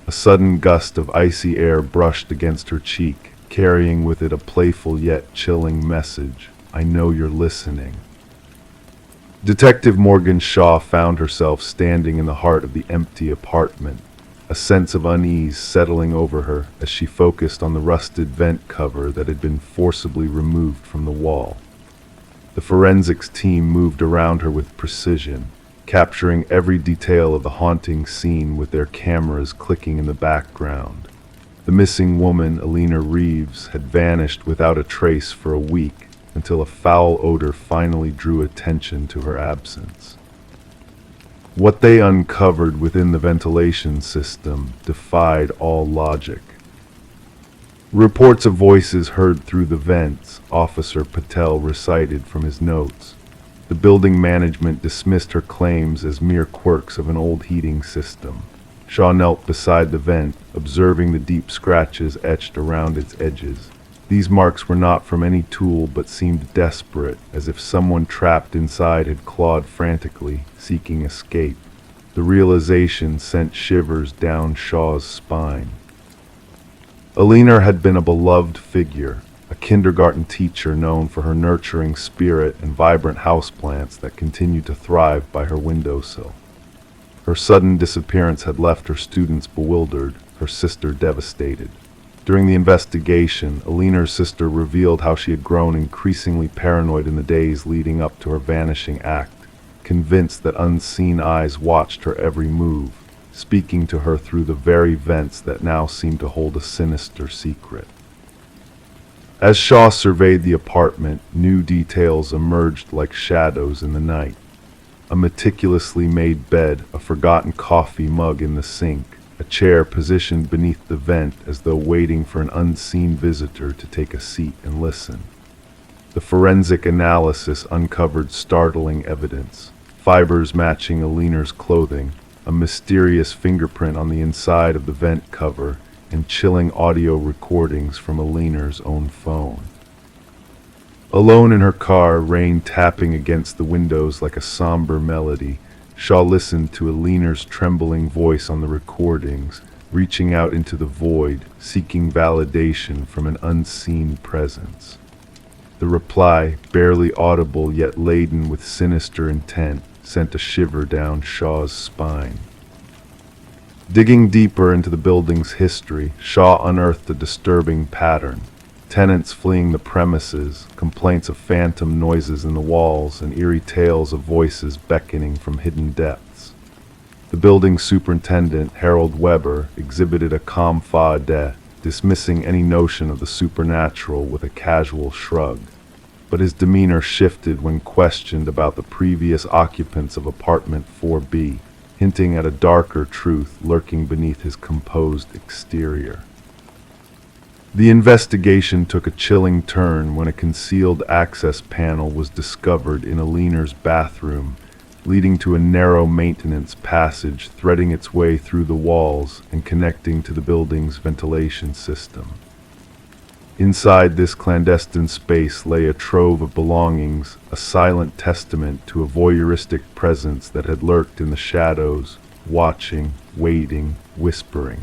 A sudden gust of icy air brushed against her cheek, carrying with it a playful yet chilling message. I know you're listening. Detective Morgan Shaw found herself standing in the heart of the empty apartment, a sense of unease settling over her as she focused on the rusted vent cover that had been forcibly removed from the wall. The forensics team moved around her with precision, capturing every detail of the haunting scene with their cameras clicking in the background. The missing woman, Alina Reeves, had vanished without a trace for a week until a foul odor finally drew attention to her absence. What they uncovered within the ventilation system defied all logic. Reports of voices heard through the vents, Officer Patel recited from his notes. The building management dismissed her claims as mere quirks of an old heating system. Shaw knelt beside the vent, observing the deep scratches etched around its edges. These marks were not from any tool but seemed desperate, as if someone trapped inside had clawed frantically, seeking escape. The realization sent shivers down Shaw's spine. Alina had been a beloved figure, a kindergarten teacher known for her nurturing spirit and vibrant houseplants that continued to thrive by her windowsill. Her sudden disappearance had left her students bewildered, her sister devastated. During the investigation, Alina's sister revealed how she had grown increasingly paranoid in the days leading up to her vanishing act, convinced that unseen eyes watched her every move, speaking to her through the very vents that now seemed to hold a sinister secret. As Shaw surveyed the apartment, new details emerged like shadows in the night. A meticulously made bed, a forgotten coffee mug in the sink, a chair positioned beneath the vent as though waiting for an unseen visitor to take a seat and listen. The forensic analysis uncovered startling evidence: fibers matching Alina's clothing, a mysterious fingerprint on the inside of the vent cover, and chilling audio recordings from Alina's own phone. Alone in her car, rain tapping against the windows like a somber melody, Shaw listened to Alina's trembling voice on the recordings, reaching out into the void, seeking validation from an unseen presence. The reply, barely audible yet laden with sinister intent, sent a shiver down Shaw's spine. Digging deeper into the building's history, Shaw unearthed a disturbing pattern. Tenants fleeing the premises, complaints of phantom noises in the walls, and eerie tales of voices beckoning from hidden depths. The building's superintendent, Harold Weber, exhibited a calm fa-de, dismissing any notion of the supernatural with a casual shrug. But his demeanor shifted when questioned about the previous occupants of apartment 4B, hinting at a darker truth lurking beneath his composed exterior. The investigation took a chilling turn when a concealed access panel was discovered in Alina's bathroom, leading to a narrow maintenance passage threading its way through the walls and connecting to the building's ventilation system. Inside this clandestine space lay a trove of belongings, a silent testament to a voyeuristic presence that had lurked in the shadows, watching, waiting, whispering.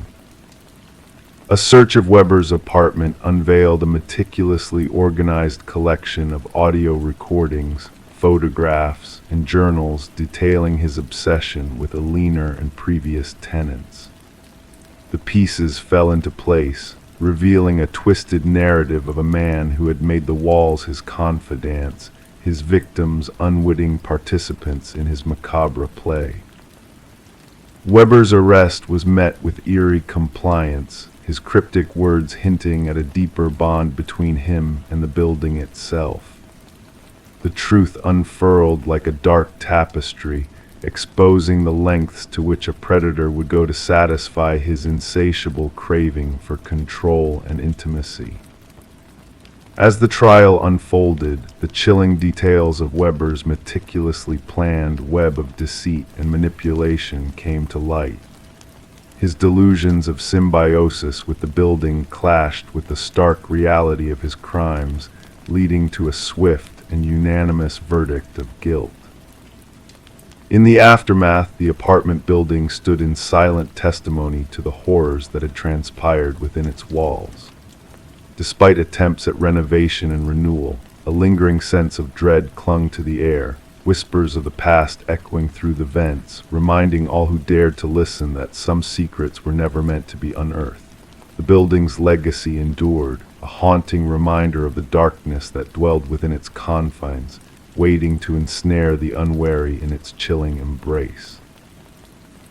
A search of Weber's apartment unveiled a meticulously organized collection of audio recordings, photographs, and journals detailing his obsession with Alina and previous tenants. The pieces fell into place, revealing a twisted narrative of a man who had made the walls his confidants, his victims unwitting participants in his macabre play. Weber's arrest was met with eerie compliance, his cryptic words hinting at a deeper bond between him and the building itself. The truth unfurled like a dark tapestry, exposing the lengths to which a predator would go to satisfy his insatiable craving for control and intimacy. As the trial unfolded, the chilling details of Weber's meticulously planned web of deceit and manipulation came to light. His delusions of symbiosis with the building clashed with the stark reality of his crimes, leading to a swift and unanimous verdict of guilt. In the aftermath, the apartment building stood in silent testimony to the horrors that had transpired within its walls. Despite attempts at renovation and renewal, a lingering sense of dread clung to the air, whispers of the past echoing through the vents, reminding all who dared to listen that some secrets were never meant to be unearthed. The building's legacy endured, a haunting reminder of the darkness that dwelled within its confines, waiting to ensnare the unwary in its chilling embrace.